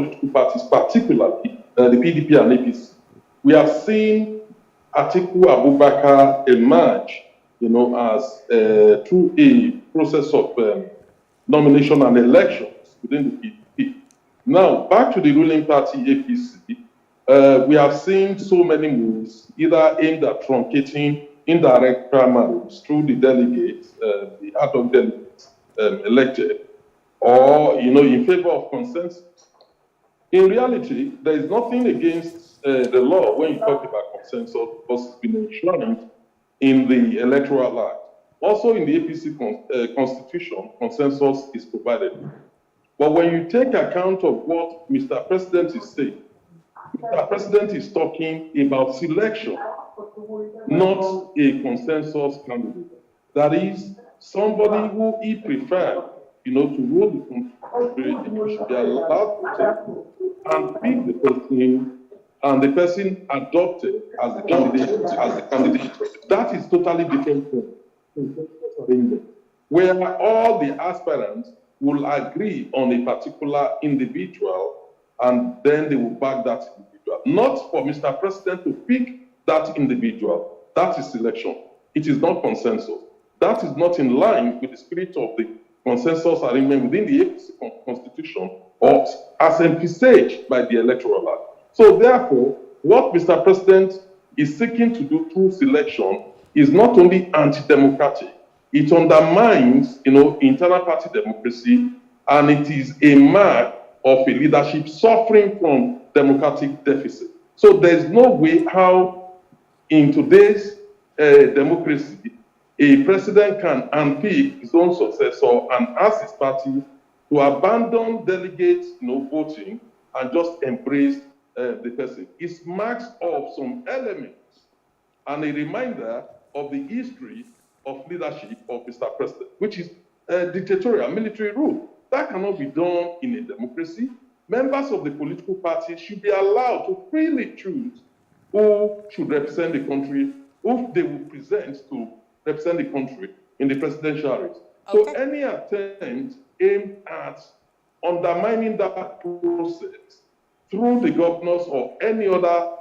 political parties, particularly the PDP and APC, we have seen Atiku Abubakar emerge, as through a process of nomination and elections within the PDP. Now, back to the ruling party, APC, we have seen so many moves, either aimed at truncating indirect primaries through the delegates, the ad hoc delegates elected, or, in favor of consensus. In reality, there is nothing against the law when you talk about consensus, because it's been enshrined in the Electoral Act. Also in the APC constitution, consensus is provided. But when you take account of what Mr. President is saying, Mr. President is talking about selection, not a consensus candidate. That is, somebody who he preferred, to rule the country, should be allowed to take and pick the person, and the person adopted as the candidate. That is totally different from consensus arrangement, where all the aspirants will agree on a particular individual, and then they will back that individual. Not for Mr. President to pick that individual. That is selection. It is not consensus. That is not in line with the spirit of the consensus arrangement within the APC constitution, or as envisaged by the Electoral Act. So therefore, what Mr. President is seeking to do through selection is not only anti-democratic, it undermines, internal party democracy, and it is a mark of a leadership suffering from democratic deficit. So there's no way how, in today's democracy, a president can unpick his own successor and ask his party to abandon delegates, voting, and just embrace the person. It's marks of some elements and a reminder of the history of leadership of Mr. President, which is dictatorial military rule. That cannot be done in a democracy. Members of the political parties should be allowed to freely choose who should represent the country, who they will present to represent the country in the presidential race. Okay. So any attempt aimed at undermining that process through the governors or any other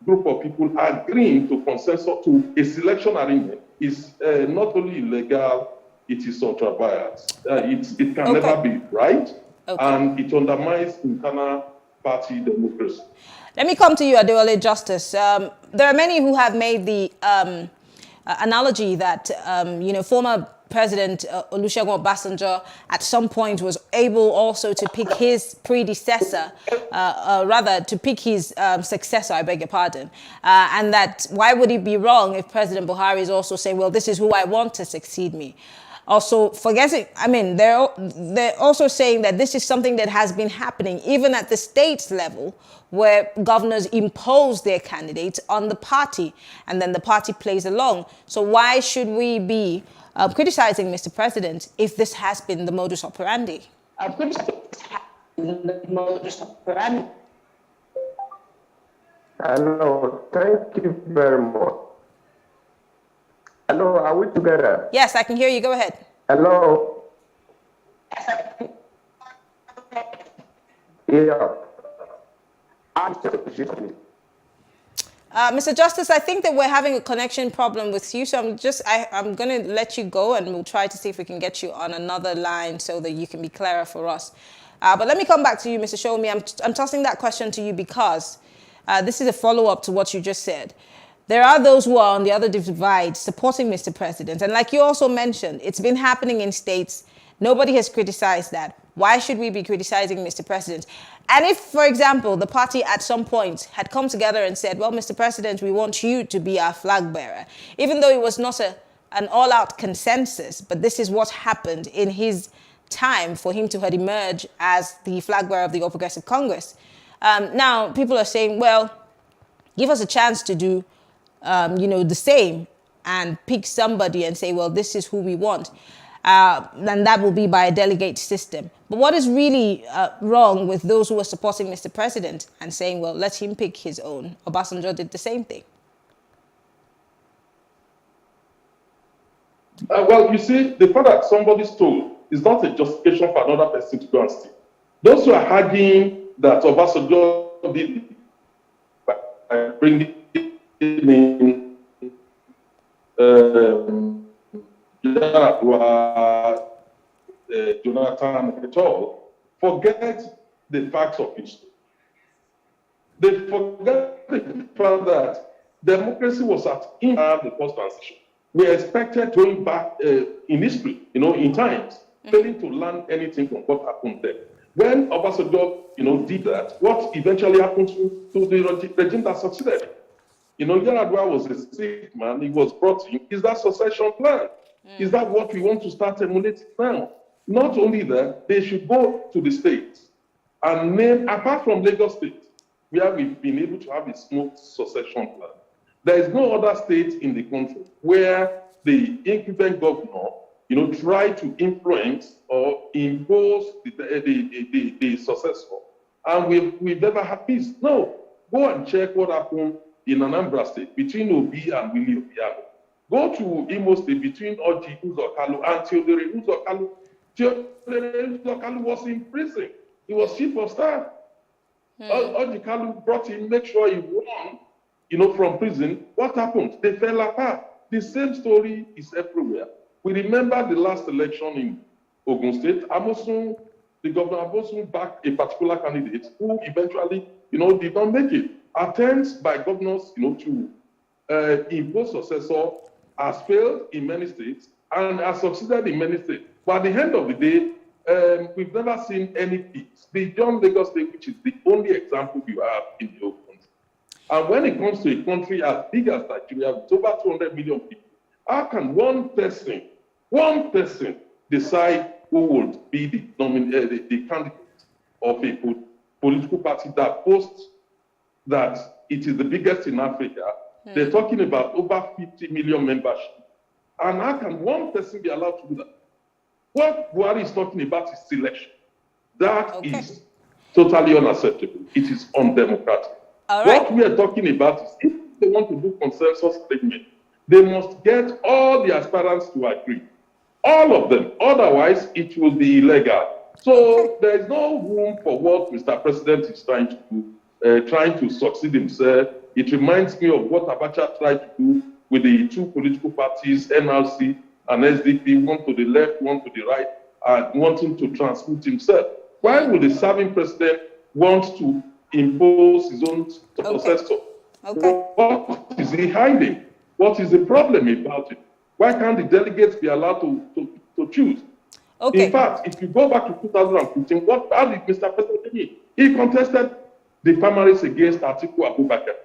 group of people agreeing to consensus to a selection arrangement is not only illegal, it is ultra-biased. It can never be right, and it undermines internal party democracy. Let me come to you, Adewale Justice. There are many who have made the analogy that, former President Olusegun Obasanjo at some point was able also to pick his predecessor, to pick his successor, I beg your pardon. And that why would it be wrong if President Buhari is also saying, well, this is who I want to succeed me? Also, they're also saying that this is something that has been happening even at the state level, where governors impose their candidates on the party, and then the party plays along. So why should we be criticizing Mr. President if this has been the modus operandi? Hello, thank you very much. Hello, are we together? Yes, I can hear you. Go ahead. Hello. Yeah. Mr. Justice, I think that we're having a connection problem with you, so I'm going to let you go, and we'll try to see if we can get you on another line so that you can be clearer for us. But let me come back to you, Mr. Shomi. I'm tossing that question to you because this is a follow-up to what you just said. There are those who are on the other divide supporting Mr. President. And like you also mentioned, it's been happening in states. Nobody has criticized that. Why should we be criticizing Mr. President? And if, for example, the party at some point had come together and said, well, Mr. President, we want you to be our flag bearer, even though it was not an all-out consensus, but this is what happened in his time for him to have emerged as the flag bearer of the All Progressive Congress. Now, people are saying, well, give us a chance to do the same and pick somebody and say, well, this is who we want. And that will be by a delegate system. But what is really wrong with those who are supporting Mr. President and saying, well, let him pick his own? Obasanjo did the same thing. Well, you see, the fact that somebody stole is not a justification for another person to go and steal. Those who are arguing that Obasanjo did by bringing in Jonathan et al., forget the facts of history. They forget the fact that democracy was at the first transition. We expected going back in history, in times, failing to learn anything from what happened there. When Obasanjo, did that, what eventually happened to the regime that succeeded? Yar'Adua was a sick man. He was brought in. Is that succession plan? Is that what we want to start emulating now? Not only that, they should go to the states and name, apart from Lagos State, where we've been able to have a smooth succession plan. There is no other state in the country where the incumbent governor, try to influence or impose the successor. And we've never had peace. No, go and check what happened in Anambra State between Obi and Willie Obiano. Go to Imo State between Oji Uzokalu and Theodore Uzokalu. Theodore Uzokalu was in prison. He was chief of staff. Oji Kalu brought him, make sure he won, from prison. What happened? They fell apart. The same story is everywhere. We remember the last election in Ogun State. The governor Amosun backed a particular candidate who eventually, did not make it. Attempts by governors, to impose successor has failed in many states and has succeeded in many states. But at the end of the day, we've never seen any peace beyond Lagos State, which is the only example you have in the whole country. And when it comes to a country as big as Nigeria, with over 200 million people, how can one person decide who would be the candidate of a political party that boasts that it is the biggest in Africa? They're talking about over 50 million membership. And how can one person be allowed to do that? What Buhari is talking about is selection. That is totally unacceptable. It is undemocratic. What we are talking about is if they want to do consensus statement, they must get all the aspirants to agree. All of them. Otherwise, it will be illegal. So there is no room for what Mr. President is trying to do, trying to succeed himself. It reminds me of what Abacha tried to do with the two political parties, NRC and SDP, one to the left, one to the right, and wanting to transmute himself. Why would the serving president want to impose his own successor? What is he hiding? What is the problem about it? Why can't the delegates be allowed to choose? In fact, if you go back to 2015, how did Mr. President do it? He contested the primaries against Atiku Abubakar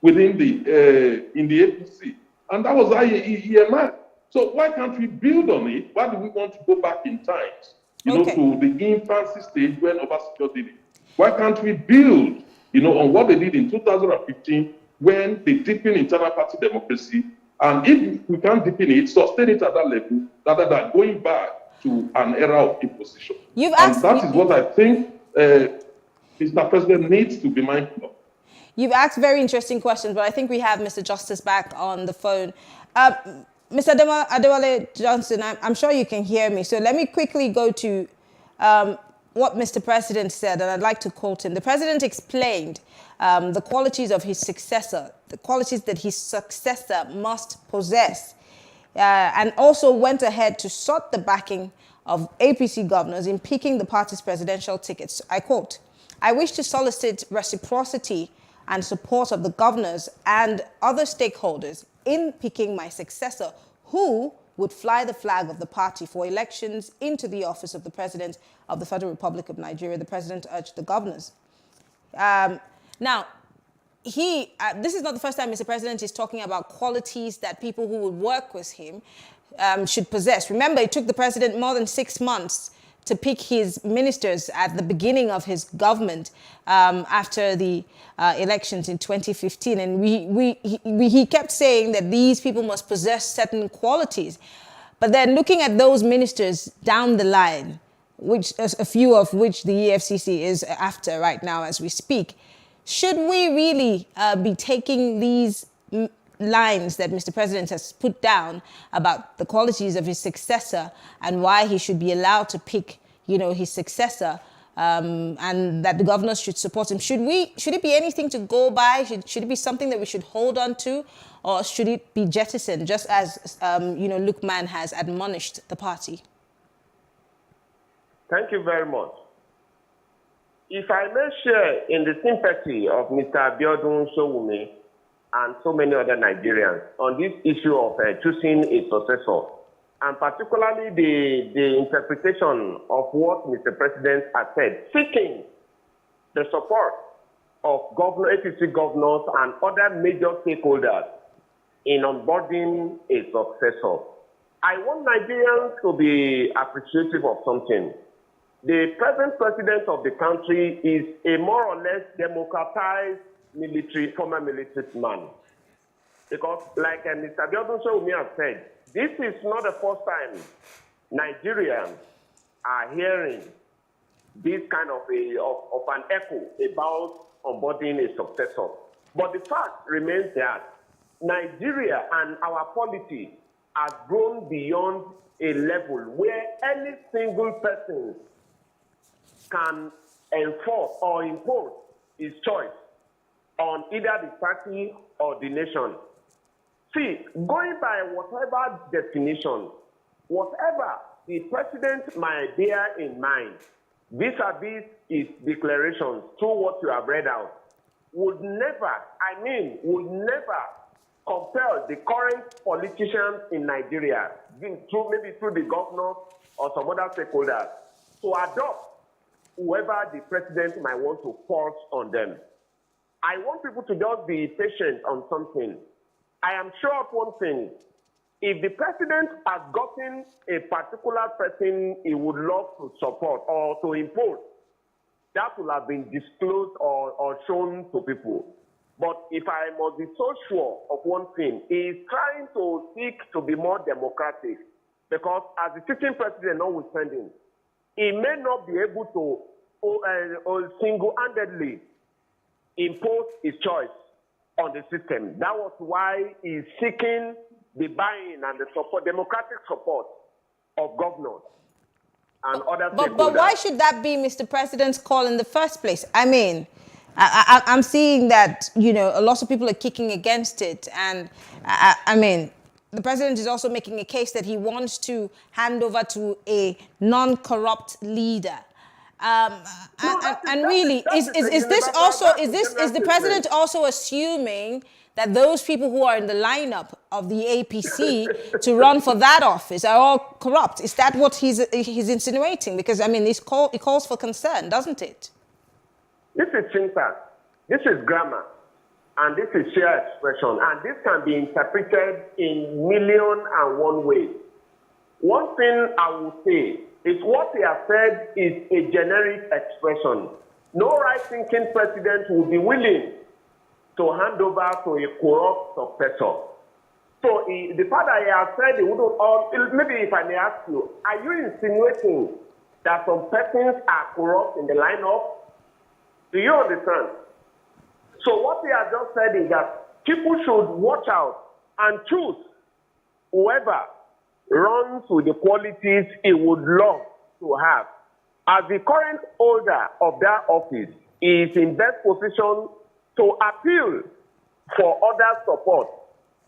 within in the APC. And that was how he emerged. So why can't we build on it? Why do we want to go back in times, to the infancy stage when Obasanjo did it? Why can't we build, on what they did in 2015 when they deepened internal party democracy? And if we can't deepen it, sustain it at that level, rather than going back to an era of imposition. That is what I think Mr. President needs to be mindful of. You've asked very interesting questions, but I think we have Mr. Justice back on the phone. Mr. Adewale Johnson, I'm sure you can hear me. So let me quickly go to what Mr. President said, and I'd like to quote him. The President explained the qualities of his successor, the qualities that his successor must possess, and also went ahead to sought the backing of APC governors in picking the party's presidential tickets. I quote, "I wish to solicit reciprocity and support of the governors and other stakeholders in picking my successor, who would fly the flag of the party for elections into the office of the President of the Federal Republic of Nigeria," the President urged the governors. Now, this is not the first time Mr. President is talking about qualities that people who would work with him should possess. Remember, it took the President more than 6 months to pick his ministers at the beginning of his government after the elections in 2015. And he kept saying that these people must possess certain qualities. But then looking at those ministers down the line, which a few of which the EFCC is after right now as we speak, should we really be taking these lines that Mr. President has put down about the qualities of his successor and why he should be allowed to pick, his successor and that the governors should support him. Should it be anything to go by? Should it be something that we should hold on to, or should it be jettisoned, just as Lukman has admonished the party? Thank you very much. If I may share in the sympathy of Mr. Abiodun Sowunmi and so many other Nigerians on this issue of choosing a successor, and particularly the interpretation of what Mr. President has said, seeking the support of APC governors and other major stakeholders in onboarding a successor. I want Nigerians to be appreciative of something. The present president of the country is a more or less democratized former military man. Because like Mr. Abiodun Sowunmi has said, this is not the first time Nigerians are hearing this kind of an echo about onboarding a successor. But the fact remains that Nigeria and our polity has grown beyond a level where any single person can enforce or impose his choice on either the party or the nation. See, going by whatever definition, whatever the president might bear in mind, vis-a-vis his declarations, through what you have read out, would never compel the current politicians in Nigeria, maybe through the governor or some other stakeholders, to adopt whoever the president might want to force on them. I want people to just be patient on something. I am sure of one thing. If the president has gotten a particular person he would love to support or to impose, that will have been disclosed or shown to people. But if I must be so sure of one thing, he is trying to seek to be more democratic, because as the sitting president notwithstanding, he may not be able to single-handedly impose his choice on the system. That was why he's seeking the buy-in and the support, democratic support of governors and other stakeholders. But why should that be Mr. President's call in the first place? I mean, I'm seeing that, a lot of people are kicking against it. And I mean, the president is also making a case that he wants to hand over to a non-corrupt leader. And really, is the president also assuming that those people who are in the lineup of the APC to run for that office are all corrupt? Is that what he's insinuating? Because I mean, it calls for concern, doesn't it? This is syntax, this is grammar, and this is sheer expression, and this can be interpreted in million and one ways. One thing I will say is what he has said is a generic expression. No right-thinking president will be willing to hand over to a corrupt successor. So the fact that he has said he wouldn't, or maybe if I may ask you, are you insinuating that some persons are corrupt in the lineup? Do you understand? So what he has just said is that people should watch out and choose whoever runs with the qualities he would love to have. As the current holder of that office, he is in best position to appeal for other support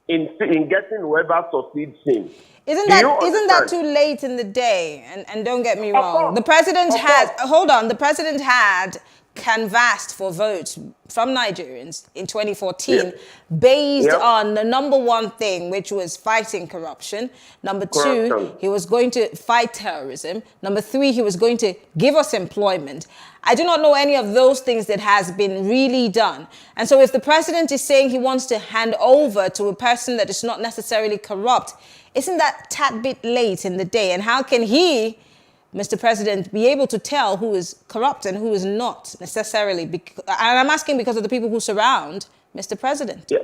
in getting whoever succeeds him. Isn't that too late in the day? And don't get me wrong. The president had canvassed for votes from Nigerians in 2014 based on the number one thing, which was fighting corruption. Number two, he was going to fight terrorism. Number three, he was going to give us employment. I do not know any of those things that has been really done. And so if the president is saying he wants to hand over to a person that is not necessarily corrupt, isn't that tad bit late in the day? And how can he, Mr. President, be able to tell who is corrupt and who is not necessarily? And I'm asking because of the people who surround Mr. President. Yeah.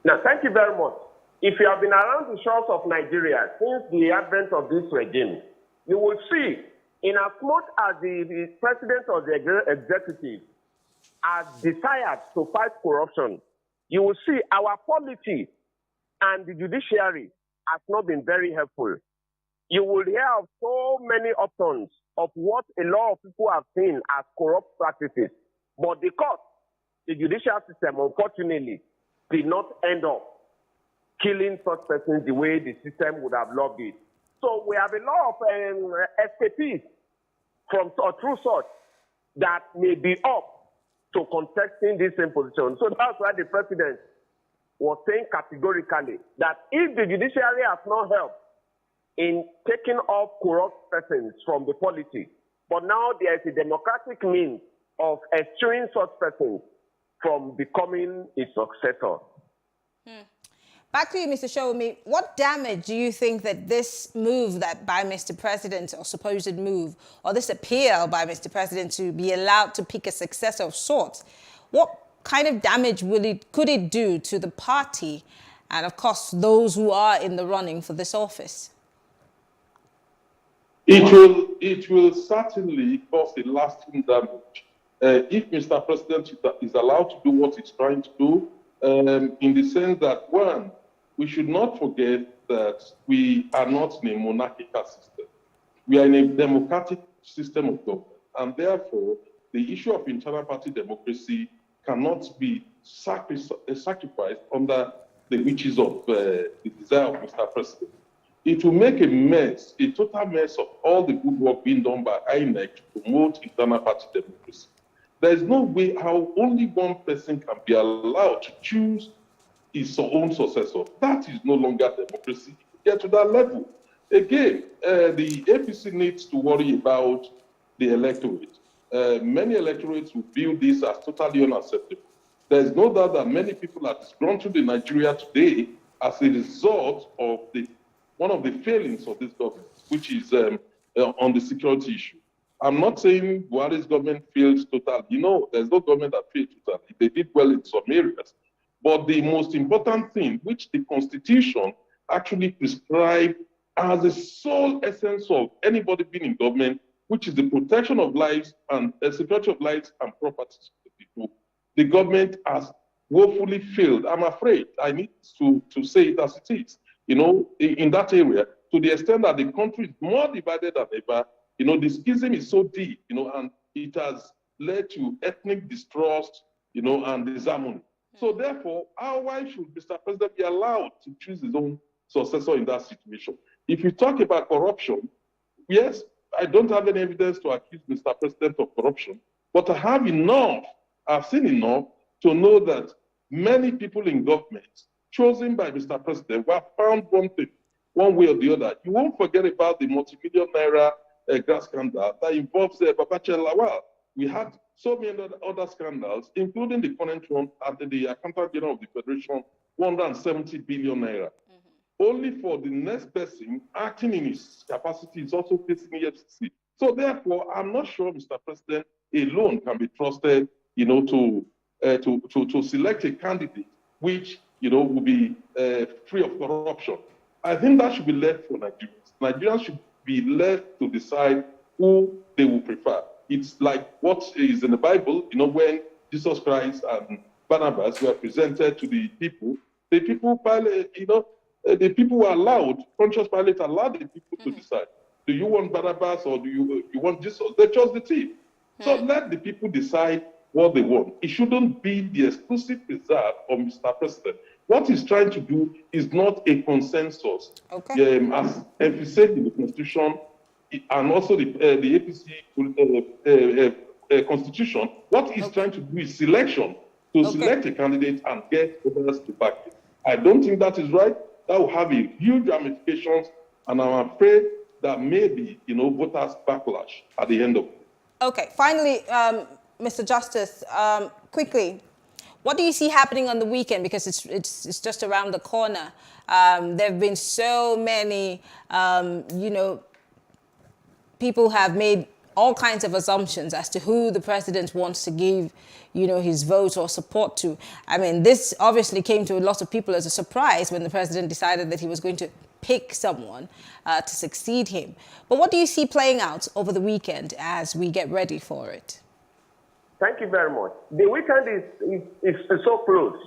Now, thank you very much. If you have been around the shores of Nigeria since the advent of this regime, you will see, in as much as the president of the executive has desired to fight corruption, you will see our polity and the judiciary has not been very helpful you will hear of so many options of what a lot of people have seen as corrupt practices. But the court, the judicial system, unfortunately, did not end up killing such persons the way the system would have loved it. So we have a lot of escapees from or through such that may be up to contesting this same position. So that's why the president was saying categorically that if the judiciary has not helped in taking off corrupt persons from the polity, but now there is a democratic means of eschewing such persons from becoming a successor. Back to you, Mr. Showme. What damage do you think that this move that by Mr. President, or supposed move, or this appeal by Mr. President to be allowed to pick a successor of sorts, what kind of damage could it do to the party and, of course, those who are in the running for this office? It will certainly cause a lasting damage. If Mr. President is allowed to do what he's trying to do, in the sense that, one, we should not forget that we are not in a monarchical system. We are in a democratic system of government, and therefore, the issue of internal party democracy cannot be sacrificed under the wishes of the desire of Mr. President. It will make a mess, a total mess of all the good work being done by INEC to promote internal party democracy. There is no way how only one person can be allowed to choose his own successor. That is no longer democracy. Get to that level. Again, the APC needs to worry about the electorate. Many electorates will view this as totally unacceptable. There is no doubt that many people are disgruntled in Nigeria today as a result of one of the failings of this government, which is on the security issue. I'm not saying Buhari's government failed totally. You know, there's no government that failed totally. They did well in some areas. But the most important thing, which the Constitution actually prescribed as the sole essence of anybody being in government, which is the protection of lives and security of lives and properties of the people, the government has woefully failed. I'm afraid I need to say it as it is. You know, in that area, to the extent that the country is more divided than ever. You know, the schism is so deep, you know, and it has led to ethnic distrust, you know, and disharmony. So therefore, why should Mr. President be allowed to choose his own successor in that situation? If you talk about corruption, yes, I don't have any evidence to accuse Mr. President of corruption, but I have enough, I've seen enough to know that many people in government chosen by Mr. President were found wanting one way or the other. You won't forget about the multi-million naira gas scandal that involves Babachir Lawal. We had so many other scandals, including the current one at the Accountant General of the Federation, 170 billion naira. Only for the next person acting in his capacity is also facing EFCC. So therefore, I'm not sure Mr. President alone can be trusted, you know, to select a candidate which, you know, will be free of corruption. I think that should be left for Nigerians. Nigerians should be left to decide who they will prefer. It's like what is in the Bible, you know, when Jesus Christ and Barnabas were presented to the people Pilate, you know, the people were allowed, Pontius Pilate allowed the people to decide. Do you want Barnabas or do you want Jesus? They chose the thief. So let the people decide what they want. It shouldn't be the exclusive reserve of Mr. President. What he's trying to do is not a consensus. Okay. As emphasized in the Constitution and also the APC Constitution, what he's trying to do is selection, to select a candidate and get others to back it. I don't think that is right. That will have a huge ramifications, and I'm afraid that maybe, you know, voters backlash at the end of it. Okay, finally, Mr. Justice, quickly, what do you see happening on the weekend? Because it's just around the corner. There have been so many, you know, people have made all kinds of assumptions as to who the president wants to give, you know, his vote or support to. I mean, this obviously came to a lot of people as a surprise when the president decided that he was going to pick someone to succeed him. But what do you see playing out over the weekend as we get ready for it? Thank you very much. The weekend is so close,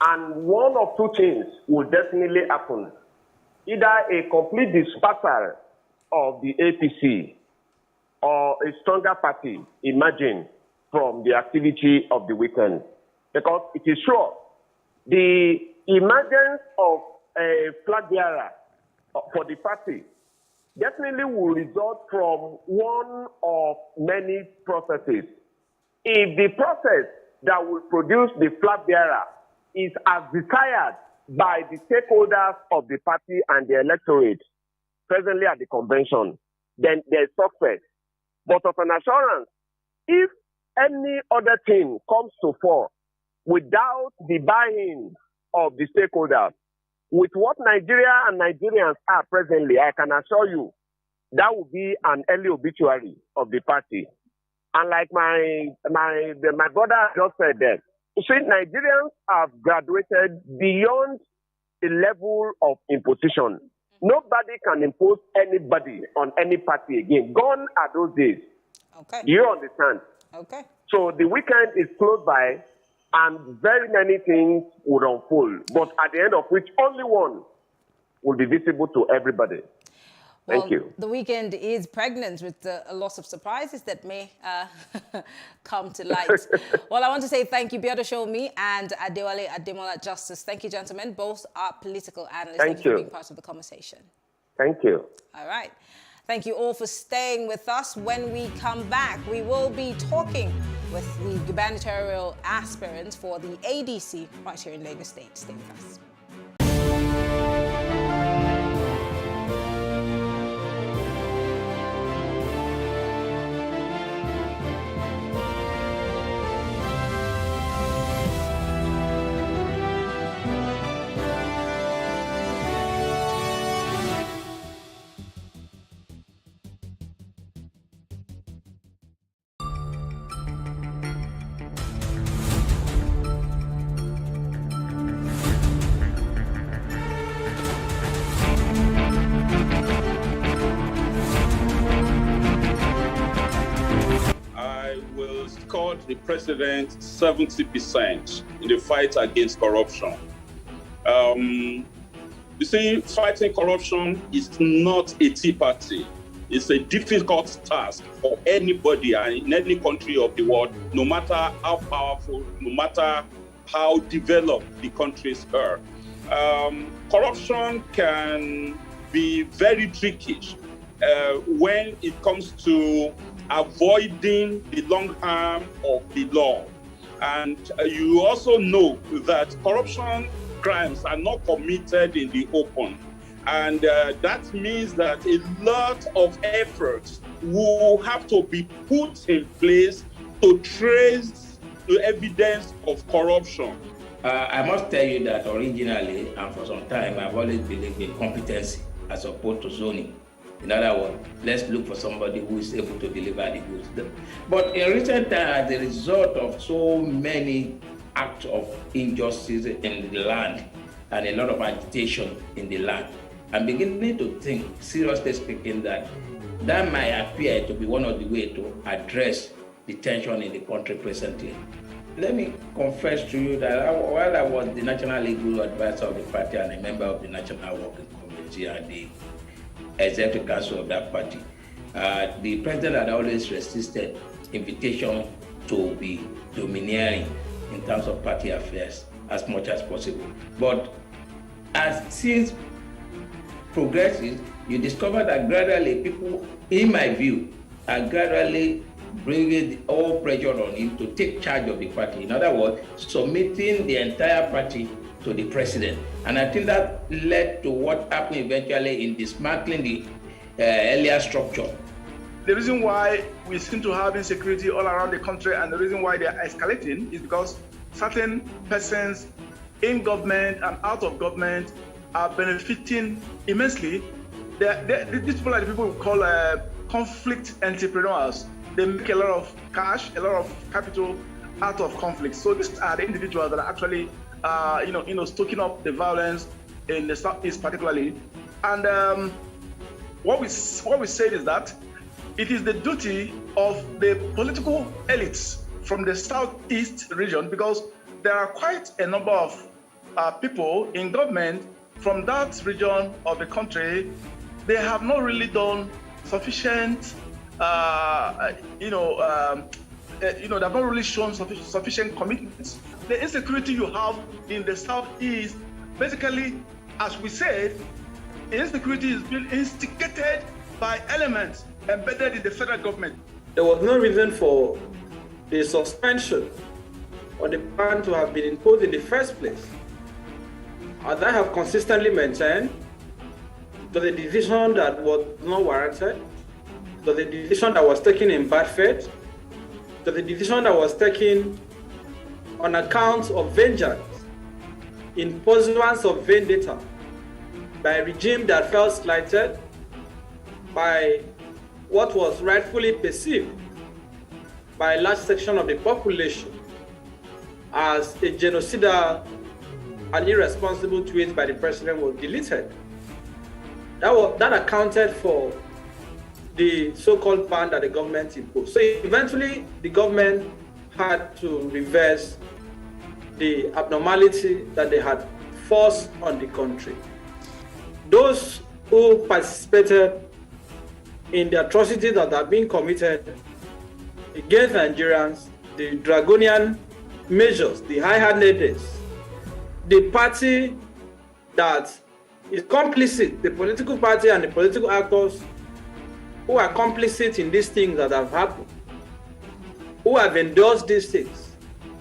and one of two things will definitely happen. Either a complete dispersal of the APC or a stronger party emerging from the activity of the weekend. Because it is sure the emergence of a flag bearer for the party definitely will result from one of many processes. If the process that will produce the flag bearer is as desired by the stakeholders of the party and the electorate presently at the convention, then there's success. But of an assurance, if any other thing comes to fore without the buy-in of the stakeholders, with what Nigeria and Nigerians are presently, I can assure you that will be an early obituary of the party. And like my brother just said that, you see, Nigerians have graduated beyond the level of imposition. Nobody can impose anybody on any party again. Gone are those days. Okay. Do you understand? Okay. So the weekend is close by, and very many things would unfold. But at the end of which, only one will be visible to everybody. Thank you. The weekend is pregnant with a lot of surprises that may come to light. Well, I want to say thank you, Biodun Shomi and Adewale Ademola Justice. Thank you, gentlemen. Both are political analysts. Thank you for being part of the conversation. Thank you. All right. Thank you all for staying with us. When we come back, we will be talking with the gubernatorial aspirant for the ADC right here in Lagos State. Stay with us. The president 70% in the fight against corruption. You see, fighting corruption is not a tea party. It's a difficult task for anybody in any country of the world, no matter how powerful, no matter how developed the countries are. Corruption can be very tricky when it comes to avoiding the long arm of the law. And you also know that corruption crimes are not committed in the open. And that means that a lot of efforts will have to be put in place to trace the evidence of corruption. I must tell you that originally and for some time, I've always believed in competency as opposed to zoning. In other words, let's look for somebody who is able to deliver the goods. But in recent times, as a result of so many acts of injustice in the land and a lot of agitation in the land, I'm beginning to think, seriously speaking, that might appear to be one of the ways to address the tension in the country presently. Let me confess to you that while I was the National Legal Advisor of the party and a member of the National Working Committee and the Executive Council of that party, the president had always resisted invitation to be domineering in terms of party affairs as much as possible. But as things progresses, you discover that gradually people, in my view, are gradually bringing all pressure on him to take charge of the party. In other words, submitting the entire party to the president. And I think that led to what happened eventually in dismantling the earlier structure. The reason why we seem to have insecurity all around the country and the reason why they are escalating is because certain persons in government and out of government are benefiting immensely. These people are the people we call conflict entrepreneurs. They make a lot of cash, a lot of capital out of conflict. So these are the individuals that are actually stoking up the violence in the Southeast particularly. And what we said is that it is the duty of the political elites from the Southeast region, because there are quite a number of people in government from that region of the country they have not really done sufficient, they have not really shown sufficient commitments. The insecurity you have in the Southeast, basically, as we said, the insecurity is being instigated by elements embedded in the federal government. There was no reason for the suspension or the ban to have been imposed in the first place. As I have consistently maintained, it was a decision that was not warranted. It was a decision that was taken in bad faith. It was a decision that was taken on account of vengeance, in pursuance of vendetta, by a regime that felt slighted, by what was rightfully perceived by a large section of the population as a genocidal and irresponsible tweet by the president was deleted. That accounted for the so-called ban that the government imposed. So eventually, the government had to reverse the abnormality that they had forced on the country. Those who participated in the atrocities that are being committed against Nigerians, the draconian measures, the high-handedness, the party that is complicit, the political party and the political actors who are complicit in these things that have happened, who have endorsed these things,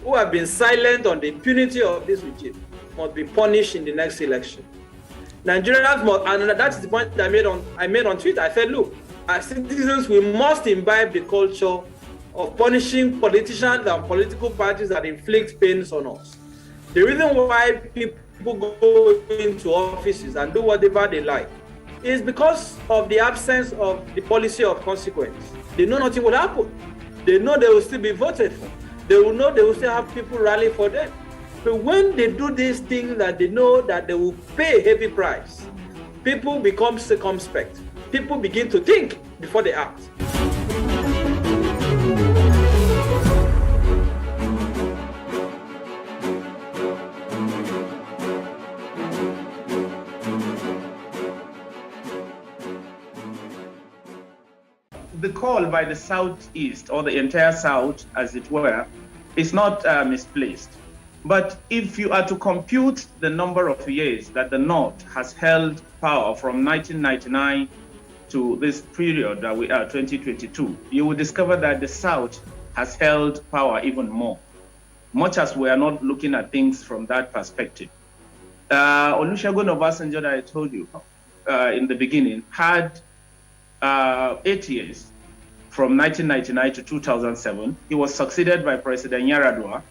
who have been silent on the impunity of this regime, must be punished in the next election. Nigerians must, and that's the point I made on Twitter. I said, look, as citizens, we must imbibe the culture of punishing politicians and political parties that inflict pains on us. The reason why people go into offices and do whatever they like is because of the absence of the policy of consequence. They know nothing will happen. They know they will still be voted for. They will know they will still have people rally for them. But when they do these things that they know that they will pay a heavy price, people become circumspect. People begin to think before they act. The call by the Southeast, or the entire South, as it were, is not misplaced. But if you are to compute the number of years that the North has held power from 1999 to this period that we are, 2022, you will discover that the South has held power even more, much as we are not looking at things from that perspective. Olusegun Obasanjo, that I told you in the beginning, had 8 years from 1999 to 2007. He was succeeded by President Yaradua,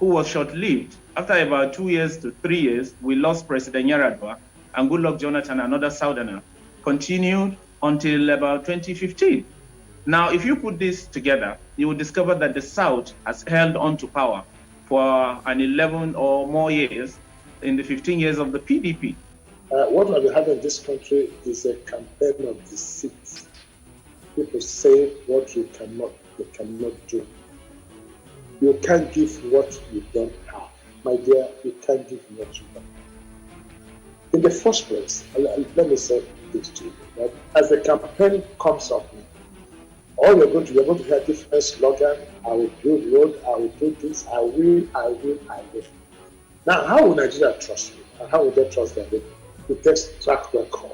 who was short-lived. After about 2 years to 3 years, we lost President Yaradua, and Goodluck Jonathan, another Southerner, continued until about 2015. Now, if you put this together, you will discover that the South has held on to power for an 11 or more years in the 15 years of the PDP. What we have in this country is a campaign of deceit. People say what you cannot do. You can't give what you don't have. My dear, you can't give what you don't have. In the first place, let me say this to you, that as the campaign comes up, all you're going to hear different slogan. I will build road, I will do this, I will. Now, how will Nigeria trust you? And how will they trust them? It takes track record,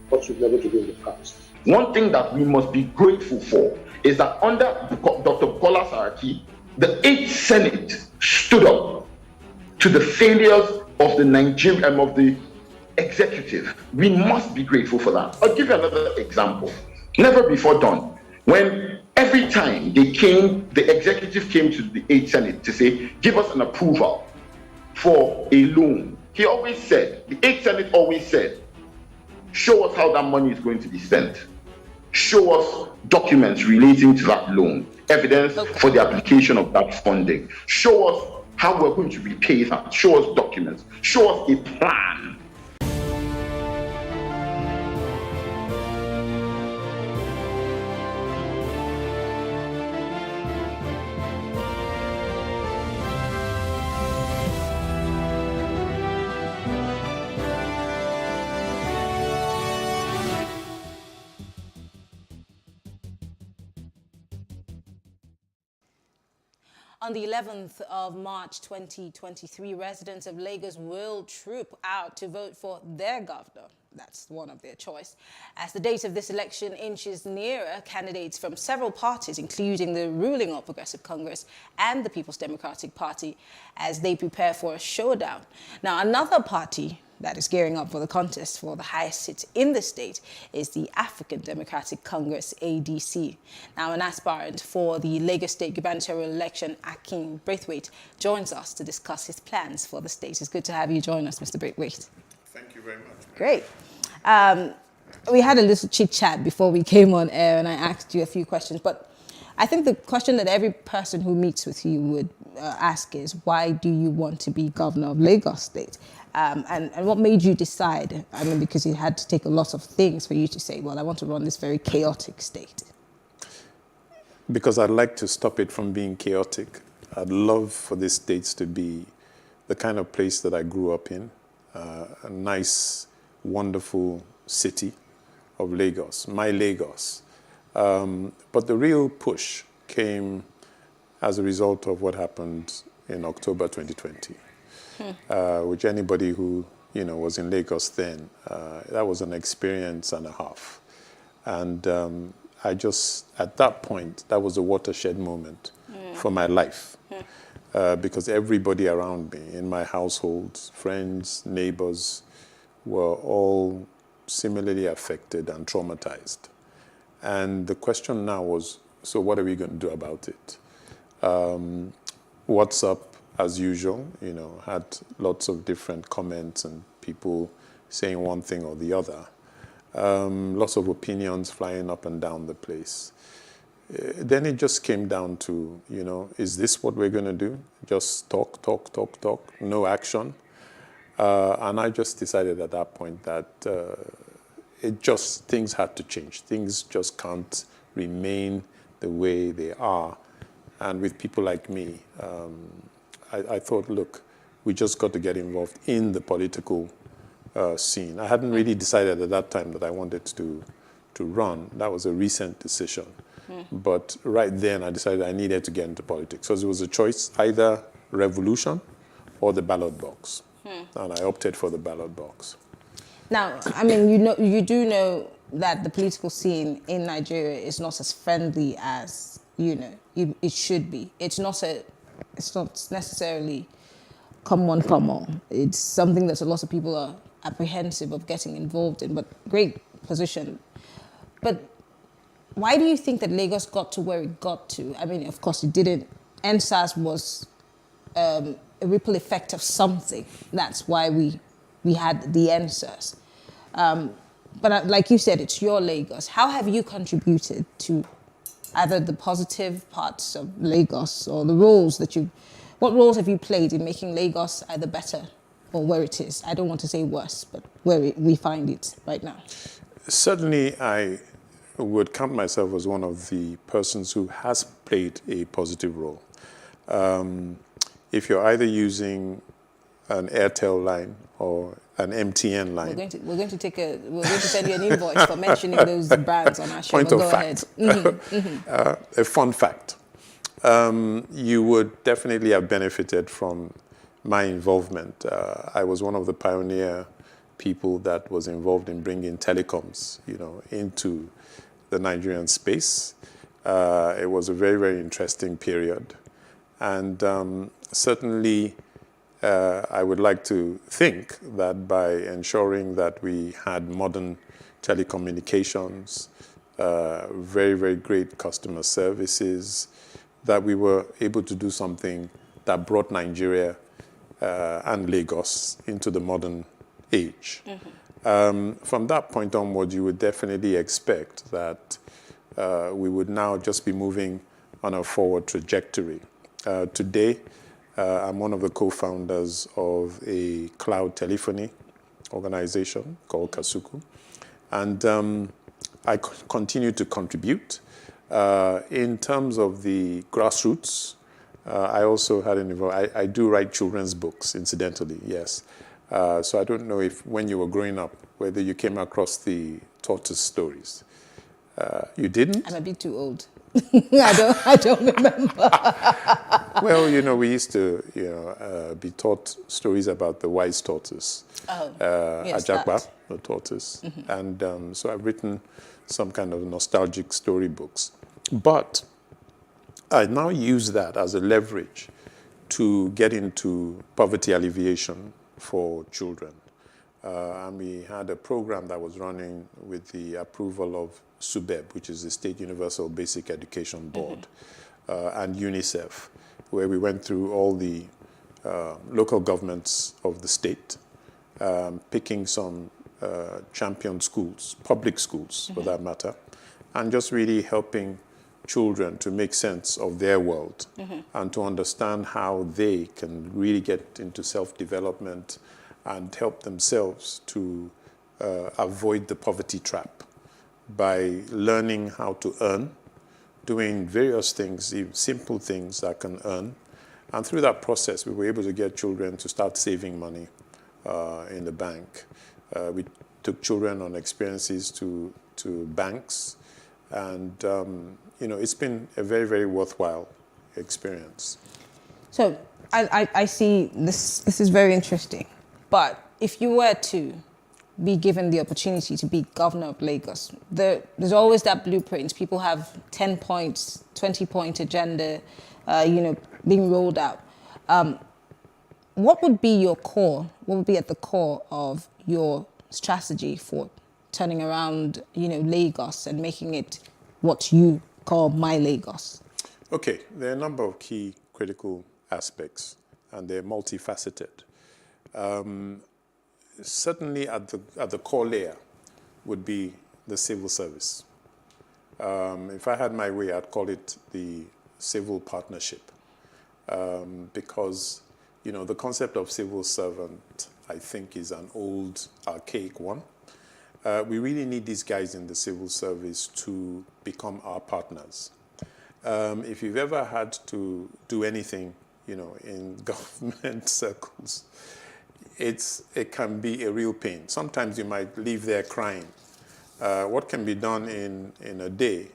what you've never done in the past. One thing that we must be grateful for is that under Dr. Bukola Saraki, the 8th Senate stood up to the failures of the executive. We must be grateful for that. I'll give you another example. Never before done. When every time the executive came to the 8th Senate to say, give us an approval for a loan, he always said, the 8th Senate always said, show us how that money is going to be spent. Show us documents relating to that loan, evidence for the application of that funding. Show us how we're going to repay that. Show us documents. Show us a plan. On the 11th of March 2023, residents of Lagos will troop out to vote for their governor. That's one of their choice. As the date of this election inches nearer, candidates from several parties, including the ruling All Progressive Congress and the People's Democratic Party, as they prepare for a showdown. Now, another party that is gearing up for the contest for the highest seat in the state is the African Democratic Congress, ADC. Now, an aspirant for the Lagos State gubernatorial election, Akin Braithwaite, joins us to discuss his plans for the state. It's good to have you join us, Mr. Braithwaite. Thank you very much. Great. We had a little chit-chat before we came on air, and I asked you a few questions, but I think the question that every person who meets with you would ask is, why do you want to be governor of Lagos State? And what made you decide? I mean, because it had to take a lot of things for you to say, well, I want to run this very chaotic state. Because I'd like to stop it from being chaotic. I'd love for this state to be the kind of place that I grew up in, a nice, wonderful city of Lagos, my Lagos. But the real push came as a result of what happened in October 2020. Which anybody who was in Lagos then, that was an experience and a half. And I just, at that point, that was a watershed moment for my life. Because everybody around me, in my household, friends, neighbors, were all similarly affected and traumatized. And the question now was, so what are we going to do about it? What's up? As usual, had lots of different comments and people saying one thing or the other. Lots of opinions flying up and down the place. Then it just came down to, is this what we're going to do? Just talk, no action. And I just decided at that point that things had to change. Things just can't remain the way they are. And with people like me, I thought, look, we just got to get involved in the political scene. I hadn't really decided at that time that I wanted to run. That was a recent decision. But right then I decided I needed to get into politics. So it was a choice, either revolution or the ballot box. And I opted for the ballot box. Now, I mean, you do know that the political scene in Nigeria is not as friendly as, it should be. It's not necessarily come on. It's something that a lot of people are apprehensive of getting involved in, but great position. But why do you think that Lagos got to where it got to? I mean, of course, it didn't. NSAS was a ripple effect of something. That's why we had the NSAS. But like you said, it's your Lagos. How have you contributed to either the positive parts of Lagos or the roles what roles have you played in making Lagos either better or where it is? I don't want to say worse, but where we find it right now. Certainly, I would count myself as one of the persons who has played a positive role. If you're either using an Airtel line or an MTN line. We're going to send you an invoice for mentioning those brands on our show. Point of fact. A fun fact. You would definitely have benefited from my involvement. I was one of the pioneer people that was involved in bringing telecoms, into the Nigerian space. It was a very, very interesting period. And certainly, I would like to think that by ensuring that we had modern telecommunications, very, very great customer services, that we were able to do something that brought Nigeria and Lagos into the modern age. From that point onward, you would definitely expect that we would now just be moving on a forward trajectory. Today, I'm one of the co-founders of a cloud telephony organization called Kasuku. And I continue to contribute. In terms of the grassroots, I also had an involvement. I do write children's books, incidentally, yes. So I don't know if when you were growing up, whether you came across the tortoise stories. You didn't? I'm a bit too old. I don't remember. Well, we used to, be taught stories about the wise tortoise, Yes, Ajakba, that. the tortoise. And so I've written some kind of nostalgic storybooks. But I now use that as a leverage to get into poverty alleviation for children. And we had a program that was running with the approval of SUBEB, which is the State Universal Basic Education Board, and UNICEF, where we went through all the local governments of the state, picking some champion schools, public schools for that matter, and just really helping children to make sense of their world and to understand how they can really get into self-development and help themselves to avoid the poverty trap by learning how to earn, doing various things, even simple things that can earn. And through that process, we were able to get children to start saving money in the bank. We took children on experiences to banks. And, it's been a very, very worthwhile experience. So I see this is very interesting. But if you were to be given the opportunity to be governor of Lagos, there's always that blueprint. People have 10 points, 20-point agenda, being rolled out. What would be your core? What would be at the core of your strategy for turning around, Lagos and making it what you call my Lagos? Okay, there are a number of key critical aspects, and they're multifaceted. Certainly at the core layer would be the civil service. If I had my way, I'd call it the civil partnership, because the concept of civil servant, I think, is an old, archaic one. We really need these guys in the civil service to become our partners. If you've ever had to do anything, in government circles, it can be a real pain. Sometimes you might leave there crying. What can be done in a day,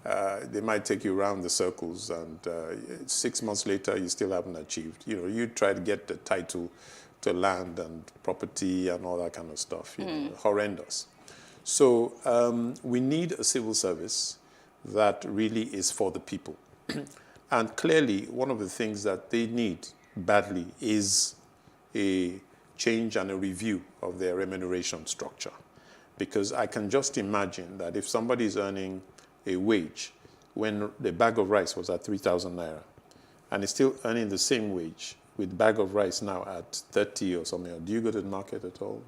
they might take you around the circles, and 6 months later, you still haven't achieved. You try to get the title to land and property and all that kind of stuff, horrendous. So we need a civil service that really is for the people. And clearly, one of the things that they need badly is a change and a review of their remuneration structure. Because I can just imagine that if somebody is earning a wage when the bag of rice was at 3,000 naira and is still earning the same wage with bag of rice now at 30 or something, do you go to the market at all?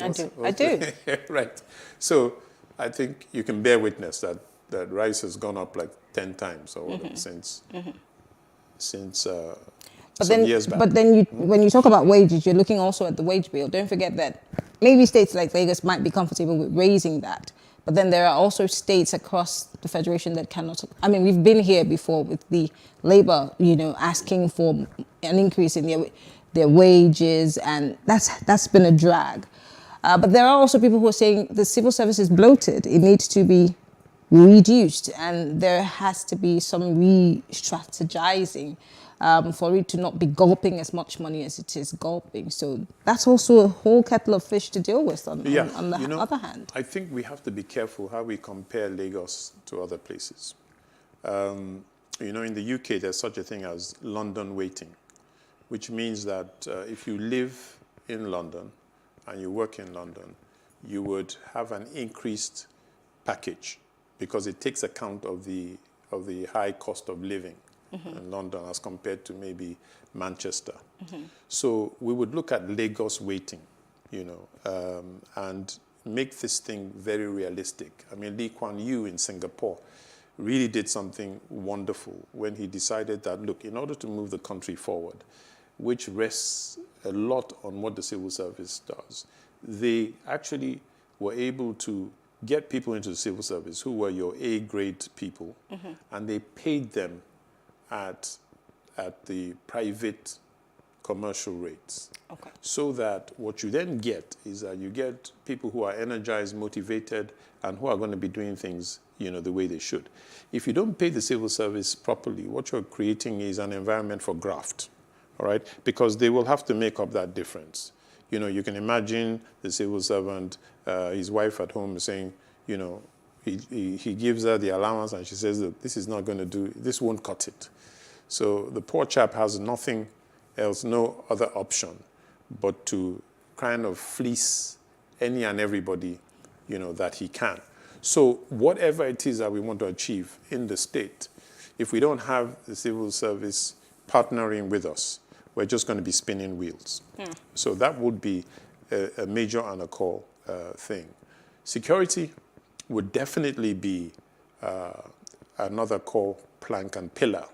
I do. Right. So I think you can bear witness that rice has gone up like 10 times or whatever since some years back. But then when you talk about wages, you're looking also at the wage bill. Don't forget that maybe states like Lagos might be comfortable with raising that. But then there are also states across the Federation that cannot. I mean, we've been here before with the Labour, asking for an increase in their wages, and that's been a drag. But there are also people who are saying the civil service is bloated. It needs to be reduced, and there has to be some re-strategizing for it to not be gulping as much money as it is gulping. So that's also a whole kettle of fish to deal with on the other hand. I think we have to be careful how we compare Lagos to other places. In the UK, there's such a thing as London waiting, which means that if you live in London and you work in London, you would have an increased package because it takes account of the high cost of living in London as compared to maybe Manchester. So we would look at Lagos waiting, and make this thing very realistic. I mean, Lee Kuan Yew in Singapore really did something wonderful when he decided that, look, in order to move the country forward, which rests a lot on what the civil service does, they actually were able to get people into the civil service who were your A-grade people, and they paid them at the private commercial rates. Okay. So that what you then get is that you get people who are energized, motivated, and who are going to be doing things, the way they should. If you don't pay the civil service properly, what you're creating is an environment for graft, all right? Because they will have to make up that difference. You can imagine the civil servant, his wife at home saying, he gives her the allowance and she says, look, this is not going to do, this won't cut it. So the poor chap has nothing else, no other option but to kind of fleece any and everybody, that he can. So whatever it is that we want to achieve in the state, if we don't have the civil service partnering with us, we're just going to be spinning wheels. So that would be a major and a core thing. Security would definitely be another core plank and pillar.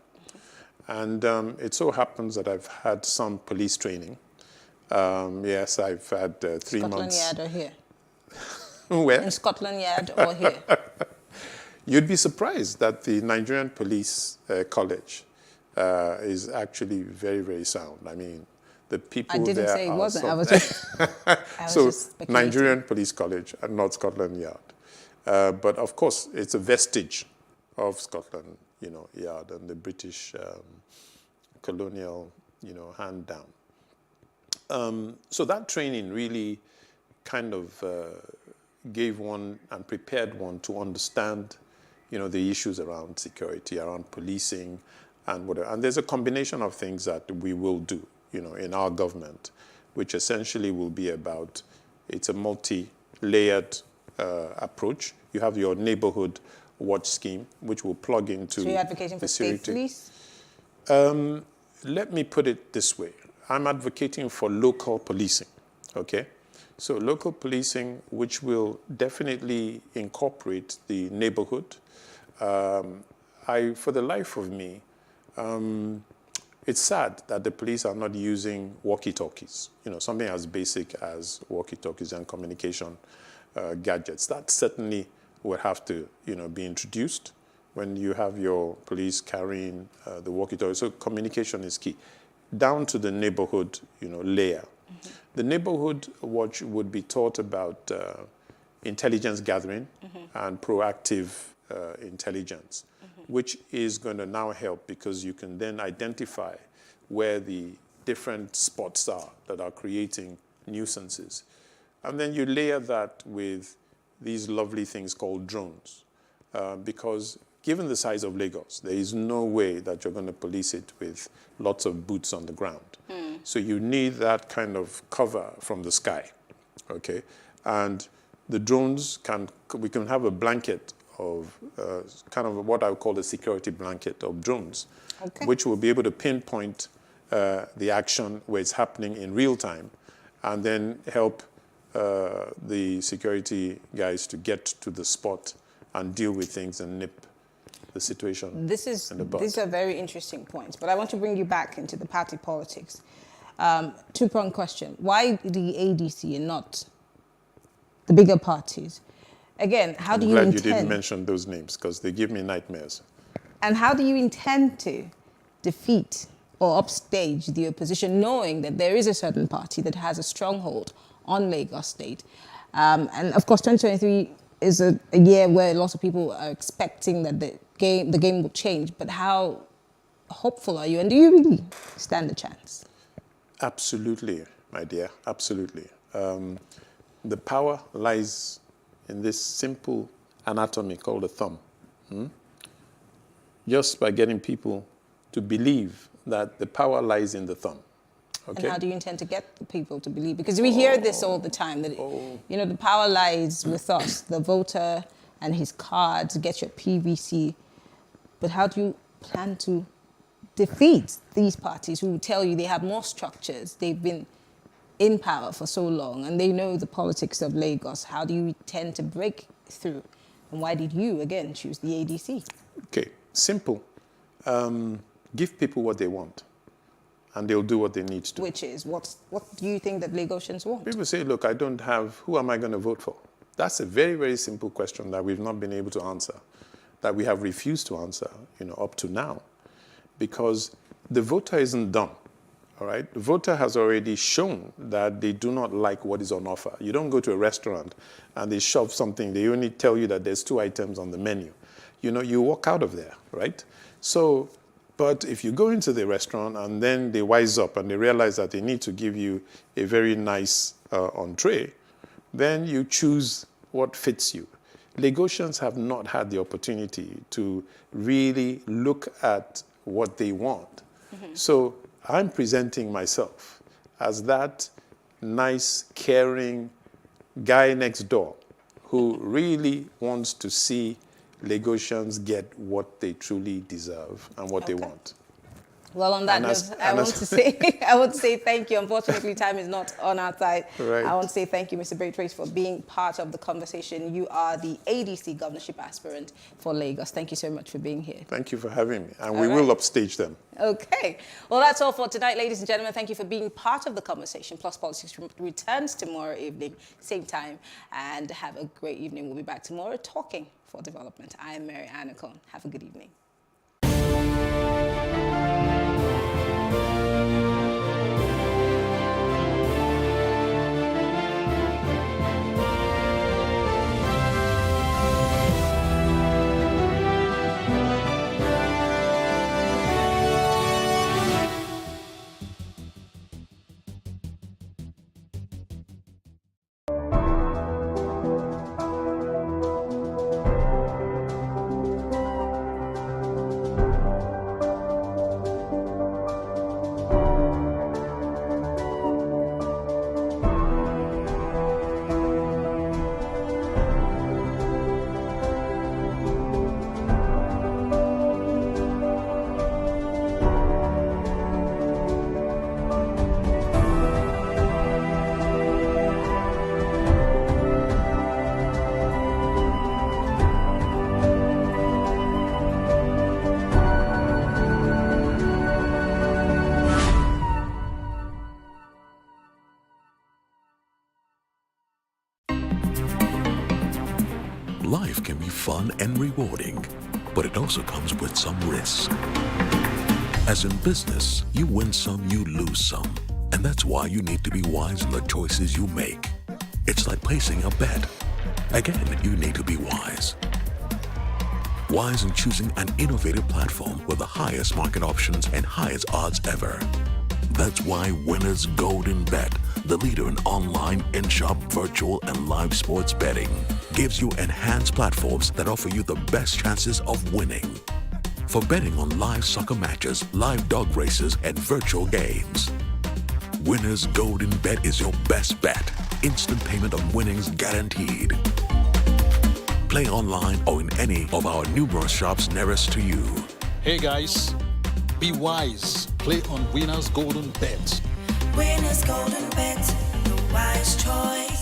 And it so happens that I've had some police training. Yes, I've had 3 months. Scotland Yard or here? Where? In Scotland Yard or here? You'd be surprised that the Nigerian Police College is actually very, very sound. I mean, the people there I didn't say it wasn't. So, I was just, so speculating. Nigerian Police College and not Scotland Yard. But of course, it's a vestige of Scotland, Yard and the British colonial, hand down. So that training really kind of gave one and prepared one to understand, the issues around security, around policing, and whatever. And there's a combination of things that we will do, in our government, which essentially will be about, it's a multi-layered approach. You have your neighborhood watch scheme, which will plug into. So you're advocating for state police? Let me put it this way. I'm advocating for local policing, okay? So local policing, which will definitely incorporate the neighborhood. For the life of me, it's sad that the police are not using walkie-talkies, something as basic as walkie-talkies and communication gadgets. That certainly would have to, be introduced when you have your police carrying the walkie-talkie. So communication is key. Down to the neighborhood, layer. Mm-hmm. The neighborhood watch would be taught about intelligence gathering and proactive intelligence, which is going to now help because you can then identify where the different spots are that are creating nuisances. And then you layer that with these lovely things called drones, because given the size of Lagos, there is no way that you're going to police it with lots of boots on the ground. So you need that kind of cover from the sky, okay? And the drones we can have a blanket of kind of what I would call a security blanket of drones, which will be able to pinpoint the action where it's happening in real time and then help the security guys to get to the spot and deal with things and nip the situation in the bud. These are very interesting points, but I want to bring you back into the party politics. Two-pronged question. Why the ADC and not the bigger parties? Again, how do you intend... I'm glad you didn't mention those names because they give me nightmares. And how do you intend to defeat or upstage the opposition, knowing that there is a certain party that has a stronghold on Lagos State? And of course, 2023 is a year where lots of people are expecting that the game will change. But how hopeful are you? And do you really stand a chance? Absolutely, my dear, absolutely. The power lies in this simple anatomy called the thumb. Just by getting people to believe that the power lies in the thumb. Okay? And how do you intend to get the people to believe? Because we hear this all the time, that the power lies with us, the voter and his cards, get your PVC. But how do you plan to defeat these parties who tell you they have more structures, they've been in power for so long, and they know the politics of Lagos? How do you intend to break through? And why did you, again, choose the ADC? Okay, simple. Give people what they want, and they'll do what they need to. Which is, what do you think that Lagosians want? People say, look, I don't have, who am I going to vote for? That's a very, very simple question that we've not been able to answer, that we have refused to answer, up to now, because the voter isn't dumb, all right? The voter has already shown that they do not like what is on offer. You don't go to a restaurant and they shove something. They only tell you that there's 2 items on the menu. You know, you walk out of there, right? So, but if you go into the restaurant and then they wise up and they realize that they need to give you a very nice entree, then you choose what fits you. Lagosians have not had the opportunity to really look at what they want. So I'm presenting myself as that nice, caring guy next door who really wants to see Lagosians get what they truly deserve and what they want. Well, on that note, I want to say thank you. Unfortunately, time is not on our side. Right. I want to say thank you, Mr. Braithwaite, for being part of the conversation. You are the ADC governorship aspirant for Lagos. Thank you so much for being here. Thank you for having me. And we will upstage them. Okay. Well, that's all for tonight, ladies and gentlemen. Thank you for being part of the conversation. Plus Politics returns tomorrow evening, same time. And have a great evening. We'll be back tomorrow talking for development. I am Mary Anna Cohn. Have a good evening. Life can be fun and rewarding, but it also comes with some risk. As in business, you win some, you lose some. And that's why you need to be wise in the choices you make. It's like placing a bet. Again, you need to be wise. Wise in choosing an innovative platform with the highest market options and highest odds ever. That's why Winners Golden Bet, the leader in online, in-shop, virtual, and live sports betting, gives you enhanced platforms that offer you the best chances of winning. For betting on live soccer matches, live dog races, and virtual games. Winners Golden Bet is your best bet. Instant payment on winnings guaranteed. Play online or in any of our numerous shops nearest to you. Hey guys, be wise. Play on Winners Golden Bet. Winners Golden Bet, the wise choice.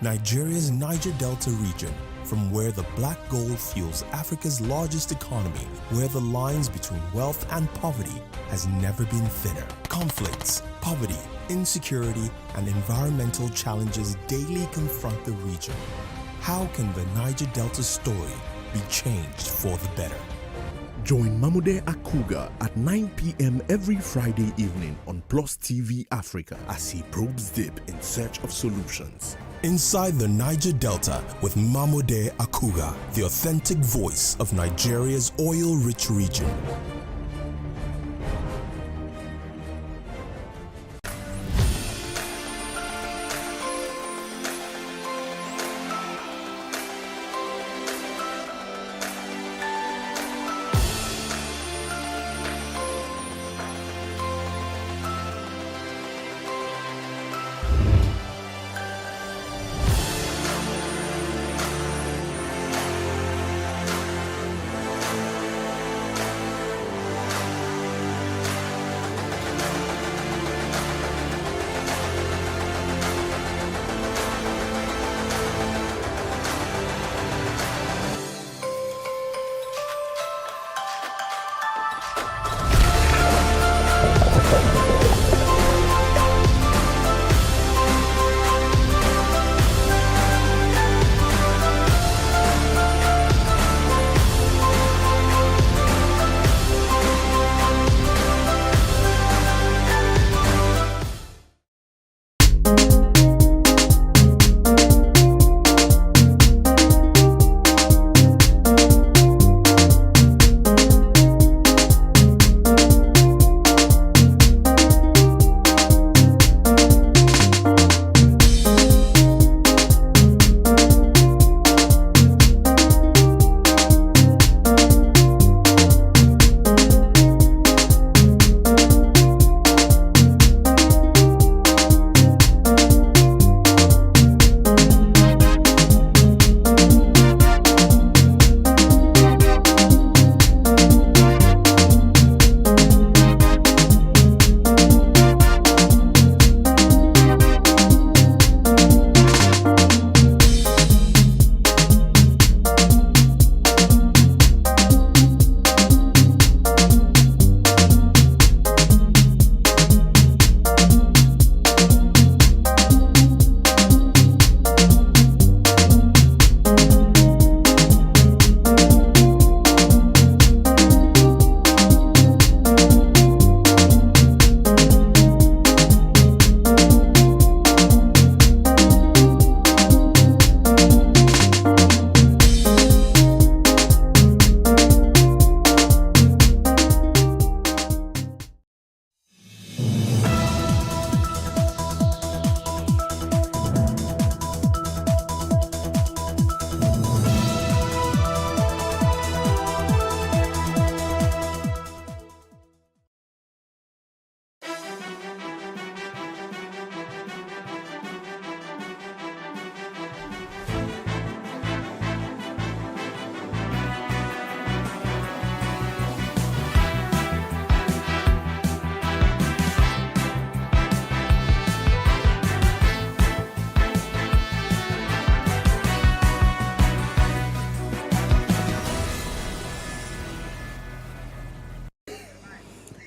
Nigeria's Niger Delta region, from where the black gold fuels Africa's largest economy, where the lines between wealth and poverty has never been thinner. Conflicts, poverty, insecurity, and environmental challenges daily confront the region. How can the Niger Delta story be changed for the better? Join Mamude Akuga at 9 p.m. every Friday evening on Plus TV Africa as he probes deep in search of solutions. Inside the Niger Delta with Mamude Akuga, the authentic voice of Nigeria's oil-rich region.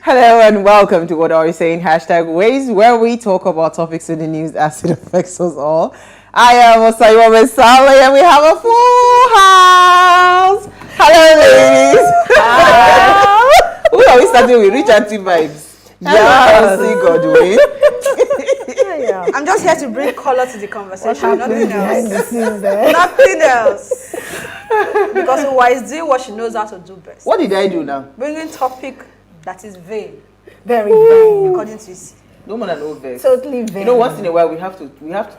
Hello and welcome to What Are We Saying? #Ways, where we talk about topics in the news as it affects us all. I am Osayiwa Mesale and we have a full house. Hello ladies. Who are we starting with? Rich Auntie vibes. Yes. Godwin. I'm just here to bring color to the conversation. Nothing behind the else. scenes there? Nothing else. Because Uwa is doing what she knows how to do best. What did I do now? Bringing topic that is vain. Very vain. According to you. No more than no vex. Totally vain. You know, once in a while we have to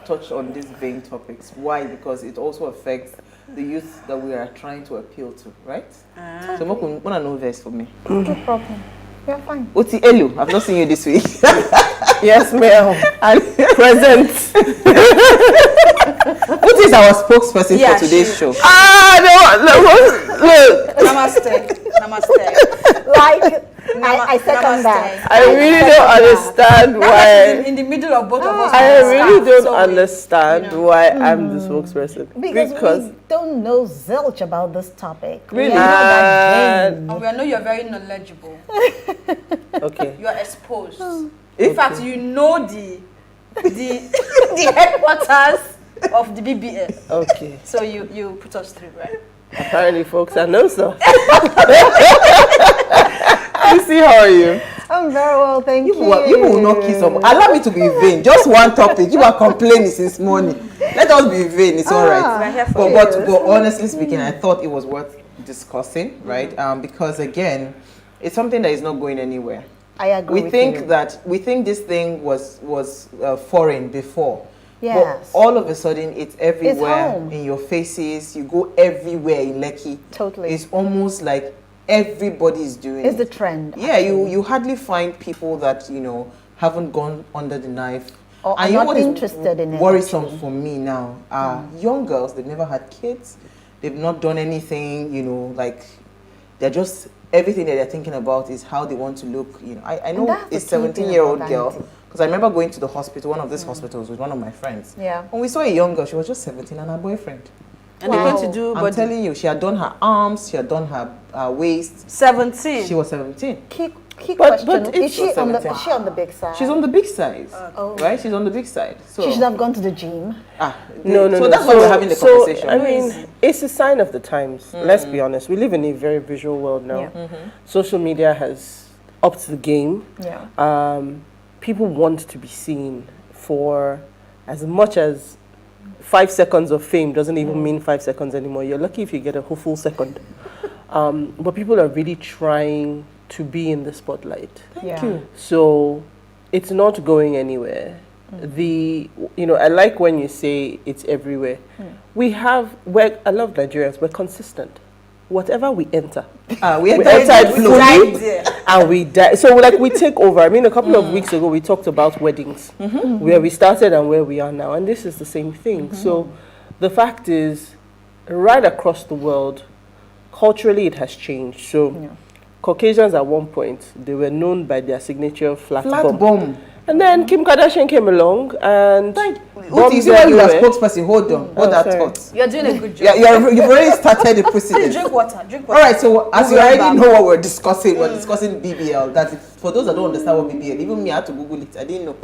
touch on these vain topics. Why? Because it also affects the youth that we are trying to appeal to, right? So more than no vex for me. No problem. You're fine. Oti Elu, I've not seen you this week. Yes, ma'am. And present. Who is our spokesperson for today's show? Namaste. Like, I second that. I really don't understand why. In the middle of both of us. I really don't understand why I'm the spokesperson. Because we don't know zilch about this topic. Really? We know that And we know you're very knowledgeable. Okay. You are exposed. In fact, you know the headquarters of the BBL. Okay. So you put us through, right? Apparently, folks, I know so. Lucy, how are you? I'm very well, thank you. You will not kiss someone. Allow me to be vain. Just one topic. You are complaining since morning. Let us be vain. It's all right. But honestly speaking, I thought it was worth discussing, right? Because again, it's something that is not going anywhere. I agree. We think this thing was foreign before. Yes. But all of a sudden, it's everywhere, home. in your faces. You go everywhere in Lekki. Totally. It's almost like everybody is doing It's it. the trend. Yeah, you hardly find people that, haven't gone under the knife. Or and are you know not what is interested in it. worrisome actually. for me now are young girls. They've never had kids. They've not done anything, like they're just, everything that they're thinking about is how they want to look. I know that's a the key thing 17-year-old about girl, vanity. because I remember going to the hospital, one of these hospitals with one of my friends. Yeah. When we saw a young girl, she was just 17 and her boyfriend. And they're going to do. I'm telling you, she had done her arms, she had done her waist. 17. She was 17. Key But question. Is she on the 17. is she on the big side? She's on the big side, Oh. right? She's on the big side. So She should have gone to the gym. No. So that's why we're having the conversation. I mean, it's a sign of the times. Let's be honest. We live in a very visual world now. Yeah. Social media has upped the game. Yeah. People want to be seen for as much as 5 seconds of fame doesn't even mean 5 seconds anymore. You're lucky if you get a whole full second. But people are really trying to be in the spotlight. Thank you. So it's not going anywhere. I like when you say it's everywhere. I love Nigerians, we're consistent. Whatever we enter, we enter fully and we die. So we take over. I mean, a couple of weeks ago, we talked about weddings, where we started and where we are now. And this is the same thing. So the fact is, right across the world, culturally it has changed. So Caucasians at one point, they were known by their signature flat bum. And then Kim Kardashian came along and you see why you are spokesperson. Hold on. Hold that thought. You're doing a good job. You've already started the precedent. Drink water. All right, so as you already know what we're discussing BBL. That's it. For those that don't understand what BBL, even me, I had to Google it. I didn't know.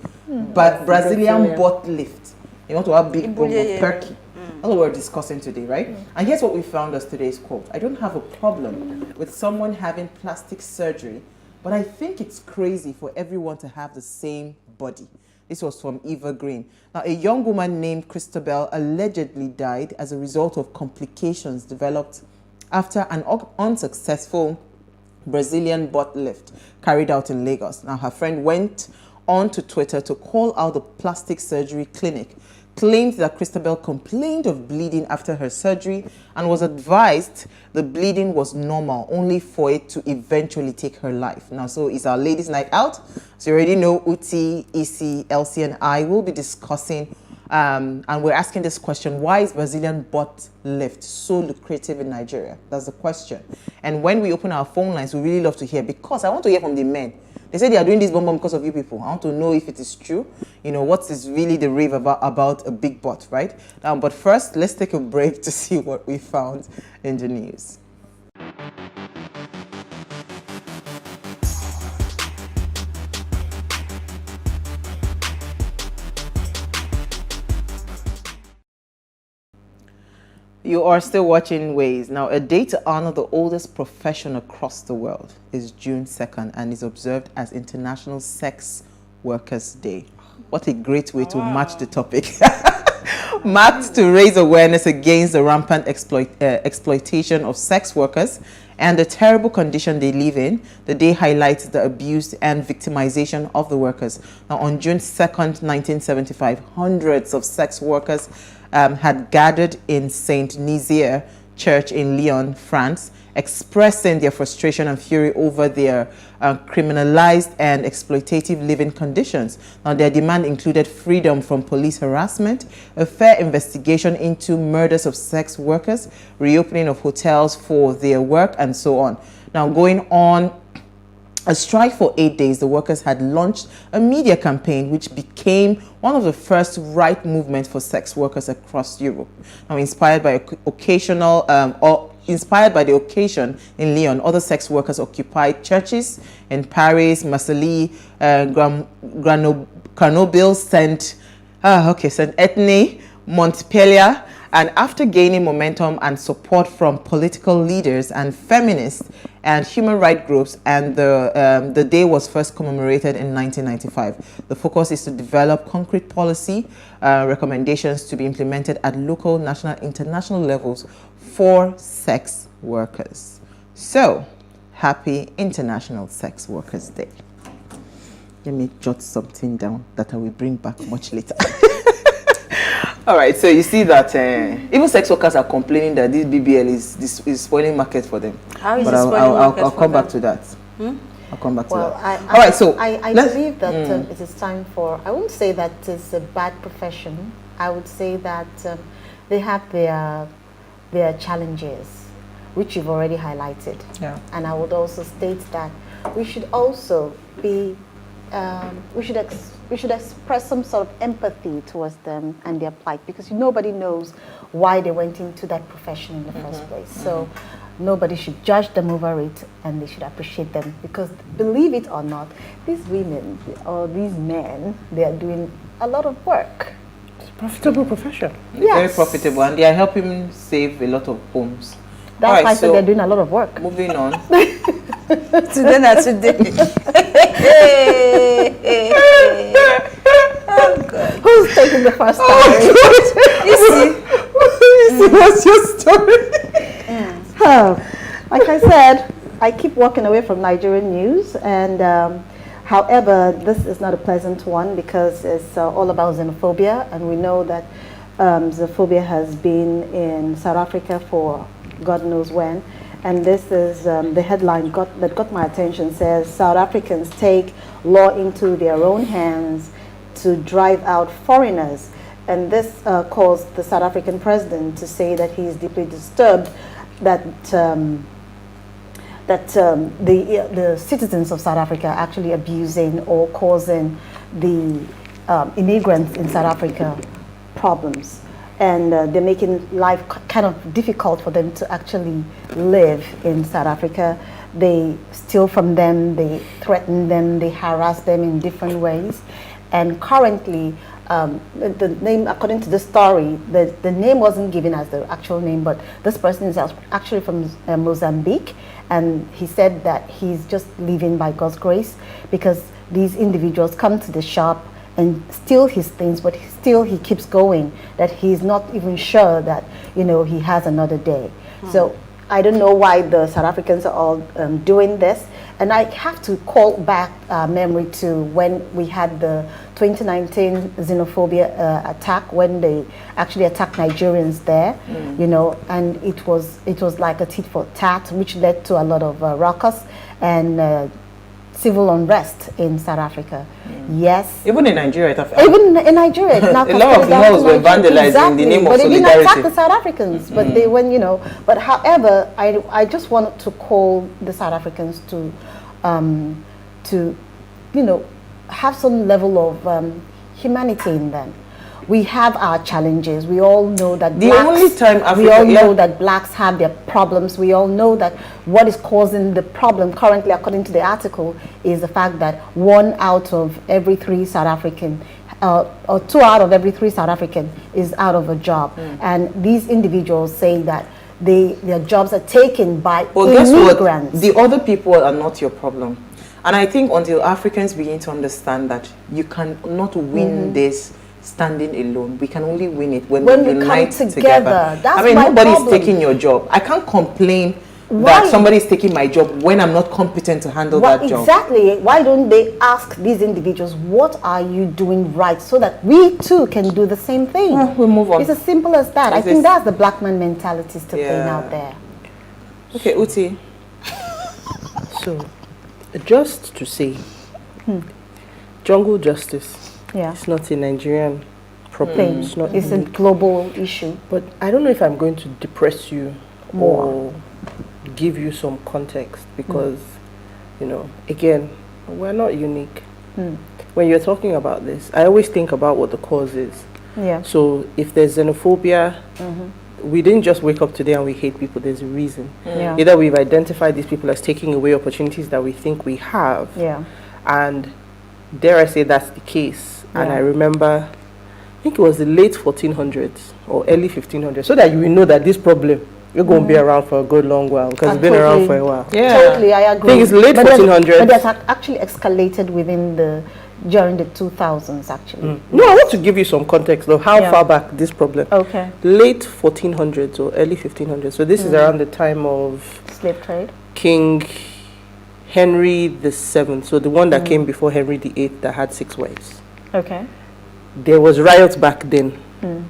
But Brazilian butt lift. You want to have big bum or perky. That's what we're discussing today, right? And here's what we found as today's quote. I don't have a problem with someone having plastic surgery, but I think it's crazy for everyone to have the same body. This was from Eva Green. Now, a young woman named Christabel allegedly died as a result of complications developed after an unsuccessful Brazilian butt lift carried out in Lagos. Now, her friend went on to Twitter to call out the plastic surgery clinic, claimed that Christabel complained of bleeding after her surgery and was advised the bleeding was normal, only for it to eventually take her life. Now, so it's our ladies' night out. So you already know Uti, Isi, Elsie, and I will be discussing, and we're asking this question: why is Brazilian butt lift so lucrative in Nigeria? That's the question. And when we open our phone lines, we really love to hear, because I want to hear from the men. They say they are doing this bomb because of you people. I want to know if it is true. What is really the rave about a big butt, right? But first, let's take a break to see what we found in the news. You are still watching Ways. Now, a day to honor the oldest profession across the world is June 2nd and is observed as International Sex Workers Day. What a great way to match the topic. Marked to raise awareness against the rampant exploitation of sex workers and the terrible condition they live in, the day highlights the abuse and victimization of the workers. Now, on June 2nd, 1975, hundreds of sex workers had gathered in Saint Nizier Church in Lyon, France, expressing their frustration and fury over their criminalized and exploitative living conditions. Now, their demand included freedom from police harassment, a fair investigation into murders of sex workers, reopening of hotels for their work, and so on. Now, going on a strike for 8 days, the workers had launched a media campaign which became one of the first right movements for sex workers across Europe. Now, inspired by the occasion in Lyon, other sex workers occupied churches in Paris, Marseille, Grenoble, Saint Etienne, Montpellier, and after gaining momentum and support from political leaders and feminists and human rights groups, and the day was first commemorated in 1995. The focus is to develop concrete policy recommendations to be implemented at local, national, international levels for sex workers. So, happy International Sex Workers Day. Let me jot something down that I will bring back much later. All right, so you see that even sex workers are complaining that this BBL is spoiling market for them. How is but it spoiling market I'll for come them? back to that. I'll come back to that. All right, so I believe that it is time for, I wouldn't say that it's a bad profession. I would say that they have their challenges, which you've already highlighted. Yeah. And I would also state that we should also be, we should express some sort of empathy towards them and their plight, because nobody knows why they went into that profession in the first place. So nobody should judge them over it, and they should appreciate them, because believe it or not, these women or these men, they are doing a lot of work. It's a profitable profession. Yes. Very profitable, and they are helping save a lot of homes. That's why I said they're doing a lot of work. Moving on. Today, not today. Oh God. Who's taking the first time? You see, what's your story? Like I said, I keep walking away from Nigerian news, and however, this is not a pleasant one, because it's all about xenophobia, and we know that xenophobia has been in South Africa for God knows when. And this is the headline that got my attention. Says South Africans take law into their own hands to drive out foreigners. And this caused the South African president to say that he is deeply disturbed that the citizens of South Africa are actually abusing or causing the immigrants in South Africa problems. And they're making life kind of difficult for them to actually live in South Africa. They steal from them, they threaten them, they harass them in different ways. And currently, the name, according to the story, the name wasn't given as the actual name, but this person is actually from Mozambique. And he said that he's just living by God's grace, because these individuals come to the shop and steal his things, but still he keeps going, that he's not even sure that, he has another day. So I don't know why the South Africans are all doing this. And I have to call back memory to when we had the 2019 xenophobia attack, when they actually attacked Nigerians there, and it was like a tit for tat, which led to a lot of ruckus and civil unrest in South Africa. Yes. Even in Nigeria. Even in Nigeria. A lot of malls were vandalized in the name of solidarity. But they didn't attack the South Africans. But they went, But however, I just wanted to call the South Africans to have some level of humanity in them. We have our challenges. We all know that that blacks have their problems. We all know that what is causing the problem currently, according to the article, is the fact that 1 out of every 3 South African, or 2 out of every 3 South African is out of a job. And these individuals say that their jobs are taken by immigrants. Guess what? The other people are not your problem. And I think until Africans begin to understand that you cannot win this standing alone, we can only win it when we unite together. That's nobody's taking your job. I can't complain that somebody's taking my job when I'm not competent to handle that job. Exactly. Why don't they ask these individuals, what are you doing right, so that we too can do the same thing? We'll move on. It's as simple as that. I think that's the black man mentality still playing out there. Okay, Uti. So, just to say, jungle justice. Yeah. It's not a Nigerian problem. It's a global issue. But I don't know if I'm going to depress you or give you some context, because You know, again, we're not unique. When you're talking about this, I always think about what the cause is. Yeah. So if there's xenophobia, we didn't just wake up today and we hate people. There's a reason. Yeah. Either we've identified these people as taking away opportunities that we think we have. Yeah. And dare I say that's the case. And Yeah. I remember, I think it was the late 1400s or early 1500s, so that you will know that this problem you're going to be around for a good long while, because it's been around for a while. Totally, I agree. I think it's late 1400s. But that's actually escalated during the 2000s, actually. No, I want to give you some context of how Yeah. far back this problem. Okay. Late 1400s or early 1500s. So this is around the time of slave trade. King Henry VII. So the one that came before Henry VIII that had 6 wives. Okay. There was riots back then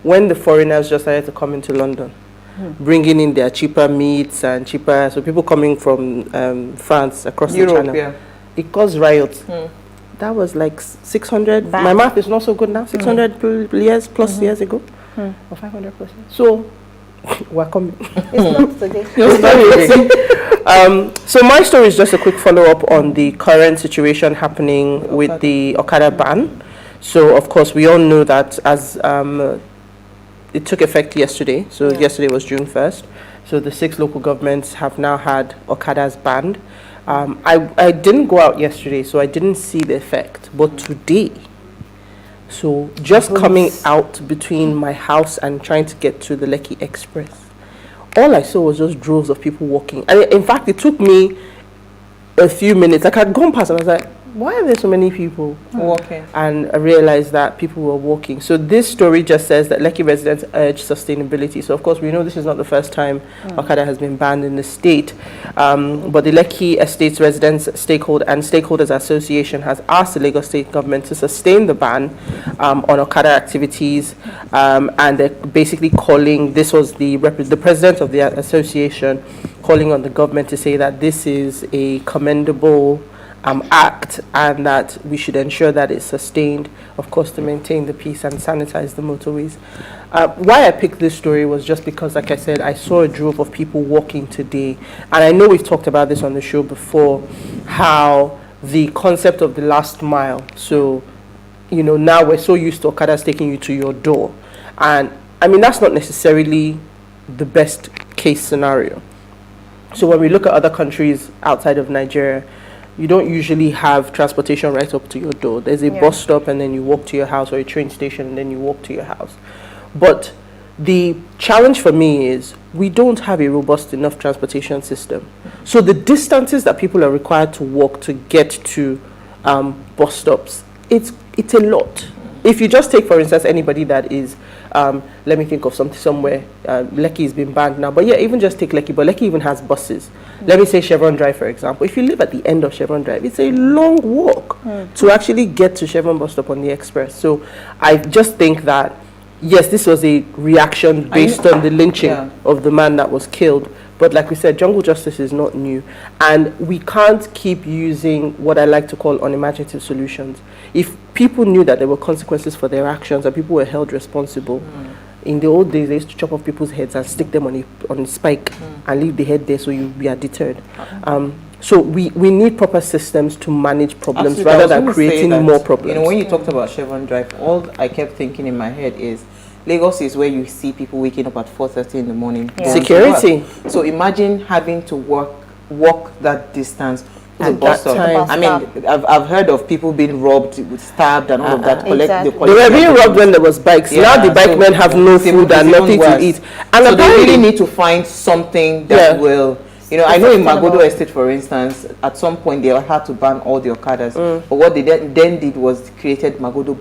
when the foreigners just started to come into London, bringing in their cheaper meats and cheaper. So people coming from France across Europe, the channel. yeah. It caused riots. That was like 600. My math is not so good now. 600 years plus years ago, or 500 plus. So we're coming. It's not today. So my story is just a quick follow-up on the current situation happening with the Okada ban. So of course we all know that as it took effect yesterday. So yesterday was June 1st. So the 6 local governments have now had Okadas banned. I didn't go out yesterday, so I didn't see the effect. But today, so just coming out between my house and trying to get to the Lekki Express, all I saw was just droves of people walking. And in fact, it took me a few minutes. Like I'd gone past and I was like, why are there so many people walking? And I realized that people were walking. So this story just says that Lekki residents urge sustainability. So of course we know this is not the first time Okada has been banned in the state. But the Lekki Estates Residents Stakeholders Association has asked the Lagos State government to sustain the ban on Okada activities. And they're basically calling, this was the president of the association calling on the government to say that this is a commendable act, and that we should ensure that it's sustained, of course, to maintain the peace and sanitize the motorways. Why I picked this story was just because, like I said, I saw a drove of people walking today, and I know we've talked about this on the show before, how the concept of the last mile, so, you know, now we're so used to Okadas taking you to your door, and I mean, that's not necessarily the best case scenario. So when we look at other countries outside of Nigeria, you don't usually have transportation right up to your door. There's a bus stop and then you walk to your house, or a train station and then you walk to your house. But the challenge for me is we don't have a robust enough transportation system. So the distances that people are required to walk to get to bus stops, it's a lot. If you just take, for instance, anybody that is, let me think of somewhere, Lekki has been banned now, but yeah, even just take Lekki, but Lekki even has buses. Let me say Chevron Drive, for example. If you live at the end of Chevron Drive, it's a long walk to actually get to Chevron bus stop on the express. So I just think that, yes, this was a reaction based on the lynching of the man that was killed. But like we said, jungle justice is not new. And we can't keep using what I like to call unimaginative solutions. If people knew that there were consequences for their actions and people were held responsible, in the old days, they used to chop off people's heads and stick them on a spike and leave the head there so we are deterred. So we need proper systems to manage problems rather than creating more problems. You know, when you talked about Chevron Drive, all I kept thinking in my head is, Lagos is where you see people waking up at 4:30 in the morning. Security. So imagine having to walk that distance to At bus that stop. time. I mean, I've heard of people being robbed, stabbed, and all of that. They were being robbed when there was bikes. Now the bike men have no food and nothing to eat. And so they really need to find something that will. You know, I know in Magodo Estate, for instance, at some point they had to ban all the Okadas. But what they then did was created Magodo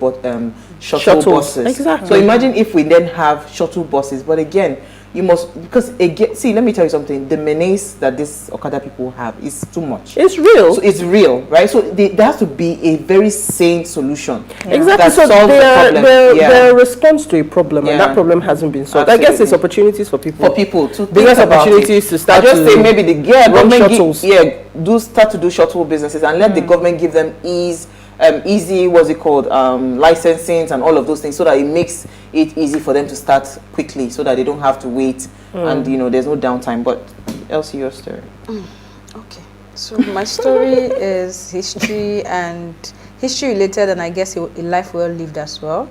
shuttle buses. Exactly. So imagine if we then have shuttle buses. But again, you must, because again, see, let me tell you something. The menace that these Okada people have is too much. It's real. So it's real, right? So there has to be a very sane solution. Exactly. So their response to a problem, and that problem hasn't been solved. Absolutely. I guess it's opportunities for people. To biggest opportunities to start. I just say maybe the government shuttles. start to do shuttle businesses and let the government give them easy, what's it called, licensing and all of those things, so that it makes it easy for them to start quickly, so that they don't have to wait and, you know, there's no downtime. But Elsie, your story. Okay. So my story is history related, and I guess a life well lived as well.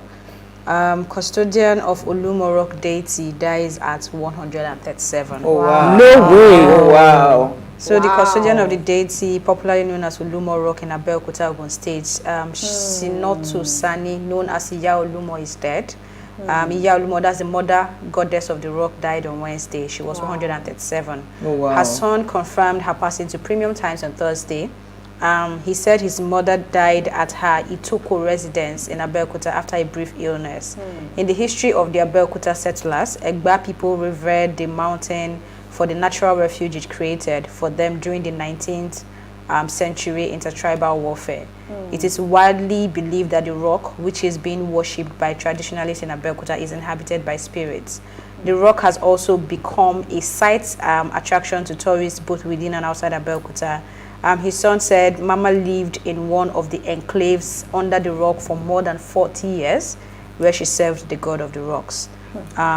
Custodian of Olumo Rock deity dies at 137. Oh wow! No way! Oh wow! So the custodian of the deity, popularly known as Olumo Rock in Abeokuta, Ogun State, Sinotu Sani, known as Iya Olumo, is dead. Iya Olumo, that's the mother goddess of the rock, died on Wednesday. She was 137. Oh wow! Her son confirmed her passing to Premium Times on Thursday. He said his mother died at her Itoko residence in Abeokuta after a brief illness. In the history of the Abeokuta settlers, Egba people revered the mountain for the natural refuge it created for them during the 19th century intertribal warfare. It is widely believed that the rock, which is being worshipped by traditionalists in Abeokuta, is inhabited by spirits. The rock has also become a site attraction to tourists both within and outside Abeokuta. His son said Mama lived in one of the enclaves under the rock for more than 40 years, where she served the god of the rocks.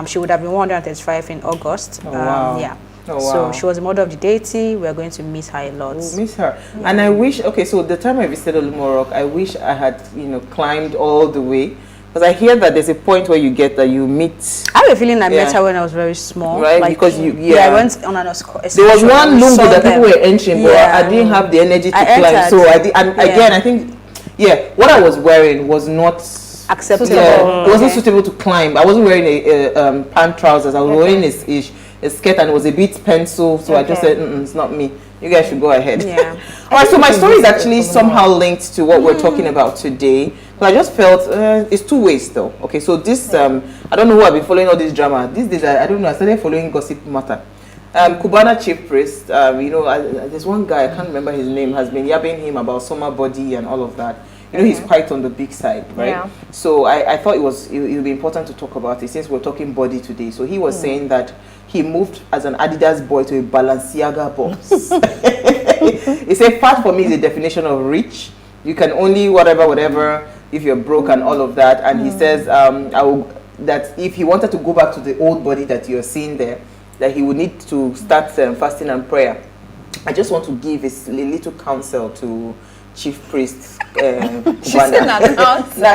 She would have been 135 in August. Oh, wow. Yeah. Oh, wow. So she was the mother of the deity. We're going to miss her a lot. We'll miss her. And I wish, okay, so the time I visited Olumo Rock, I wish I had, climbed all the way. Because I hear that there's a point where you get that you meet. I have a feeling I met her when I was very small. Right, like, because I went on an excursion. There was one lungu that people were entering, but I didn't have the energy to climb. So I did, and again, I think, what I was wearing was not acceptable. It wasn't suitable to climb. I wasn't wearing a pant trousers. I was wearing a skirt, and it was a bit pencil. So I just said, it's not me. You guys should go ahead. Yeah. All right. So my story is actually somehow linked to what we're talking about today. But I just felt it's two ways though. Okay. So this I don't know who I've been following all this drama. These days I don't know. I started following Gossip Matter. Cubana chief priest. There's one guy, I can't remember his name, has been yabbing him about summer body and all of that. He's quite on the big side, right? Yeah. So I thought it would be important to talk about it since we're talking body today. So he was saying that he moved as an Adidas boy to a Balenciaga boss. He said fat for me is the definition of rich. You can only whatever if you're broke and all of that. And he says that if he wanted to go back to the old body that you're seeing there, that he would need to start fasting and prayer. I just want to give a little counsel to Chief Priest. Now,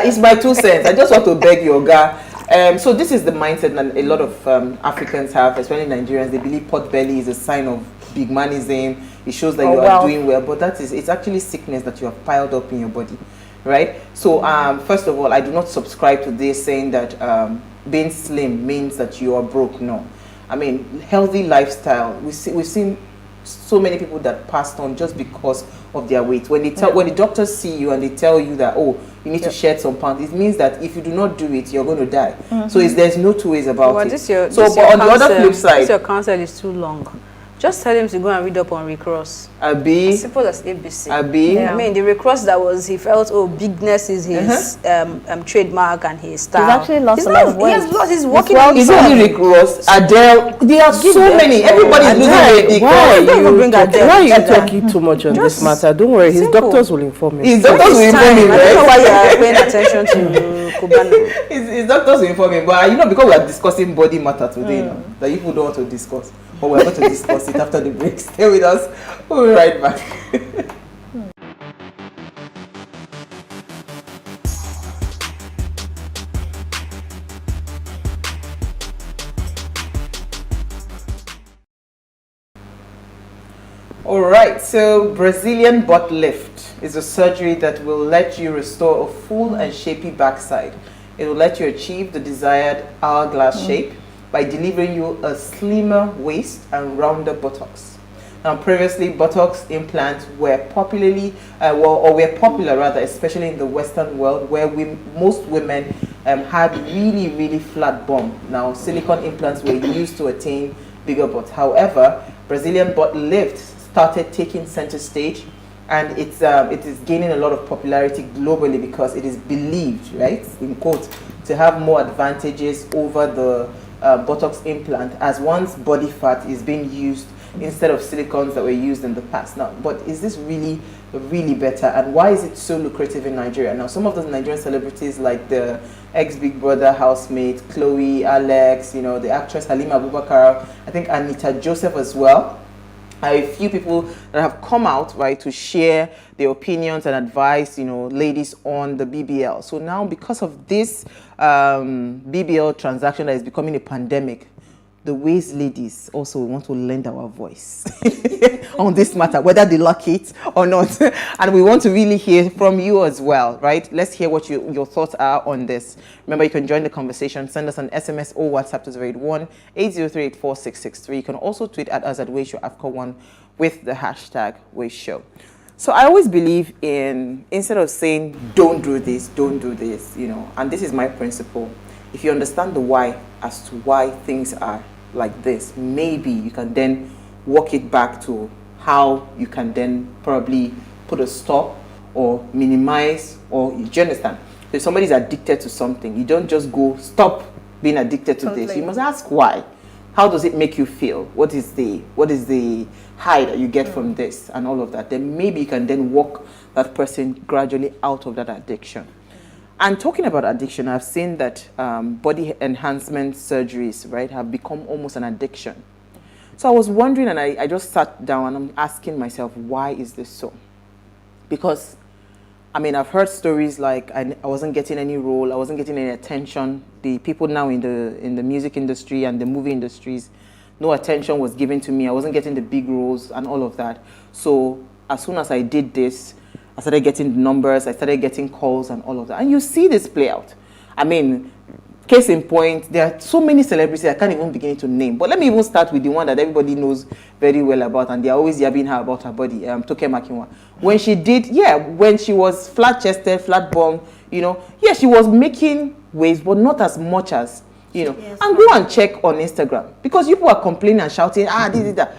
it's my 2 cents. I just want to beg your guy. So this is the mindset that a lot of Africans have, especially Nigerians. They believe pot belly is a sign of big manism. It shows that you are doing well, but it's actually sickness that you have piled up in your body, right? So first of all, I do not subscribe to this saying that being slim means that you are broke. No, I mean healthy lifestyle. We've seen so many people that passed on just because of their weight. When when the doctors see you and they tell you that, oh, you need to shed some pounds, it means that if you do not do it, you're going to die. So there's no two ways about it. But on the other flip side, your counsel is too long. Just tell him to go and read up on Rick Ross. As simple as ABC. Yeah. I mean, the Rick Ross that was, he felt, bigness is his trademark and his style. He's actually lost a lot of weight. He has lost, he's working on himself. It's only Rick Ross, Adele, there are so many. Everybody's losing weight. Why are you talking too much on this matter? Don't worry, his doctors will inform you. His doctors will inform you, right? I don't know why you are paying attention to Cubano. His doctors will inform you, but because we are discussing body matter today, that you people don't want to discuss. But we're going to discuss it after the break. Stay with us. We'll be right back. All right, so Brazilian butt lift is a surgery that will let you restore a full and shapy backside. It will let you achieve the desired hourglass shape by delivering you a slimmer waist and rounder buttocks. Now, previously, buttocks implants were popular, especially in the Western world, where most women had really flat bum. Now, silicone implants were used to attain bigger butts. However, Brazilian butt lift started taking center stage, and it is gaining a lot of popularity globally because it is believed, right, in quotes, to have more advantages over the Botox implant, as one's body fat is being used instead of silicones that were used in the past. Now, but is this really better, and why is it so lucrative in Nigeria? Now, some of those Nigerian celebrities like the ex-Big Brother housemate Chloe, Alex, the actress Halima Abubakar, I think Anita Joseph as well, a few people that have come out, right, to share their opinions and advice, ladies, on the BBL. So now, because of this BBL transaction that is becoming a pandemic, the ways ladies also want to lend our voice on this matter, whether they like it or not. And we want to really hear from you as well, right? Let's hear what your thoughts are on this. Remember, you can join the conversation. Send us an SMS or WhatsApp to 081-803-84663. You can also tweet at us at WaysShowAfrica1 with the hashtag WaysShow. So I always believe in, instead of saying, don't do this, and this is my principle. If you understand the why as to why things are like this, maybe you can then walk it back to how you can then probably put a stop or minimize, or you understand? If somebody's addicted to something, you don't just go, stop being addicted to this. You must ask why. How does it make you feel? What is the high that you get from this and all of that? Then maybe you can then walk that person gradually out of that addiction. And talking about addiction, I've seen that body enhancement surgeries, right, have become almost an addiction. So I was wondering, and I just sat down and I'm asking myself, why is this so? Because, I mean, I've heard stories like I wasn't getting any role, I wasn't getting any attention. The people now in the music industry and the movie industries, no attention was given to me. I wasn't getting the big roles and all of that. So as soon as I did this, I started getting the numbers, I started getting calls and all of that. And you see this play out. I mean, case in point, there are so many celebrities I can't even begin to name. But let me even start with the one that everybody knows very well about, and they're always yabbing her about her body, Toke Makinwa. When she did, when she was flat-chested, flat-bum, she was making waves, but not as much as, Yes, and go and check on Instagram. Because people are complaining and shouting, this is that.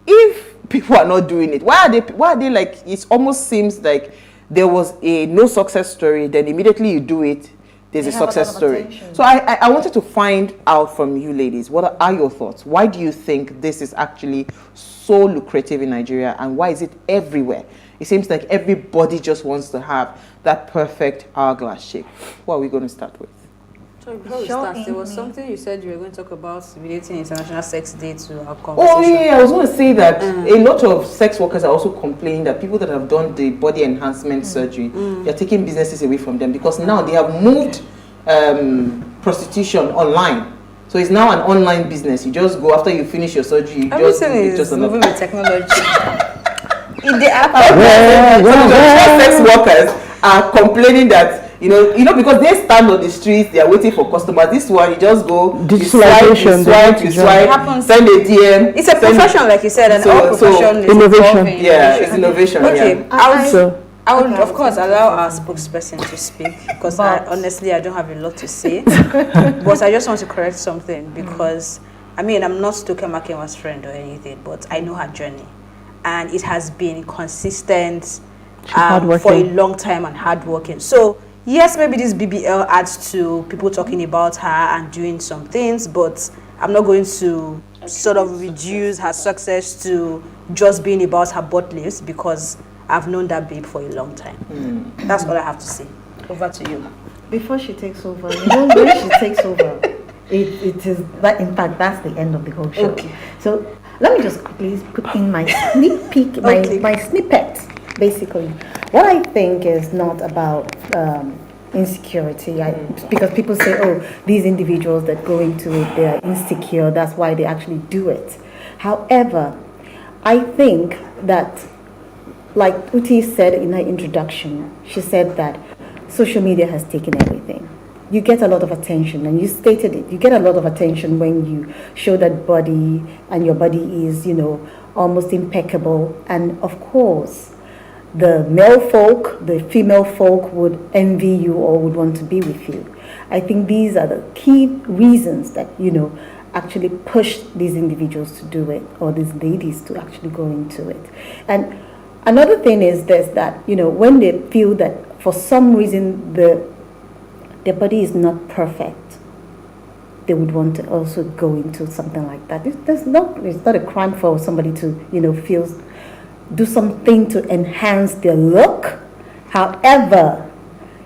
If people are not doing it, why are they like, it almost seems like there was a no success story, then immediately you do it, there's a success story. Attention. So I wanted to find out from you ladies, what are your thoughts? Why do you think this is actually so lucrative in Nigeria, and why is it everywhere? It seems like everybody just wants to have that perfect hourglass shape. What are we going to start with? So before we start, there was something you said you were going to talk about relating International Sex Day to our conversation. Oh yeah, I was going to say that a lot of sex workers are also complaining that people that have done the body enhancement surgery, they're taking businesses away from them, because now they have moved prostitution online. So it's now an online business. You just go after you finish your surgery. Everything is moving with technology. Sex workers are complaining that because they stand on the streets, they are waiting for customers. This one, you just go, digitalization, you swipe, send a DM. It's a profession, like you said, and all profession is innovation. It's innovation. Okay, I would of course allow our spokesperson to speak, because honestly I don't have a lot to say. But I just want to correct something, because I mean, I'm not Toke Makinwa's friend or anything, but I know her journey, and it has been consistent for a long time and hardworking. So yes, maybe this BBL adds to people talking about her and doing some things, but I'm not going to sort of reduce her success to just being about her butt lifts, because I've known that babe for a long time. That's all I have to say. Over to you. Before she takes over, when she takes over, it is that. In fact, that's the end of the whole show. Okay. So let me just quickly put in my sneak peek, my snippet. Basically, what I think is not about insecurity, because people say, oh, these individuals that go into it, they are insecure, that's why they actually do it. However, I think that, like Uti said in her introduction, she said that social media has taken everything. You get a lot of attention, and you stated it, you get a lot of attention when you show that body, and your body is, almost impeccable, and of course, the male folk, the female folk would envy you or would want to be with you. I think these are the key reasons that, actually push these individuals to do it, or these ladies to actually go into it. And another thing is this, that, when they feel that for some reason their body is not perfect, they would want to also go into something like that. It's not a crime for somebody to, do something to enhance their look. However,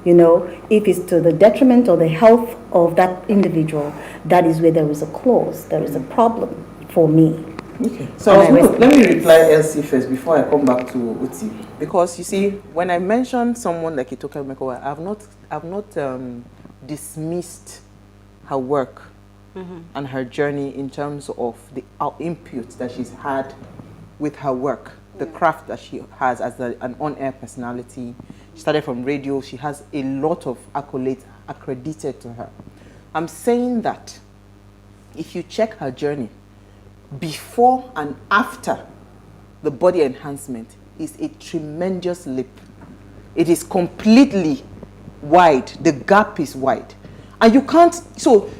if it's to the detriment or the health of that individual, that is where there is a clause, there is a problem for me. Okay. So let me reply Elsie first before I come back to Uti. Because you see, when I mentioned someone like Itoka Mekowa, I've not dismissed her work and her journey in terms of the input that she's had with her work, the craft that she has as an on-air personality. She started from radio. She has a lot of accolades accredited to her. I'm saying that if you check her journey, before and after the body enhancement is a tremendous leap. It is completely wide. The gap is wide. And you can't, so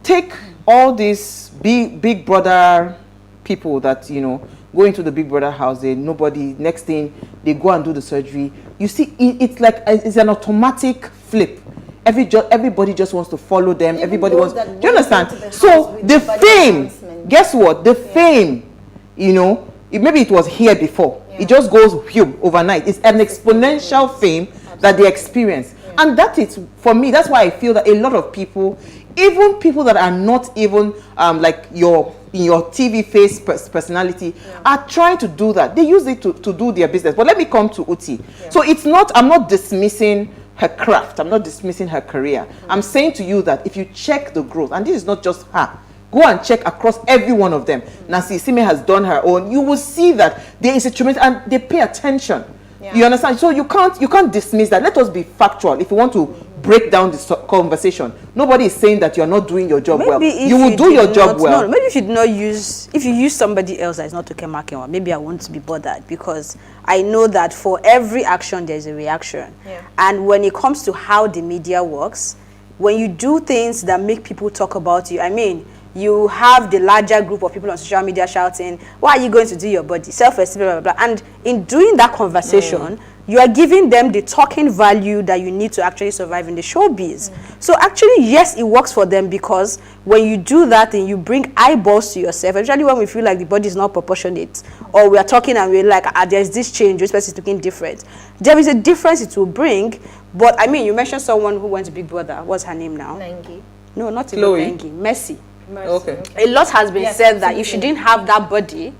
take all these big brother people that, you know, go into the big brother house, nobody, next thing, they go and do the surgery. You see, it's like, it's an automatic flip. Everybody just wants to follow them. Everybody wants, do you understand? So the fame, guess what? The fame, you know, maybe it was here before. It just goes overnight. It's an exponential fame that they experience. And that is, for me, that's why I feel that a lot of people, even people that are not even like your TV face personality, are trying to do that. They use it to do their business. But let me come to Uti. So it's not, I'm not dismissing her craft. I'm not dismissing her career. I'm saying to you that if you check the growth, and this is not just her, go and check across every one of them. Nancy Sime has done her own. You will see that there is a tremendous, and they pay attention. You understand? So you can't dismiss that. Let us be factual. If you want to break down this conversation, nobody is saying that you're not doing your job well. You will do your job well. No, maybe if you use somebody else that is not Toke Makinwa, maybe I won't be bothered, because I know that for every action there's a reaction. And when it comes to how the media works, when you do things that make people talk about you, I mean, you have the larger group of people on social media shouting, why are you going to do your body? Self-esteem, blah, blah, blah. And in doing that conversation, you are giving them the talking value that you need to actually survive in the showbiz. So actually, yes, it works for them, because when you do that and you bring eyeballs to yourself, especially when we feel like the body is not proportionate, or we are talking and we're like, there's this change, this person is looking different. There is a difference it will bring. But I mean, you mentioned someone who went to Big Brother. What's her name now? Nengi. No, not Nengi. Mercy. Okay. A lot has been said that if she didn't have that body,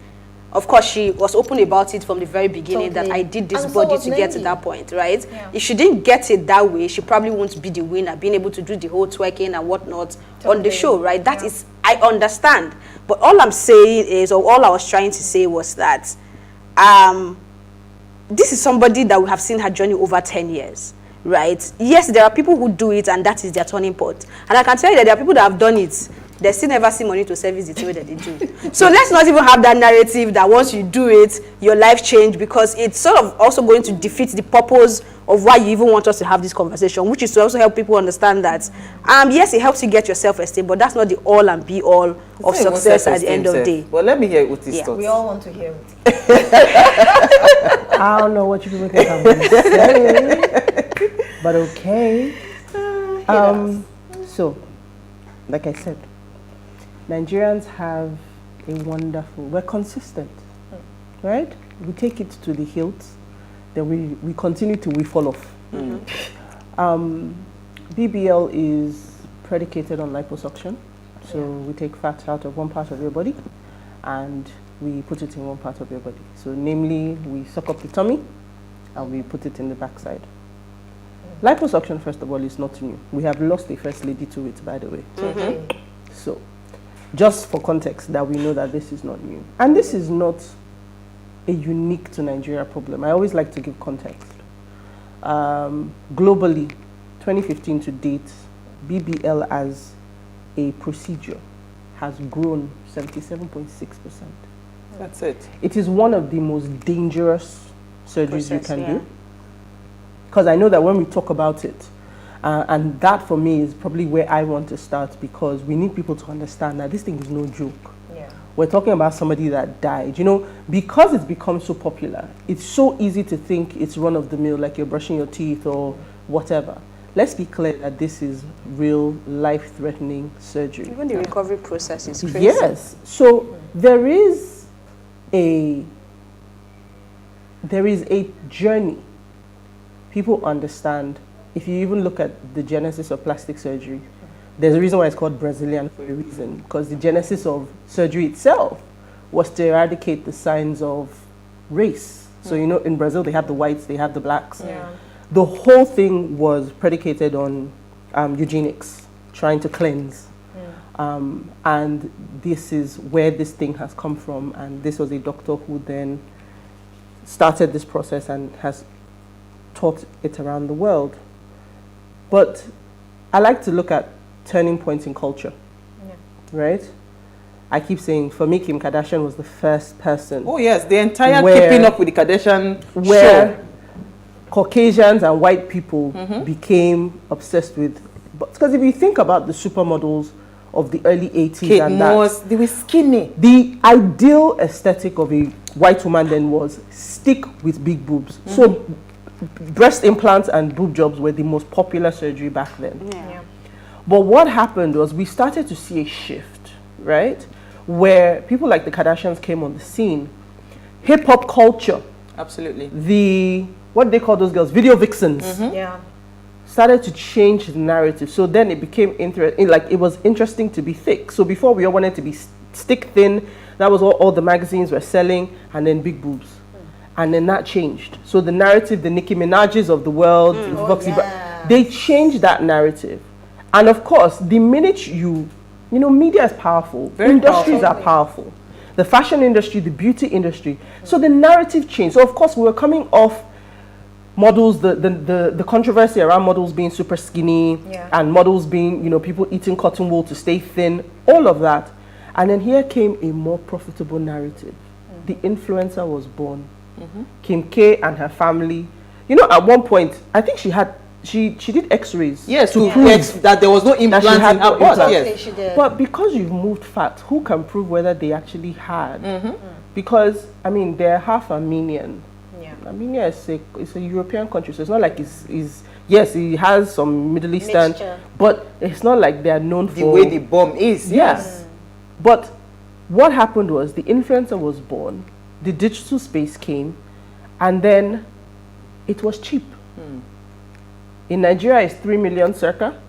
of course, she was open about it from the very beginning, that I did this body to get to that point, right? If she didn't get it that way, she probably won't be the winner, being able to do the whole twerking and whatnot on the show, right? That is, I understand. But all I'm saying is, or all I was trying to say was that this is somebody that we have seen her journey over 10 years, right? Yes, there are people who do it and that is their turning point. And I can tell you that there are people that have done it, they still never see money to service the way that they do. So let's not even have that narrative that once you do it, your life changed, because it's sort of also going to defeat the purpose of why you even want us to have this conversation, which is to also help people understand that, yes, it helps you get your self-esteem, but that's not the all and be all of success at the end of the day. Well, let me hear Uti's thoughts. We all want to hear it. I don't know what you can look at, but okay. So, like I said, Nigerians have a wonderful, we're consistent, right? We take it to the hilt, then we continue till we fall off. BBL is predicated on liposuction. So we take fat out of one part of your body and we put it in one part of your body. So namely, we suck up the tummy and we put it in the backside. Liposuction, first of all, is not new. We have lost a first lady to it, by the way. So, just for context, that we know that this is not new. And this is not a unique to Nigeria problem. I always like to give context. Globally, 2015 to date, BBL as a procedure has grown 77.6%. That's it. It is one of the most dangerous surgeries you can do. Because I know that when we talk about it, and that for me is probably where I want to start, because we need people to understand that this thing is no joke. We're talking about somebody that died. You know, because it's become so popular, it's so easy to think it's run of the mill, like you're brushing your teeth or whatever. Let's be clear that this is real life-threatening surgery. Even the recovery process is crazy. Yes. So there is a journey. People understand. If you even look at the genesis of plastic surgery, there's a reason why it's called Brazilian for a reason, because the genesis of surgery itself was to eradicate the signs of race. So, you know, in Brazil, they have the whites, they have the blacks. Yeah. The whole thing was predicated on eugenics, trying to cleanse. And this is where this thing has come from. And this was a doctor who then started this process and has taught it around the world. But I like to look at turning points in culture, right? I keep saying, for me, Kim Kardashian was the first person. Oh yes, the entire keeping up with the Kardashian where Caucasians and white people became obsessed with. Because if you think about the supermodels of the early 80s Kate and Moss, they were skinny. The ideal aesthetic of a white woman then was stick with big boobs. So breast implants and boob jobs were the most popular surgery back then. But what happened was we started to see a shift, right? Where people like the Kardashians came on the scene. Hip-hop culture. Absolutely. What they call those girls? Video vixens. Yeah. Started to change the narrative. So then it became interesting, like it was interesting to be thick. So before we all wanted to be stick thin, that was all the magazines were selling, and then big boobs. And then that changed. So the narrative, the Nicki Minaj's of the world, they changed that narrative. And of course, the minute you know, media is powerful. Industries are powerful. The fashion industry, the beauty industry. So the narrative changed. So of course, we were coming off models, the controversy around models being super skinny and models being, you know, people eating cotton wool to stay thin, all of that. And then here came a more profitable narrative. The influencer was born. Kim K and her family. You know, at one point, I think she did x-rays. Yes, to prove that there was no implant in her butt. Yes. But because you've moved fat, who can prove whether they actually had? Because, I mean, they're half Armenian. Armenia is a European country, so it's not like yes, it has some Middle Eastern, but it's not like they are known for the way the bomb is. Yes. But what happened was the influencer was born, the digital space came, and then it was cheap. In Nigeria, it's 3 million circa.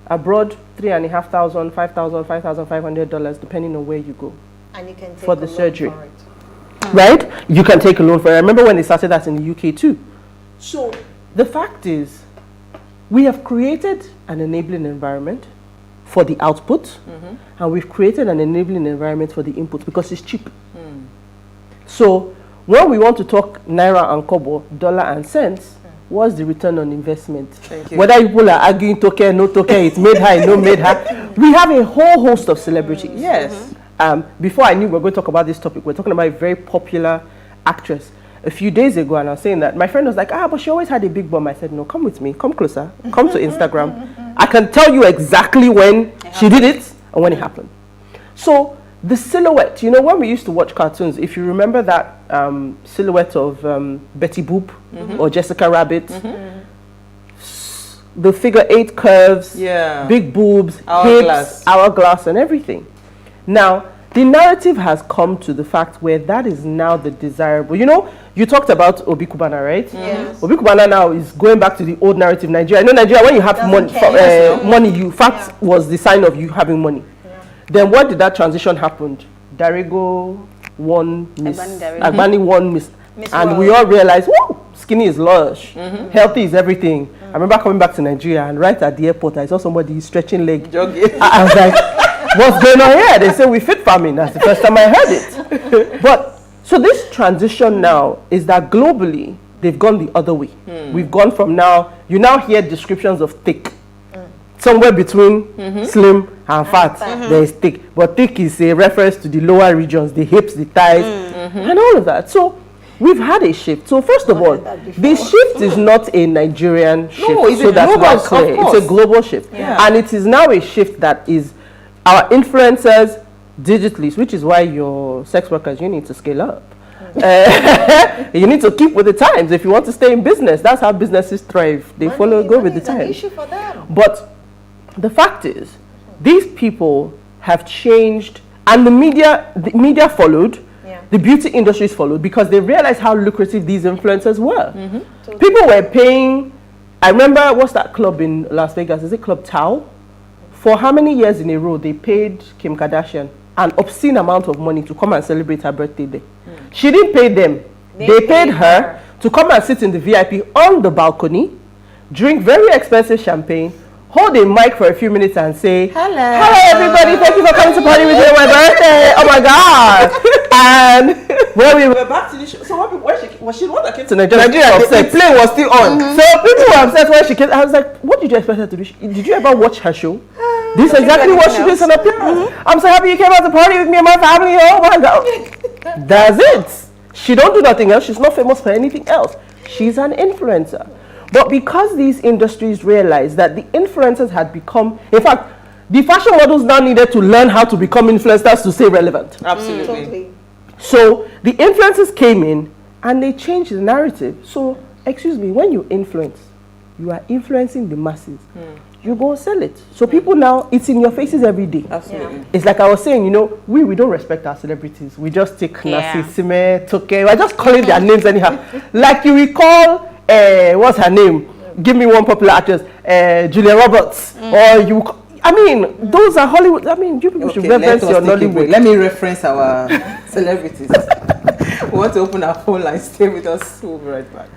Abroad, $3,500, $5,000, $5,500, depending on where you go. And you can take for the surgery. For it. Right? You can take a loan for it. I remember when they started that in the UK too. So the fact is, we have created an enabling environment for the output, and we've created an enabling environment for the input because it's cheap. So when we want to talk naira and kobo, dollar and cents, what's the return on investment? Whether people are arguing token, no token, it's made high, no made high. We have a whole host of celebrities. Yes. Before I knew we were going to talk about this topic, we're talking about a very popular actress. A few days ago, and I was saying that my friend was like, but she always had a big bum. I said, no, come with me, come closer, come to Instagram. I can tell you exactly when she did it and when it happened. So the silhouette, you know, when we used to watch cartoons, if you remember that silhouette of Betty Boop or Jessica Rabbit, the figure 8 curves, big boobs, hips, hourglass, and everything. Now, the narrative has come to the fact where that is now the desirable. You know, you talked about Obi Kubana, right? Yes. Obi Kubana now is going back to the old narrative. Nigeria, I know Nigeria, when you have money, fat was the sign of you having money. Then what did that transition happen? Darigo won Miss, Agbani won Miss, and we all realized, whoa, skinny is lush, healthy is everything. I remember coming back to Nigeria, and right at the airport, I saw somebody stretching leg. I was like, what's going on here? They say we fit farming. That's the first time I heard it. But so this transition now is that globally they've gone the other way. We've gone from now, you now hear descriptions of thick. Somewhere between slim and fat, there is thick. But thick is a reference to the lower regions, the hips, the thighs, and all of that. So we've had a shift. So first of all, the shift is not a Nigerian shift. No, it's a global, it's a global shift. And it is now a shift that is our influencers digitally, which is why your sex workers, you need to scale up. You need to keep with the times if you want to stay in business. That's how businesses thrive. They go with the times. Issue for them. But the fact is, these people have changed, and the media followed. The beauty industries followed because they realized how lucrative these influencers were. People were paying. I remember, what's that club in Las Vegas? Is it Club Tao? For how many years in a row they paid Kim Kardashian an obscene amount of money to come and celebrate her birthday there. She didn't pay them. They paid her to come and sit in the VIP on the balcony, drink very expensive champagne, hold a mic for a few minutes and say, hello everybody, thank you for coming to party with me on my birthday. Oh my God. And when we were back to the show, so when she the one that came to Nigeria, the plane was still on. So people were upset when she came. I was like, what did you expect her to do? Did you ever watch her show? This is exactly what she did in appearance. I'm so happy you came out to party with me and my family. Oh my God. That's it. She don't do nothing else. She's not famous for anything else. She's an influencer. But because these industries realized that the influencers had become, in fact, the fashion models now needed to learn how to become influencers to stay relevant. Absolutely. Totally. So the influencers came in and they changed the narrative. So, excuse me, when you influence, you are influencing the masses. You go sell it. So people now, it's in your faces every day. Absolutely. It's like I was saying, you know, we don't respect our celebrities. We just take Nasi, Sime, Toke. We're just calling their names anyhow. Like you recall, what's her name? Give me one popular actress, Julia Roberts. Or you, I mean, those are Hollywood. I mean, you people should reference your Nollywood. Let me reference our celebrities. We want to open our phone line. Stay with us. We'll be right back.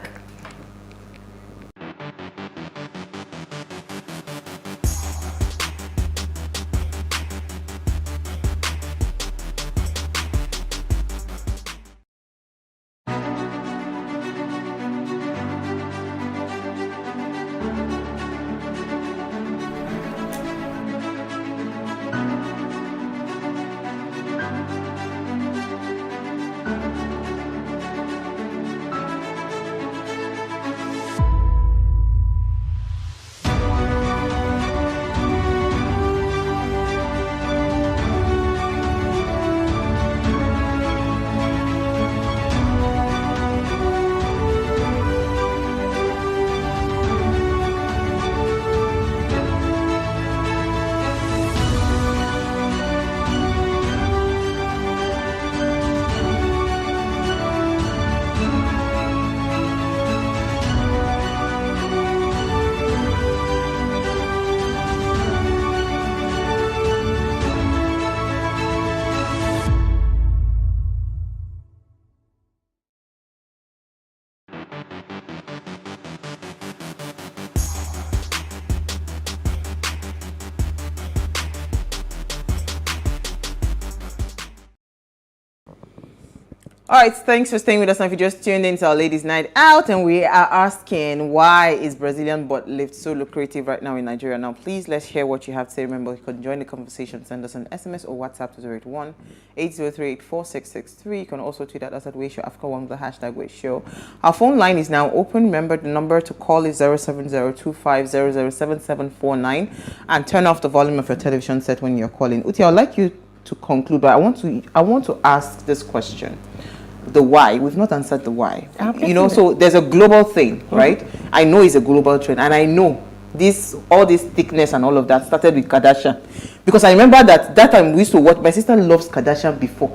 All right, thanks for staying with us. Now, if you just tuned into our Ladies' Night Out, and we are asking, why is Brazilian butt lift so lucrative right now in Nigeria? Now, please, let's hear what you have to say. Remember, you can join the conversation. Send us an SMS or WhatsApp to 081-803-84663. You can also tweet at us at WadeShowAfrica1 with the hashtag WadeShow. Our phone line is now open. Remember, the number to call is 07025007749, and turn off the volume of your television set when you're calling. Uti, I'd like you to conclude, but I want to ask this question. The why. We've not answered the why. You know, so there's a global thing, right? I know it's a global trend, and I know all this thickness and all of that started with Kardashian, because I remember that time we used to watch. My sister loves Kardashian before,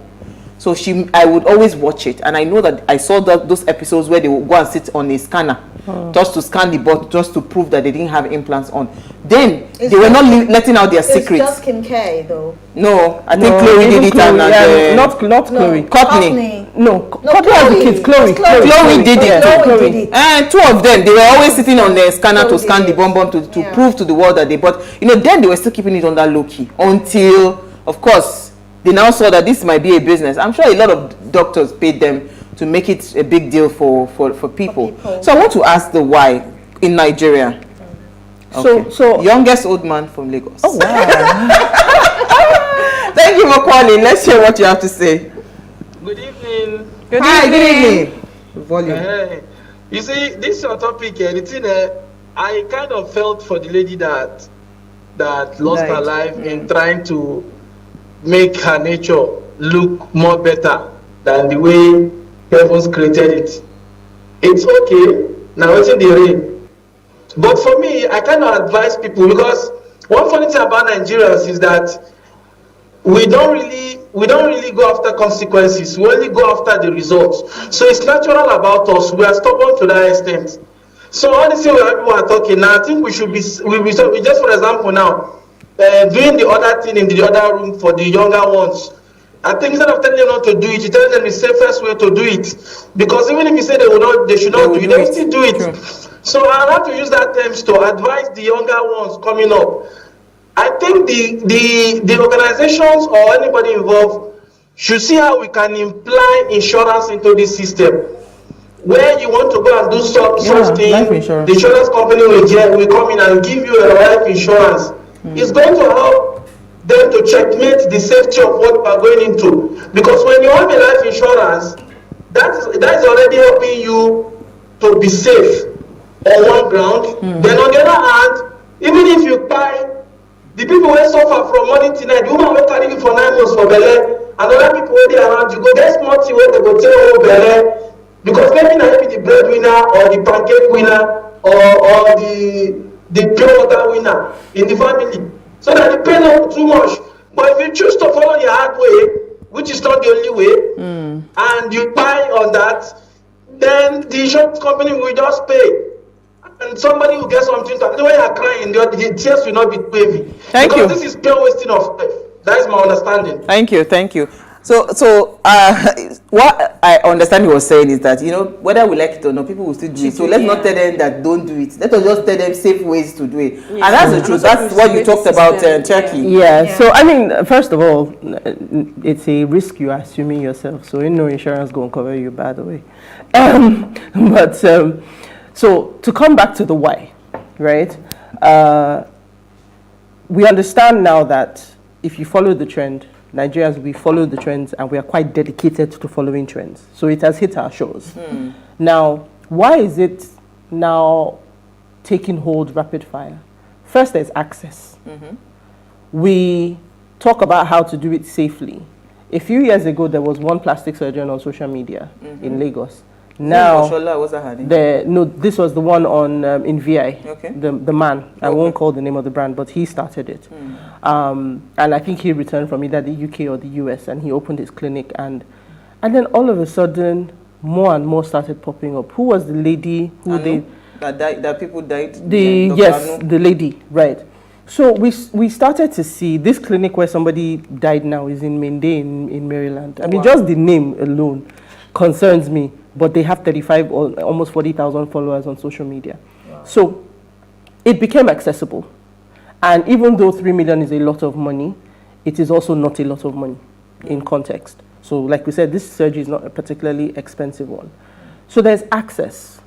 so I would always watch it, and I know that I saw those episodes where they would go and sit on a scanner just to scan the butt, just to prove that they didn't have implants on. Then they were not letting out their secrets. It's just Kim K though. No, I think Chloe did it, not Chloe. Courtney. Courtney has the kids. Chloe did it. And two of them, they were always sitting on the scanner to scan the bonbon to prove to the world that they bought. You know, then they were still keeping it under low key until, of course, they now saw that this might be a business. I'm sure a lot of doctors paid them to make it a big deal for people. So I want to ask the why in Nigeria. Okay. So youngest old man from Lagos. Oh wow. Thank you for calling. Let's hear what you have to say. Good evening. Hi, good evening. Volume. You see, this is your topic, the thing I kind of felt for the lady that lost her life in trying to make her nature look more better than the way heavens created it. It's okay. Now it's in the rain. But for me, I kind of advise people, because one funny thing about Nigerians is that we don't really go after consequences. We only go after the results. So it's natural about us. We are stubborn to that extent. So all the things people are talking now, I think we should be just for example now, doing the other thing in the other room for the younger ones. I think instead of telling them not to do it, you tell them the safest way to do it. Because even if you say they should not do it, they will still do it. So I have to use that terms to advise the younger ones coming up. I think the organizations or anybody involved should see how we can imply insurance into this system. Where you want to go and do something, the insurance company will come in and give you a life insurance. It's going to help them to checkmate the safety of what we are going into. Because when you have a life insurance, that is already helping you to be safe on one ground. Then on the other hand, even if you buy, the people who suffer from money tonight, the woman will carry you for 9 months for belly, and other people who are around you go get small tea where they go tell you belly, because maybe not be the breadwinner or the pancake winner or the pure water winner in the family. So that the pain not too much. But if you choose to follow the hard way, which is not the only way, and you buy on that, then the insurance company will just pay. And somebody will get something to the way you're crying, the tears will not be wavy. Because this is pure wasting of life. That is my understanding. Thank you. So what I understand you were saying is that, whether we like it or not, people will still do it. So let's not tell them that don't do it. Let us just tell them safe ways to do it. Yeah. And that's the truth. That's what you talked about, Turkey. Yeah. So, I mean, first of all, it's a risk you are assuming yourself. So, no insurance going to cover you, by the way. So, to come back to the why, right? We understand now that if you follow the trend, Nigerians, we follow the trends and we are quite dedicated to following trends. So it has hit our shores. Now, why is it now taking hold rapid fire? First, there's access. We talk about how to do it safely. A few years ago, there was one plastic surgeon on social media in Lagos. Now, this was the one on in VI, the man. I won't call the name of the brand, but he started it. And I think he returned from either the UK or the US, and he opened his clinic. And then all of a sudden, more and more started popping up. Who was the lady who that people died? The lady, right. So we started to see this clinic where somebody died now is in Mende in Maryland. I mean, just the name alone concerns me. But they have 35 or almost 40,000 followers on social media. Wow. So it became accessible. And even though 3 million is a lot of money, it is also not a lot of money in context. So like we said, this surgery is not a particularly expensive one. So there's access.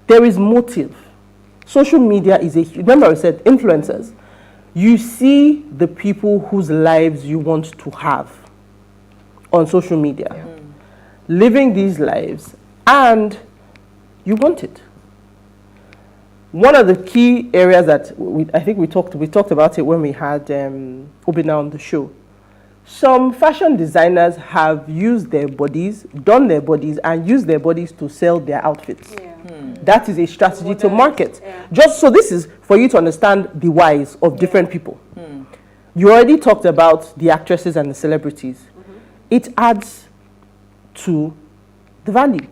There is motive. Social media is remember I said influencers. You see the people whose lives you want to have on social media. Living these lives, and you want it. One of the key areas that I think we talked about it when we had Obina on the show. Some fashion designers have used their bodies, done their bodies, and used their bodies to sell their outfits. That is a strategy to market. Just so this is for you to understand the whys of different people. You already talked about the actresses and the celebrities. It adds to the value.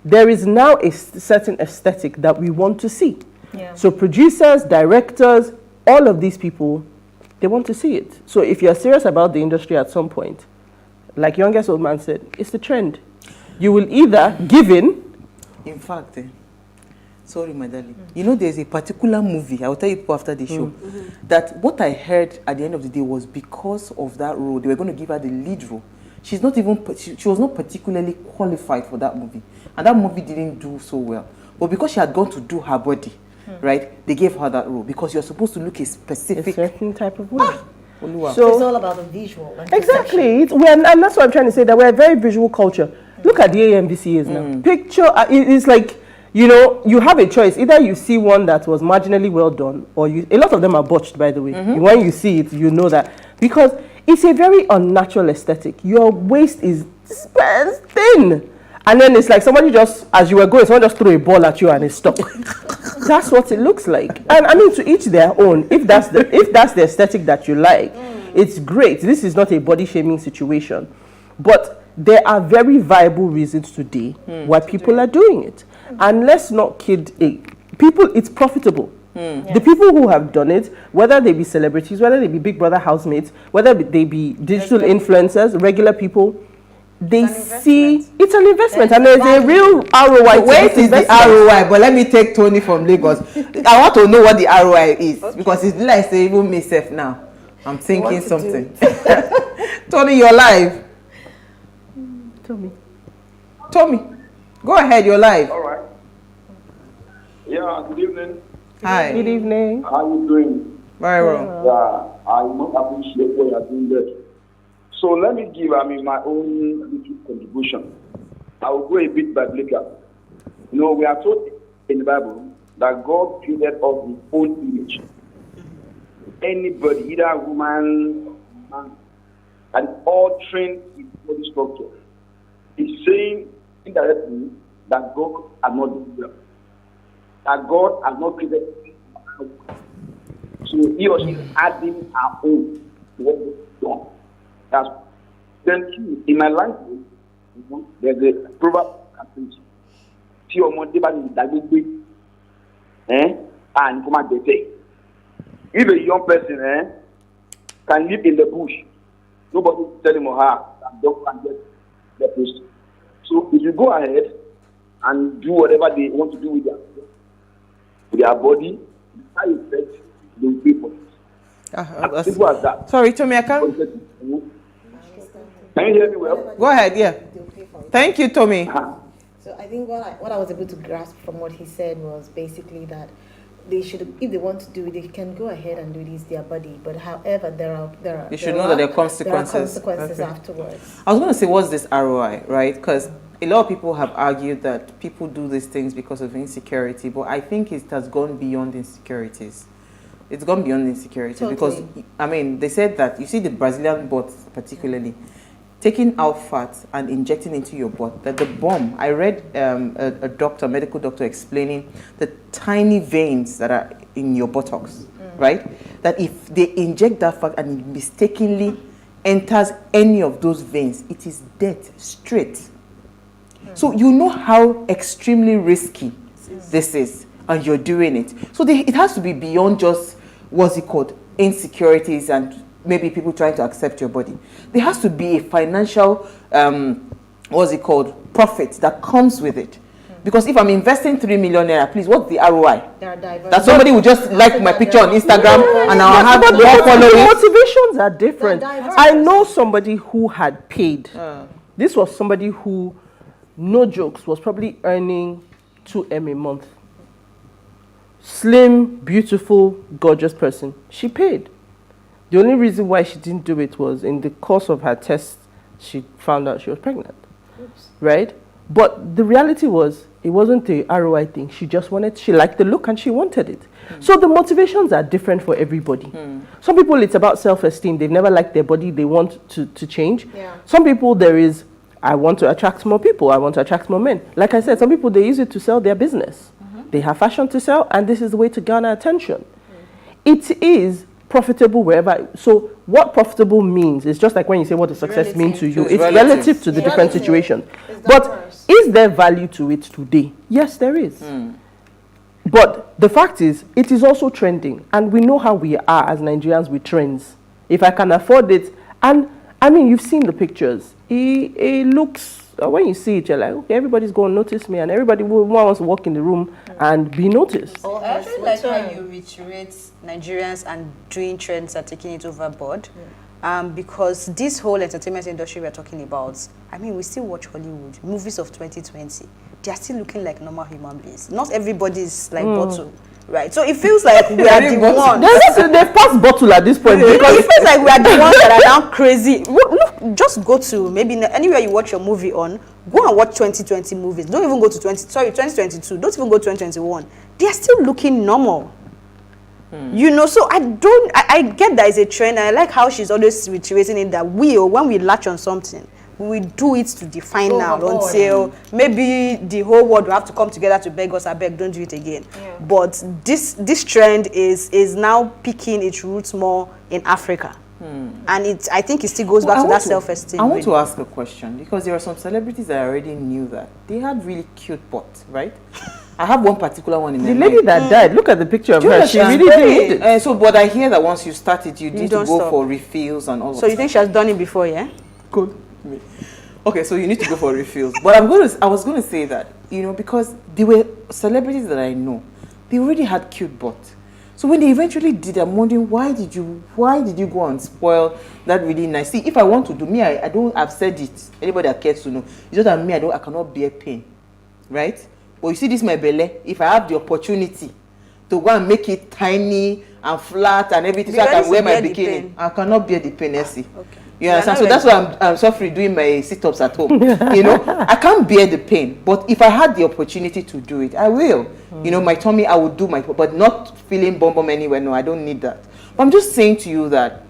There is now a certain aesthetic that we want to see. So producers, directors, all of these people, they want to see it. So if you're serious about the industry at some point, like Youngest Old Man said, it's the trend. You will either give in. In fact, sorry, my darling. There's a particular movie, I will tell you people after the show, that what I heard at the end of the day was because of that role, they were going to give her the lead role. She was not particularly qualified for that movie. And that movie didn't do so well. But because she had gone to do her body, right, they gave her that role. Because you're supposed to look a certain type of way. So it's all about the visual. Exactly. And that's what I'm trying to say, that we're a very visual culture. Look at the AMVCAs now. Picture, it's like, you have a choice. Either you see one that was marginally well done, or a lot of them are botched, by the way. When you see it, you know that. Because it's a very unnatural aesthetic. Your waist is thin. And then it's like somebody just, as you were going, someone just threw a ball at you and it's stuck. That's what it looks like. And I mean, to each their own. If that's the aesthetic that you like, it's great. This is not a body shaming situation. But there are very viable reasons today why people are doing it. And let's not kid people, it's profitable. The people who have done it, whether they be celebrities, whether they be Big Brother housemates, whether they be digital influencers, regular people, they see it's an investment, and there's a real ROI. Wait is the ROI, but let me take Tony from Lagos. I want to know what the ROI is, because it's like say even myself now. I'm thinking something. Tony, you're live. Tommy, go ahead, you're live. All right. Yeah, good evening. Hi. Good evening. How are you doing? Very well. Yeah, I must appreciate what you're doing there. So let me give, my own little contribution. I will go a bit biblical. You know, we are told in the Bible that God created us in His own image. Anybody, either a woman or man, and all trained in body structure. It's saying indirectly that God has not done well. That God has not created anything. So he or she is adding our own to what was done. That's then two, in my language, there's a proverb that says, "See your money back in the and come out the If a young person can live in the bush, nobody will tell him or her that dog can get the person. So if you go ahead and do whatever they want to do with their body, the side effects they will pay for it. As simple as that. Sorry, Tommy, I can't. Can you hear me well? Go ahead, yeah. Thank you, Tommy. So I think what I was able to grasp from what he said was basically that they should, if they want to do it, they can go ahead and do it. It's their body. But however, they should know that there are consequences. There are consequences afterwards. I was going to say, what's this ROI, right? Because a lot of people have argued that people do these things because of insecurity, but I think it has gone beyond insecurities. It's gone beyond insecurity because, they said that, you see the Brazilian bots particularly, taking out fat and injecting into your butt, that the bomb, I read a medical doctor explaining the tiny veins that are in your buttocks, right? That if they inject that fat and it mistakenly enters any of those veins, it is death straight. So you know how extremely risky this is, and you're doing it. So it has to be beyond just, insecurities and maybe people trying to accept your body. There has to be a financial, profit that comes with it. Because if I'm investing 3 million naira, please, what's the ROI? That somebody will just like my picture on Instagram and I'll have more followers. The motivations are different. I know somebody who had paid. This was somebody who, no jokes, was probably earning 2M a month. Slim, beautiful, gorgeous person. She paid. The only reason why she didn't do it was in the course of her test, she found out she was pregnant. Oops. Right? But the reality was, it wasn't the ROI thing. She liked the look and she wanted it. So the motivations are different for everybody. Some people, it's about self-esteem. They've never liked their body. They want to change. Yeah. Some people, there is, I want to attract more people. I want to attract more men. Like I said, some people, they use it to sell their business. They have fashion to sell, and this is the way to garner attention. It is profitable wherever. So what profitable means is just like when you say what does success mean to you. It's relative to the different situation. But is there value to it today? Yes, there is. But the fact is, it is also trending. And we know how we are as Nigerians with trends. If I can afford it, and you've seen the pictures. It looks, when you see it, you're like, okay, everybody's going to notice me, and everybody wants to walk in the room and be noticed. I actually like how you reiterate Nigerians and doing trends are taking it overboard. Because this whole entertainment industry we're talking about, we still watch Hollywood, movies of 2020. They are still looking like normal human beings. Not everybody is like bottle. Right, so it feels like we are the ones. They've passed bottle at this point. Because it feels like we are the ones that are now crazy. Look, just go to maybe anywhere you watch your movie on. Go and watch 2020 movies. Don't even go to 2022. Don't even go to 2021. They are still looking normal. So I get that it's a trend, and I like how she's always reiterating it that when we latch on something, we do it to define now until maybe the whole world will have to come together to beg us, I beg, don't do it again. But this trend is now picking its roots more in Africa. And I think it still goes back to that self-esteem. I want to ask a question, because there are some celebrities that I already knew that they had really cute butts, right? I have one particular one in my mind. The lady that died, look at the picture of her. She really did it. So, but I hear that once you start it, you need to go for refills and all of that. So you think she has done it before, yeah? Good. Okay, so you need to go for refills. But I was going to say that, because there were celebrities that I know, they already had cute butts. So when they eventually did, I'm wondering, why did you go and spoil that really nice? See, if I want to do, I've said it. Anybody that cares to know. It's just that I cannot bear pain, right? But you see this, my belly, if I have the opportunity to go and make it tiny and flat and everything, so I can wear my bikini, I cannot bear the pain, Essie. Okay. You understand? So that's why I'm suffering doing my sit-ups at home. I can't bear the pain. But if I had the opportunity to do it, I will. My tummy, I would do but not feeling bum anywhere. No, I don't need that. But I'm just saying to you that,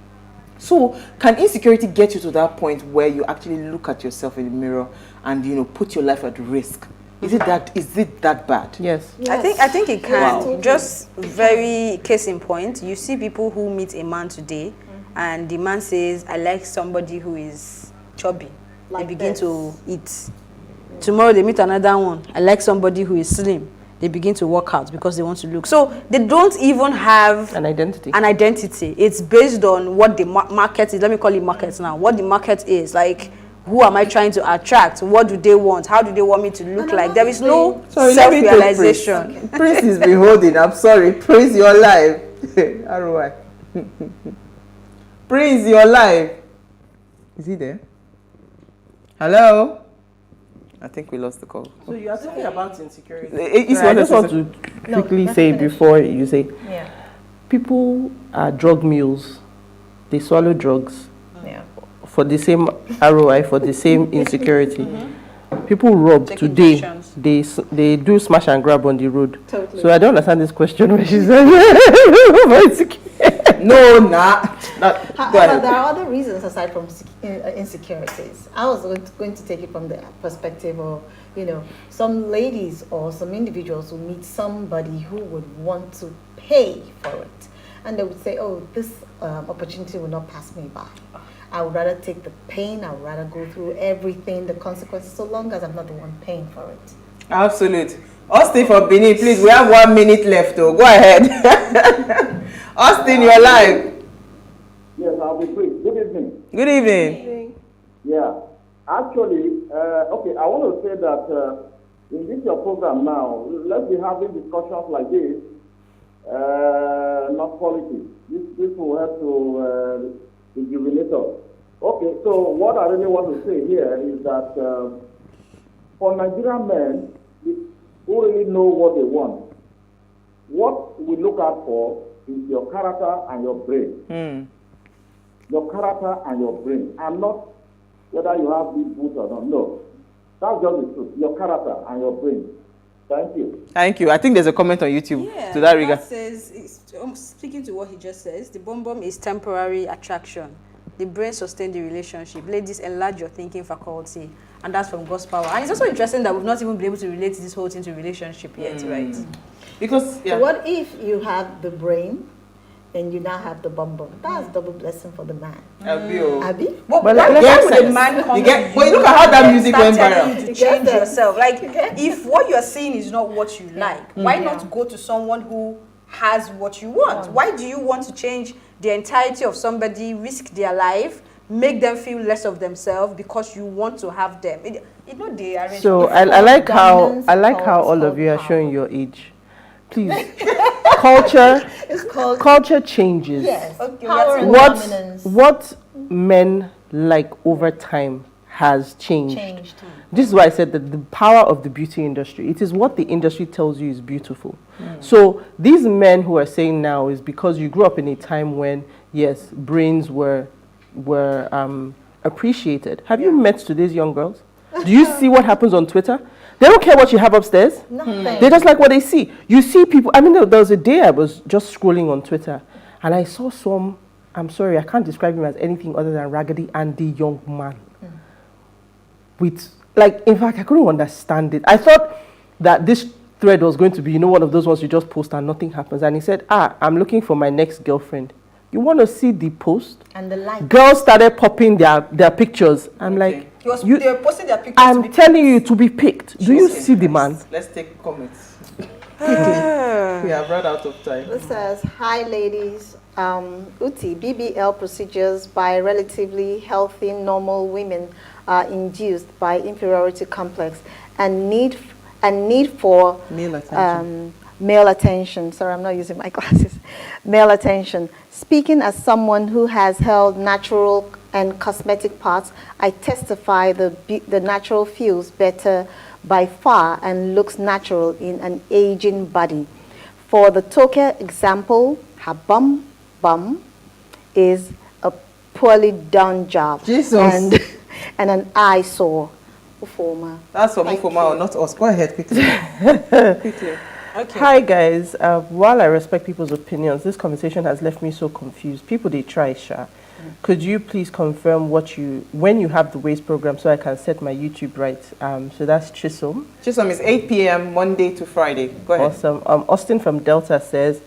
so can insecurity get you to that point where you actually look at yourself in the mirror and, put your life at risk? Is it that bad? Yes. I think it can. Wow. Just very case in point, you see people who meet a man today and the man says, I like somebody who is chubby. They begin to eat. Tomorrow they meet another one. I like somebody who is slim. They begin to work out because they want to look. So they don't even have an identity. It's based on what the market is. Let me call it market now. What the market is. Like, who am I trying to attract? What do they want? How do they want me to look like? There is no self-realization. Prince is beholding. I'm sorry. Praise your life. ROI. Praise your life. Is he there? Hello? I think we lost the call. So you are talking about insecurity. I just want to quickly say before you say, people are drug mules. They swallow drugs for the same ROI, for the same insecurity. People rob today. They do smash and grab on the road. Totally. So I don't understand this question when she said no, nah. However, there are other reasons aside from insecurities. I was going to take it from the perspective of, some ladies or some individuals who meet somebody who would want to pay for it. And they would say, oh, this opportunity will not pass me by. I would rather take the pain. I would rather go through everything, the consequences, so long as I'm not the one paying for it. Absolutely. Austin for Benin, please. We have 1 minute left, though. Go ahead. Austin, you're live. Yes, I'll be quick. Good evening. Good evening. Yeah. Actually, okay, I want to say that in this your program now, let's be having discussions like this, not politics. This will help to rejuvenate us. Okay, so what I really want to say here is that for Nigerian men who really know what they want, what we look out for is your character and your brain. Your character and your brain, and not whether you have these boots or not. No, that's just the truth. Your character and your brain. Thank you. Thank you. I think there's a comment on YouTube to that regard. Says, speaking to what he just says, the bum is temporary attraction. The brain sustains the relationship. Ladies, enlarge your thinking faculty. And that's from God's power. And it's also interesting that we've not even been able to relate this whole thing to relationship yet, right? Because, So what if you have the brain and you now have the bum? That's double blessing for the man. Abi? But why would a man come but look at how that music went viral. You to change yourself. Like, if what you're seeing is not what you like, why not go to someone who has what you want? Why do you want to change the entirety of somebody, risk their life, make them feel less of themselves because you want to have them? So I like how all of you are showing your age. Please, culture changes. Yes. What men like over time has changed. This is why I said that the power of the beauty industry, it is what the industry tells you is beautiful. So these men who are saying now is because you grew up in a time when, yes, brains were appreciated. Have you met today's young girls? Do you see what happens on Twitter? They don't care what you have upstairs. Nothing. They just like what they see. You see people, there was a day I was just scrolling on Twitter and I saw some, I'm sorry, I can't describe him as anything other than raggedy Andy young man. With, in fact, I couldn't understand it. I thought that this thread was going to be, one of those ones you just post and nothing happens. And he said, I'm looking for my next girlfriend. You want to see the post? And the like. Girls started popping their pictures. I'm like, they were posting their pictures. I'm telling you to be picked. Do you see the man? Let's take comments. Quickly. We have run out of time. It says, hi ladies. Uti, BBL procedures by relatively healthy, normal women are induced by inferiority complex and need for male attention. Sorry, I'm not using my glasses. Male attention. Speaking as someone who has held natural and cosmetic parts, I testify the natural feels better by far and looks natural in an aging body. For the Toke example, her bum is a poorly done job. Jesus. And an eyesore. Ufoma. That's for Ufoma, not us. Go ahead quickly. Quickly. Okay. Hi guys, while I respect people's opinions, this conversation has left me so confused. People, they try, Sha. Could you please confirm when you have the waste program so I can set my YouTube right? So that's Chisom. Chisom is 8 p.m. Monday to Friday. Go ahead. Awesome. Austin from Delta says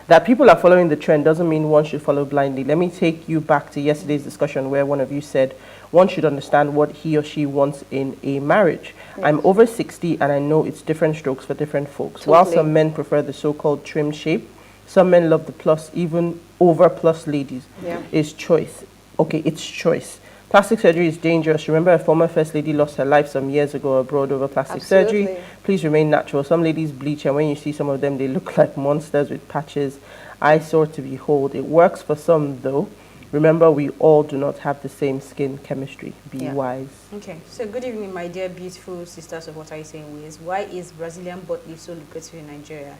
that people are following the trend doesn't mean one should follow blindly. Let me take you back to yesterday's discussion where one of you said one should understand what he or she wants in a marriage. Yes. I'm over 60 and I know it's different strokes for different folks. Totally. While some men prefer the so-called trim shape, some men love the plus, even over plus ladies. Yeah. It's choice. Okay, it's choice. Plastic surgery is dangerous. Remember a former first lady lost her life some years ago abroad over plastic surgery. Please remain natural. Some ladies bleach and when you see some of them, they look like monsters with patches. Eyesore to behold. It works for some though. Remember, we all do not have the same skin chemistry. Be wise. Okay, so good evening, my dear beautiful sisters of What Are You Saying Ways. Why is Brazilian butt lift so lucrative in Nigeria?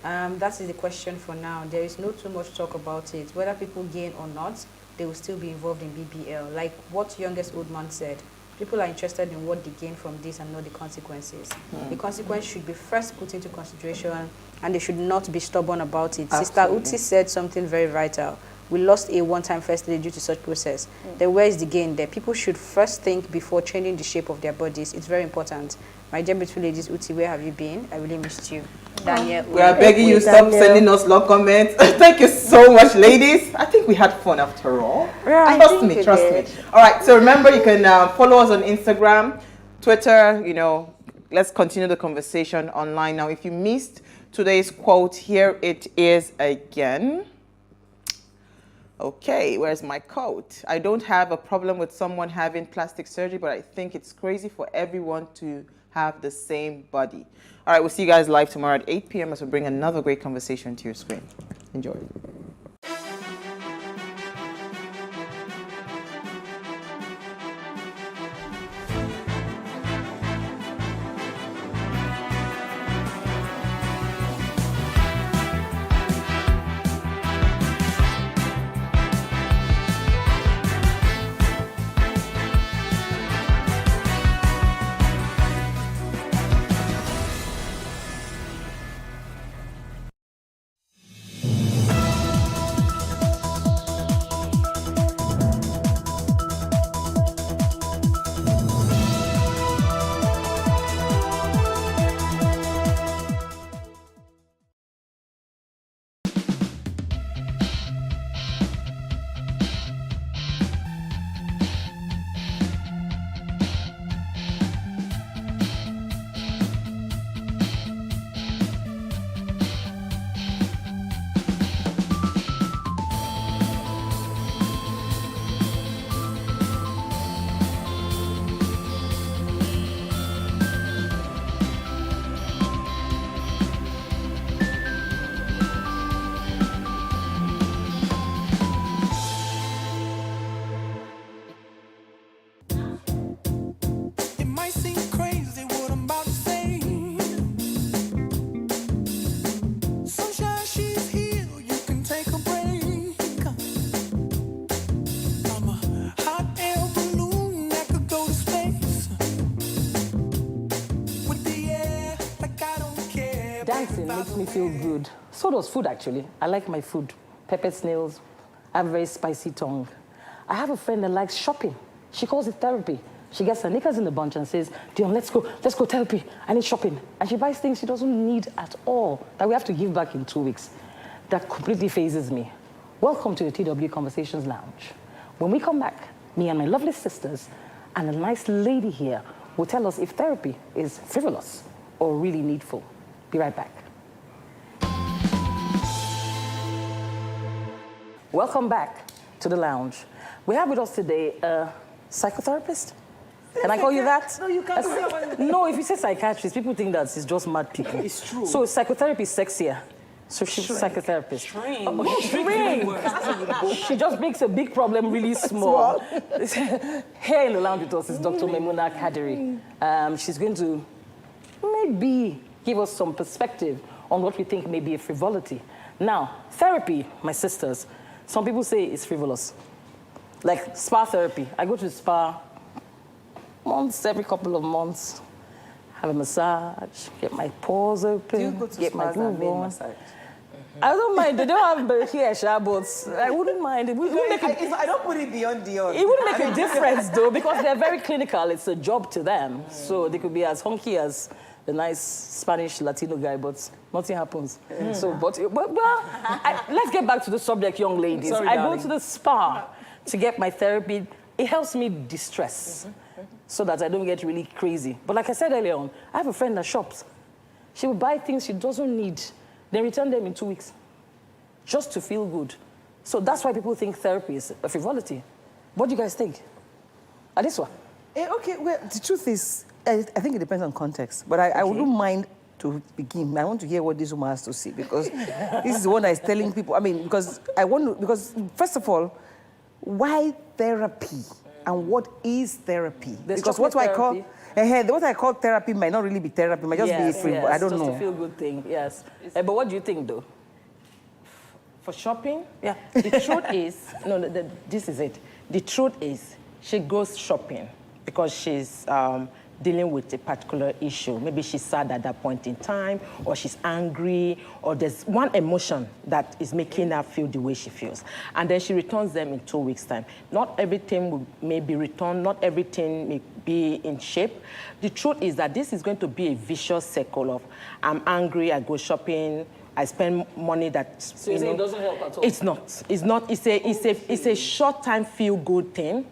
That is the question for now. There is no too much talk about it. Whether people gain or not, they will still be involved in BBL. Like what youngest old man said, people are interested in what they gain from this and not the consequences. The consequence should be first put into consideration and they should not be stubborn about it. Absolutely. Sister Uti said something very vital. We lost a one-time first lady due to such process. Then where is the gain there? People should first think before changing the shape of their bodies. It's very important. My dear beautiful ladies, Uti, where have you been? I really missed you. Daniel. We are begging you, stop sending us long comments. Thank you so much, ladies. I think we had fun after all. Yeah, trust me. All right, so remember you can follow us on Instagram, Twitter, let's continue the conversation online. Now, if you missed today's quote, here it is again. Okay, where's my quote? I don't have a problem with someone having plastic surgery, but I think it's crazy for everyone to have the same body. All right, we'll see you guys live tomorrow at 8 p.m. as we bring another great conversation to your screen. Enjoy. Dancing makes me feel good. So does food, actually. I like my food. Pepper snails. I have a very spicy tongue. I have a friend that likes shopping. She calls it therapy. She gets her knickers in the bunch and says, Dion, let's go therapy. I need shopping. And she buys things she doesn't need at all that we have to give back in 2 weeks. That completely phases me. Welcome to the TW Conversations Lounge. When we come back, me and my lovely sisters and a nice lady here will tell us if therapy is frivolous or really needful. Be right back. Welcome back to the lounge. We have with us today a psychotherapist. Can I call you that? No, you can't say what. No, if you say psychiatrist, people think that it's just mad people. It's true. So psychotherapy is sexier. So she's a psychotherapist. She just makes a big problem really small. Here in the lounge with us is Dr. Memuna Kadiri. She's going to maybe give us some perspective on what we think may be a frivolity. Now, therapy, my sisters, some people say it's frivolous. Like spa therapy. I go to the spa once every couple of months, have a massage, get my pores open, Do you go to get my spas and groove main on. massage? I don't mind. They don't have hair, but I wouldn't mind. It wouldn't make I don't put it beyond the it wouldn't make a difference, though, because they're very clinical. It's a job to them. So they could be as hunky as the nice Spanish Latino guy, but nothing happens. So, let's get back to the subject, young ladies. Sorry, I darling. go to the spa to get my therapy. It helps me distress so that I don't get really crazy. But like I said earlier on, I have a friend that shops. She will buy things she doesn't need, then return them in 2 weeks, just to feel good. So that's why people think therapy is a frivolity. What do you guys think? Adiswa? Okay, well, the truth is, I think it depends on context, but I wouldn't mind to begin. I want to hear what this woman has to say, because this is the one that is telling people, because first of all, why therapy? And what is therapy? Because what I call therapy might not really be therapy, might just be free. I don't know. Just a feel-good thing, yes. But what do you think, though? For shopping? Yeah. The truth is, this is it. The truth is, she goes shopping because she's dealing with a particular issue. Maybe she's sad at that point in time, or she's angry, or there's one emotion that is making her feel the way she feels. And then she returns them in 2 weeks' time. Not everything may be returned, not everything may be in shape. The truth is that this is going to be a vicious circle of, I'm angry, I go shopping, I spend money that, So it doesn't help at all? It's not. It's a short-time feel-good thing.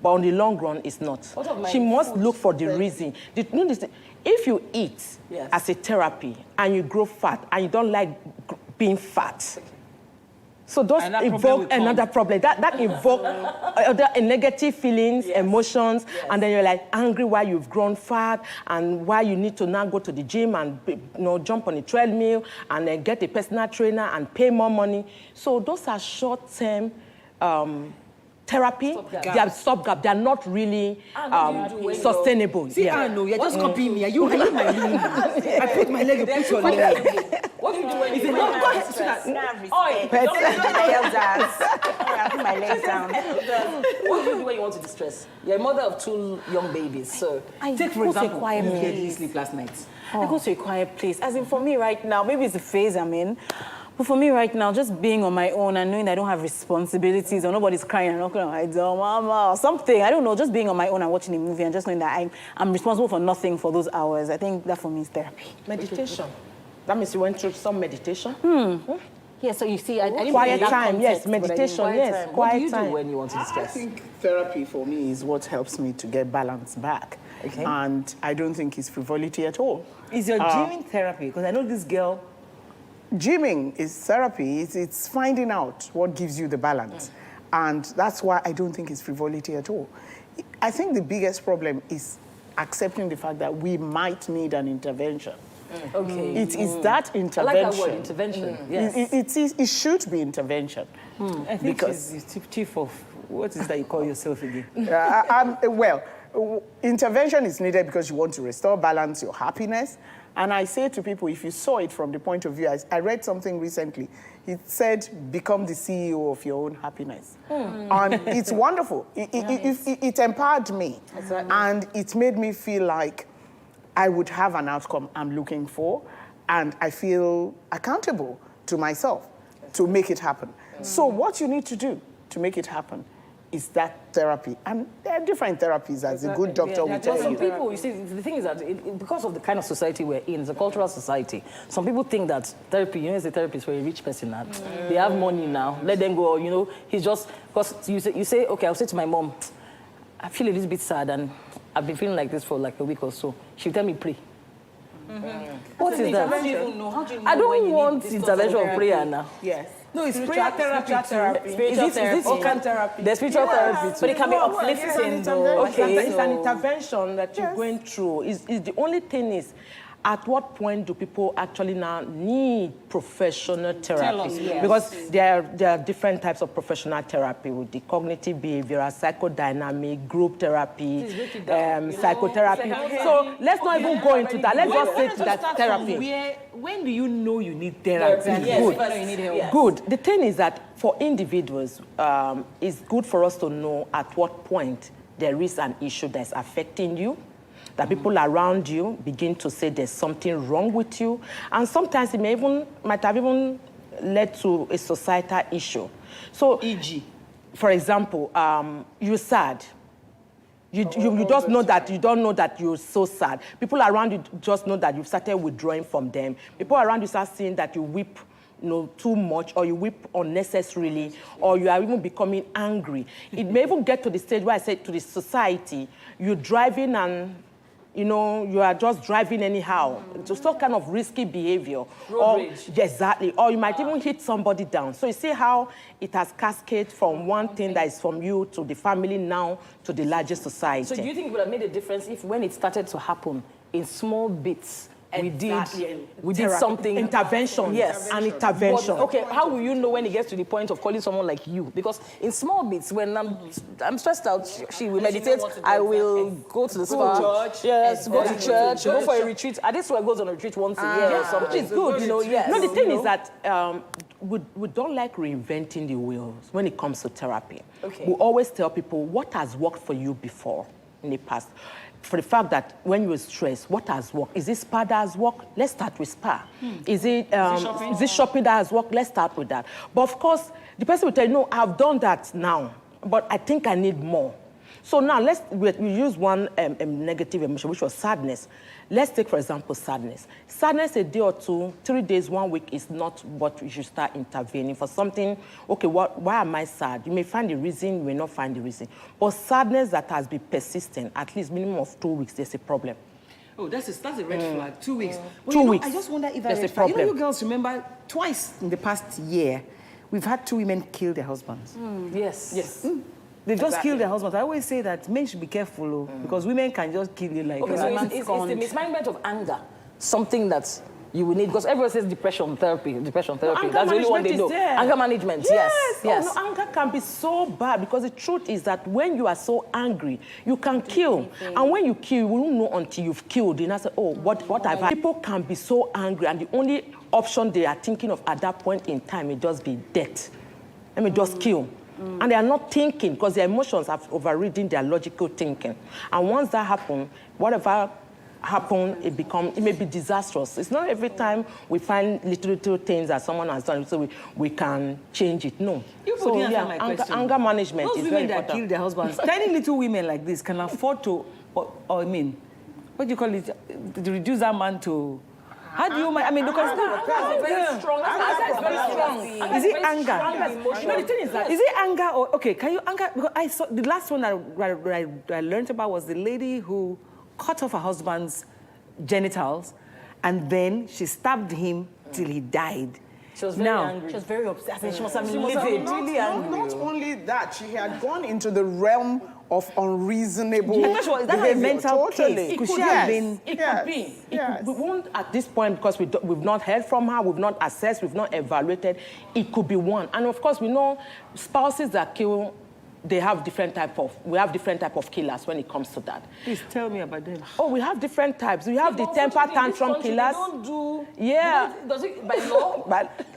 But on the long run, it's not. She must look for the reason. If you eat as a therapy and you grow fat and you don't like being fat, so those invoke another problem. That invoke other negative feelings, emotions, and then you're like angry why you've grown fat and why you need to now go to the gym and jump on a treadmill and then get a personal trainer and pay more money. So those are short-term therapy. They are stopgap. They are not really sustainable. See, I know you're just copying me. Are you my room? I put my leg, you put your leg. What do you do when you go ahead? Put my legs down. What do you do when you want to distress? You're a mother of 2 young babies, so Take, for example, a quiet place. You didn't sleep last night. I go to a quiet place. As in, for me right now, maybe it's the phase I'm in, but for me right now, just being on my own and knowing that I don't have responsibilities or nobody's crying, I'm not going to hide down, mama, or something. I don't know, just being on my own and watching a movie and just knowing that I'm responsible for nothing for those hours. I think that for me is therapy. Meditation. That means you went through some meditation. Yeah, so you see, I didn't quiet get that time, context, yes, meditation, yes, What quiet do you time. do when you want to I distress? think therapy for me is what helps me to get balance back. Okay. And I don't think it's frivolity at all. Is your gymming therapy? Because I know this girl. Gymming is therapy. It's finding out what gives you the balance. And that's why I don't think it's frivolity at all. I think the biggest problem is accepting the fact that we might need an intervention. Okay. It is that intervention. I like that word, intervention. Yes. It should be intervention. I think Because- she's the chief of, what is that you call yourself again? Intervention is needed because you want to restore balance, your happiness. And I say to people, if you saw it from the point of view, I read something recently. It said, become the CEO of your own happiness. And it's wonderful. It empowered me. And it made me feel like I would have an outcome I'm looking for. And I feel accountable to myself to make it happen. So what you need to do to make it happen is that therapy. And there are different therapies, as a good doctor will tell Some you. people, you see, the thing is that because of the kind of society we're in, it's a cultural society. Some people think that therapy, you know, it's a therapist for a rich person. Now. They have money now. Let them go. You know, he's just because you say, okay, I'll say to my mom, I feel a little bit sad and I've been feeling like this for like a week or so. She'll tell me pray. What is that? How do you know I don't want intervention of prayer now. Yes. No, it's Spiritual therapy. therapy. Spiritual therapy. There's spiritual therapy too. But it can be uplifting though. Okay. It's an intervention that you're going through. Is the only thing is, at what point do people actually now need professional therapy? Tell us, yes. Because there are different types of professional therapy with the cognitive behavioral, psychodynamic, group therapy, psychotherapy. So let's not even go into that. Let's just say that therapy. When do you know you need therapy? Good. Good. The thing is that for individuals, it's good for us to know at what point there is an issue that's affecting you, that people around you begin to say there's something wrong with you, and sometimes it might have even led to a societal issue. So, e.g., for example, you're sad. You just know that you don't know that you're so sad. People around you just know that you've started withdrawing from them. People around you start seeing that you weep too much, or you weep unnecessarily, or you are even becoming angry. It may even get to the stage where I say to the society, you're driving and you are just driving anyhow. It's some kind of risky behavior. Road rage. Exactly. Or you might even hit somebody down. So you see how it has cascaded from one thing that is from you to the family now to the larger society. So do you think it would have made a difference if when it started to happen in small bits, we did something. Intervention. Yes. An intervention. But, okay, how will you know when it gets to the point of calling someone like you? Because in small bits, when I'm stressed out, she will meditate, I will go to the spa. Yes, go to church, go for a retreat. I just swear goes on a retreat once a year or something. Which is good, yes. No, the thing is that we don't like reinventing the wheels when it comes to therapy. Okay. We always tell people what has worked for you before in the past. For the fact that when you were stressed, what has worked? Is it spa that has worked? Let's start with spa. Is it shopping that has worked? Let's start with that. But of course, the person will tell you, no, I've done that now, but I think I need more. So now we use one negative emotion, which was sadness. Let's take, for example, sadness. Sadness a day or two, 3 days, 1 week is not what you should start intervening for something. Okay, why am I sad? You may find the reason, you may not find the reason. But sadness that has been persistent, at least minimum of 2 weeks, there's a problem. Oh, that's a red flag. 2 weeks. Well, 2 weeks. I just wonder if there's that's a problem. You girls remember twice in the past year, we've had 2 women kill their husbands. Yes. Yes. They've just killed their husbands. I always say that men should be careful, because women can just kill you like Okay, so it's the mismanagement of anger, something that you will need, because everyone says depression therapy. That's the only one they know. Anger management, yes. Oh, no, anger can be so bad, because the truth is that when you are so angry, you can kill. And when you kill, you won't know until you've killed. And I say, oh, what I've had. People can be so angry, and the only option they are thinking of at that point in time may just be death. Let me just kill. And they are not thinking, because their emotions have overridden their logical thinking. And once that happens, whatever happens, it may be disastrous. It's not every time we find little things that someone has done, so we can change it. No. So yeah, anger management is very important. Those women that kill their husbands, tiny little women like this can afford to, what do you call it, to reduce that man to... How do you mind? I mean, because very strong. That's very strong. Is it anger? The thing is that is it anger or okay? Can you anger? Because I saw the last one I learned about was the lady who cut off her husband's genitals, and then she stabbed him till he died. She was very angry. She was very upset. She must have been really angry. Not only that, she had gone into the realm of unreasonable behavior. Mental case. Could she have been? It could be. We won't at this point, because we've not heard from her, we've not assessed, we've not evaluated. It could be one. And of course, we know spouses that kill, we have different type of killers when it comes to that. Please tell me about them. Oh, we have different types. We have the temper tantrum killers. Don't do. Yeah. Does it by law?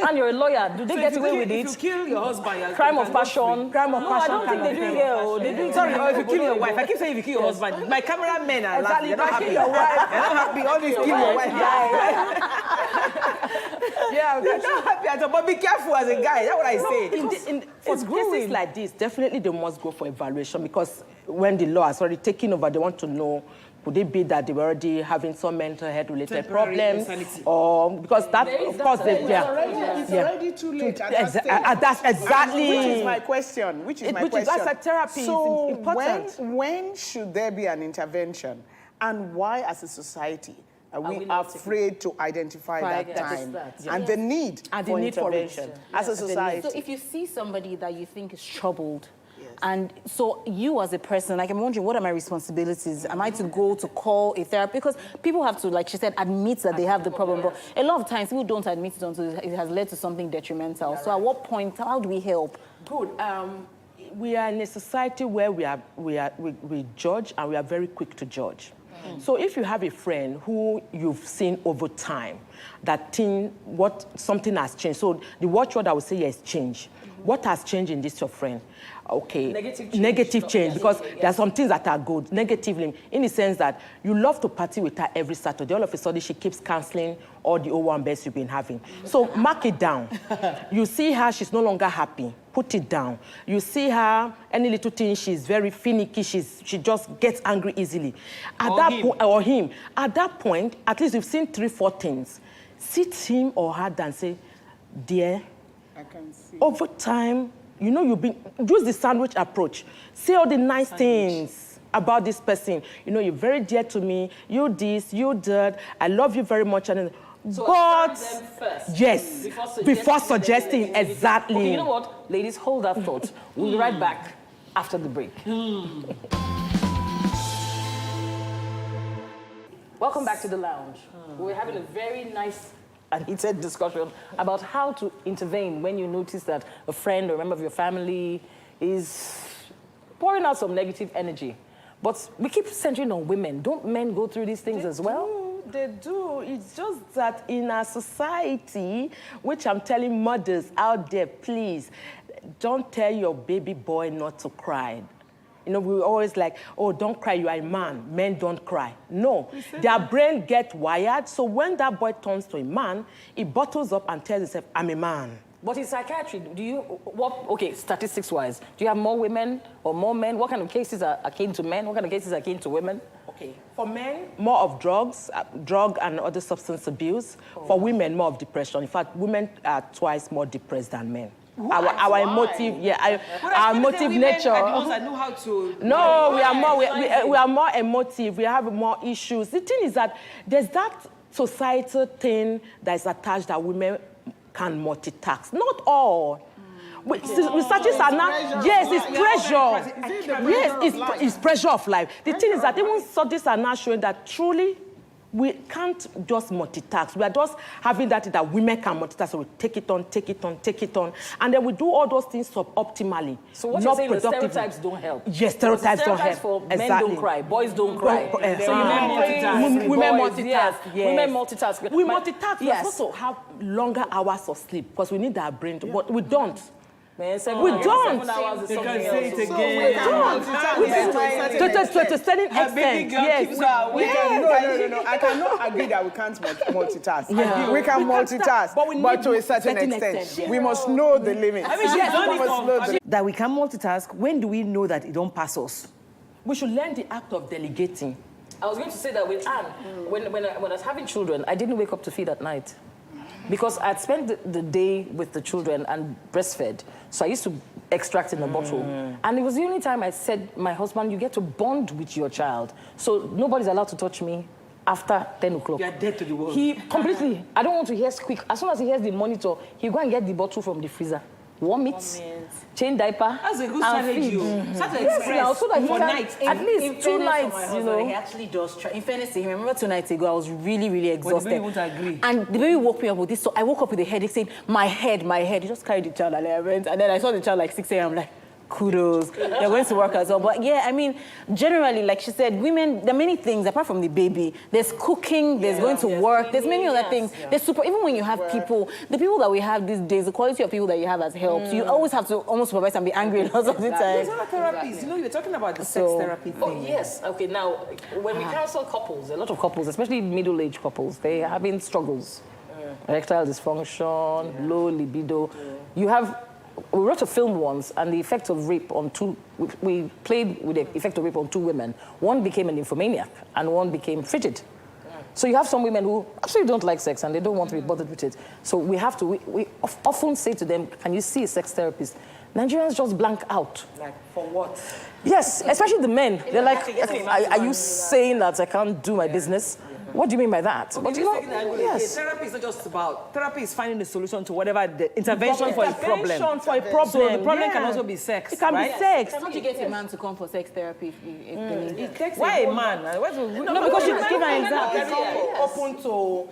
And you're a lawyer. Do they get away with it? If you kill your husband, crime of passion. Crime of passion. I don't think they do here. They do. Sorry, or if you kill your wife. I keep saying if you kill your husband. My cameramen are laughing. They're not happy. Your wife. They're not happy. Always kill your wife. Yeah, I'm not happy at all, but be careful as a guy. That's what I say. For cases like this, definitely they must go for evaluation because when the law has already taken over, they want to know, could it be that they were already having some mental health related problems? Or because that, of course, it's already too late at that stage. That's exactly. Which is my question. That's a therapy. So is important. when should there be an intervention? And why, as a society, are we afraid to identify that time and the need for intervention as a society? So if you see somebody that you think is troubled, and so you as a person, like I'm wondering, what are my responsibilities? Am I to go to call a therapist? Because people have to, like she said, admit that they have the problem. But a lot of times people don't admit it until it has led to something detrimental. So at what point, how do we help? Good. We are in a society where we judge and we are very quick to judge. So if you have a friend who you've seen over time, that something has changed. So the watchword I would say is change. What has changed in this your friend? Okay, negative change because there are some things that are good, negatively, in the sense that you love to party with her every Saturday. All of a sudden, she keeps cancelling all the one best you've been having. So mark it down. You see her, she's no longer happy. Put it down. You see her, any little thing, she's very finicky. She just gets angry easily. At that point, at least you've seen 3-4 things. Sit him or her down and say, dear, I can see. Over time, you know, use the sandwich approach. Say all the nice things about this person. You know, you're very dear to me. You this, you that. I love you very much. And So but them first. Yes, before suggesting exactly. Okay, you know what, ladies, hold that thought. We'll be right back after the break. Welcome back to the lounge. We're having a very nice and heated discussion about how to intervene when you notice that a friend or a member of your family is pouring out some negative energy. But we keep centering on women. Don't men go through these things as well? They do. It's just that in our society, which I'm telling mothers out there, please, don't tell your baby boy not to cry. You know, we always like, oh, don't cry, you are a man. Men don't cry. No, their brain gets wired, so when that boy turns to a man, he bottles up and tells himself, I'm a man. But in psychiatry, okay, statistics-wise, do you have more women or more men? What kind of cases are akin to men? What kind of cases are akin to women? Okay, for men, more of drug and other substance abuse. For women, more of depression. In fact, women are twice more depressed than men. Our emotive, our emotive nature. I know how to. No, we are more emotive. We have more issues. The thing is that there's that societal thing that is attached that women can multitask. Not all. Researchers are now, yes, it's pressure. Yes, it's pressure of life. The thing is that even studies are now showing that truly we can't just multitask. We are just having that women can multitask. So we take it on. And then we do all those things suboptimally. So what you're saying is stereotypes don't help? Yes, stereotypes don't help. For men don't cry, boys don't cry. So women multitask. Women multitask. We multitask. We also have longer hours of sleep because we need our brain, but we don't. Man, we don't. They can say it again. To a certain extent, yes. No. I cannot agree that we can't multitask. Yeah. We can multitask, but to a certain extent. We must know the limits. That we can multitask. When do we know that it don't pass us? We should learn the act of delegating. I was going to say that with Anne, when I was having children, I didn't wake up to feed at night. Because I'd spent the day with the children and breastfed. So I used to extract in a bottle. And it was the only time I said, my husband, you get to bond with your child. So nobody's allowed to touch me after 10 o'clock. You're dead to the world. He completely, I don't want to hear squeak. As soon as he hears the monitor, he'll go and get the bottle from the freezer. Warm it, change diaper. That's a good strategy. Such an express. So that for nights. At least 2 nights, you know. He actually does try. In fairness to him, I remember 2 nights ago, I was really, really exhausted. But the baby won't agree. And the baby woke me up with this, so I woke up with a headache saying, my head. He just carried the child at 11, and then I saw the child like 6 a.m. I'm like, kudos. They're going to work as well. But yeah, I mean, generally, like she said, women, there are many things apart from the baby. There's cooking, there's going to work, there's many other things. There's even when you have people, the people that we have these days, the quality of people that you have has helped. You always have to almost supervise and be angry lots of the time. There's other therapies. You know, you're talking about the sex therapy thing. Oh, yes. Okay, now, when we counsel couples, a lot of couples, especially middle-aged couples, they're having struggles. erectile dysfunction, low libido. We wrote a film once, and the effect of rape on we played with the effect of rape on 2 women. One became an nymphomaniac, and one became frigid. So you have some women who absolutely don't like sex, and they don't want to be bothered with it. So we often say to them, can you see a sex therapist? Nigerians just blank out. Like, for what? Yes, especially the men. They're like, are you saying that I can't do my business? What do you mean by that? Okay, but you know, yes. Therapy is not just about, therapy is finding the solution to whatever the intervention for a problem. Intervention for a problem. So the problem can Yeah. also be sex, It can right? be sex. Can't Can't you get a man to come for sex therapy if they need It takes Why a a man? No, because you women give an are example. open to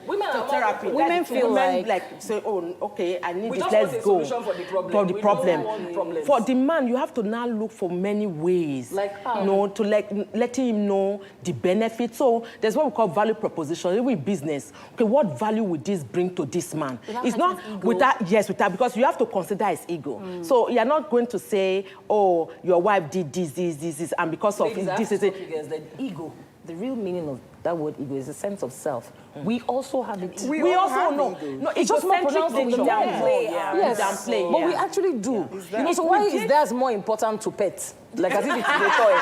therapy. Women Like, feel women say, oh, okay, I need we this, just let's want a go. solution for the problem. For the We problem. don't want problems. For the man, you have to now look for many ways. Like how? To letting him know the benefits. So there's what we call value proposition. Even in business, okay, what value would this bring to this man? It's not without because you have to consider his ego. So you're not going to say, oh, your wife did this, and because of this is it. The ego, the real meaning of that word ego is a sense of self. We also have it. We also know. No, it's just more pronounced in the downplay. Yes, downplay. but we actually do. You know, so why is theirs more important to pets? Like as if it's a toy.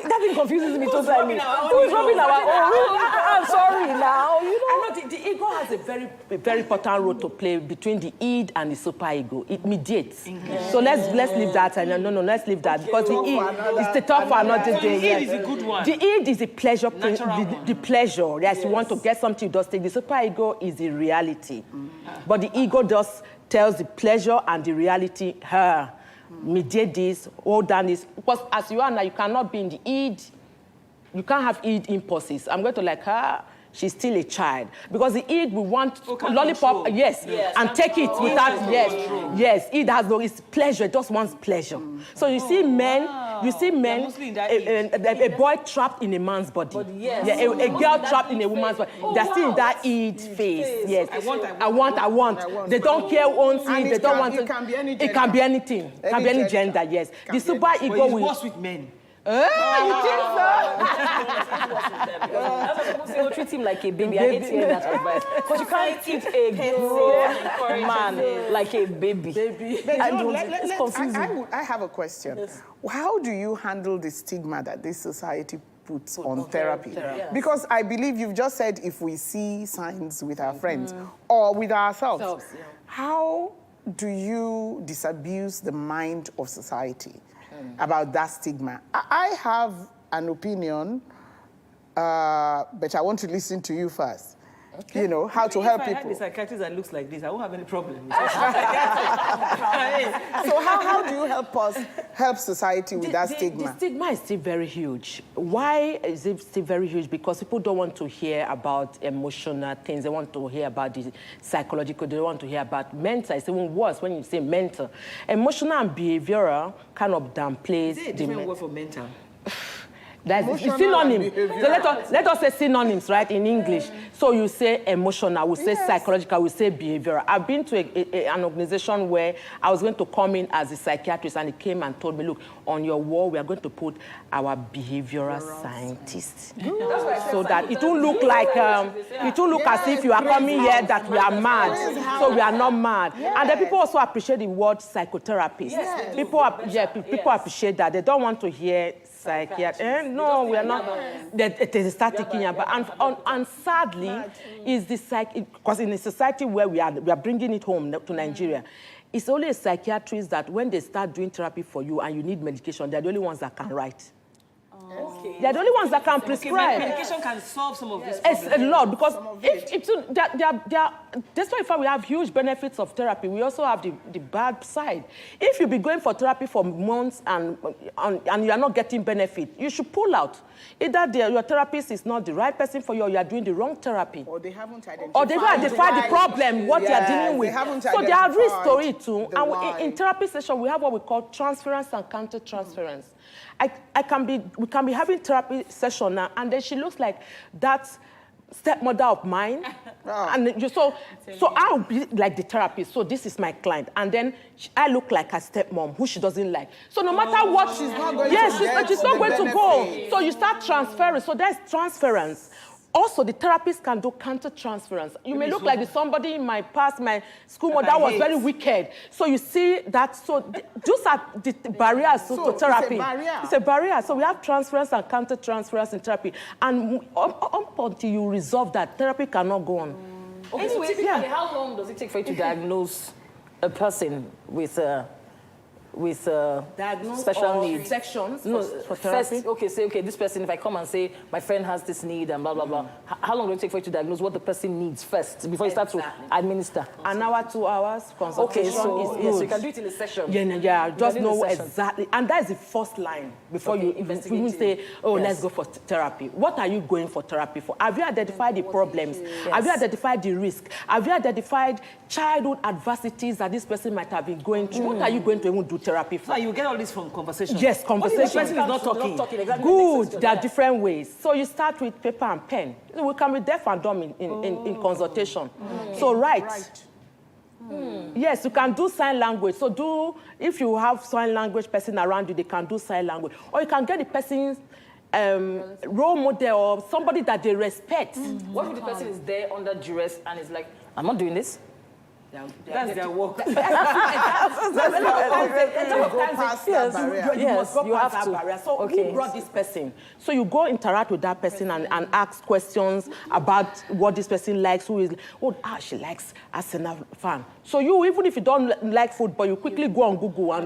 That thing confuses me totally. Who is rubbing our own? I'm sorry now. You know. I know the ego has a very important role to play between the id and the superego. It mediates. So let's leave that. No, let's leave that because the id is the talk for another day. The id is a good one. The id is a pleasure. The pleasure. Yes, you want to get something, you just take. The superego is the reality, but the ego just tells the pleasure and the reality. Mediate this, hold down this. Because as you are now, you cannot be in the id. You can't have id impulses. I'm going to like her. She's still a child. Because the id will want lollipop, yes, and take it without, yes. Id has no, it's pleasure, it just wants pleasure. So you see men, a boy trapped in a man's body. A girl trapped in a woman's body. They're still in that id phase, yes. I want. They don't care who owns it, they don't want it. It can be anything. It can be any gender, yes. The super ego will... What's with men? You think so? They'll treat him like a baby. I hate hearing that advice. Because you can't treat a grown man like a baby. I have a question. Yes. How do you handle the stigma that this society puts on therapy? Yes. Because I believe you've just said if we see signs with our friends or with ourselves, how do you disabuse the mind of society about that stigma? I have an opinion, but I want to listen to you first. Okay. You know, how to help people. If I had a psychiatrist that looks like this, I won't have any problem. So how do you help society with that stigma? The stigma is still very huge. Why is it still very huge? Because people don't want to hear about emotional things. They want to hear about the psychological. They don't want to hear about mental. It's even worse when you say mental. Emotional and behavioral kind of downplays the different word for mental. That's synonym. So let us say synonyms, right, in English. So you say emotional, we say psychological, we say behavioral. I've been to an organization where I was going to come in as a psychiatrist, and he came and told me, look, on your wall, we are going to put our behavioral scientists. So that it won't look like, it won't look as if you are coming here that we are mad. So we are not mad. And then people also appreciate the word psychotherapist. People appreciate that. They don't want to hear psychiatrist. No, we are not. They start taking about. And sadly, is because in a society where we are bringing it home to Nigeria, it's only a psychiatrist that when they start doing therapy for you and you need medication, they're the only ones that can write. Okay. They're the only ones that can prescribe. Medication can solve some of these problems. It's a lot, because despite we have huge benefits of therapy, we also have the bad side. If you be going for therapy for months and you are not getting benefit, you should pull out. Either your therapist is not the right person for you, or you are doing the wrong therapy. Or they haven't identified. Or they've identified the problem, what you are dealing with. So there are risks to it too. And in therapy session, we have what we call transference and counter-transference. We can be having therapy session now, and then she looks like that stepmother of mine. And so I'll be like the therapist. So this is my client, and then I look like her stepmom, who she doesn't like. So no matter what, she's not going to go. So you start transferring. So there's transference. Also, the therapist can do counter-transference. You may look like somebody in my past, my school mother was very wicked. So you see that, those are the barriers to therapy. It's a barrier. It's a barrier. So we have transference and counter-transference in therapy. And up until you resolve that, therapy cannot go on. Okay, anyway, so typically, how long does it take for you to diagnose a person with special needs? Sections for therapy? First, this person, if I come and say, my friend has this need and blah, blah, blah, how long does it take for you to diagnose what the person needs first before you start to administer? An hour, 2 hours, consultation so you can do it in a session. Yeah, just know exactly. And that's the first line before you even say, let's go for therapy. What are you going for therapy for? Have you identified the problems? Have you identified the risk? Have you identified childhood adversities that this person might have been going through? What are you going to even do therapy for? So you get all this from conversation? Yes, conversation. The person is not talking. Exactly. Good. There are different ways. So you start with paper and pen. We can be deaf and dumb in consultation. So write. Yes, you can do sign language. So if you have sign language person around you, they can do sign language. Or you can get the person's role model or somebody that they respect. What if the person is there under duress and is like, I'm not doing this? That's their work. You must go past that barrier. So who brought this person? So you go interact with that person and ask questions about what this person likes, she likes Arsenal fan. So you, even if you don't like football, you quickly go on Google and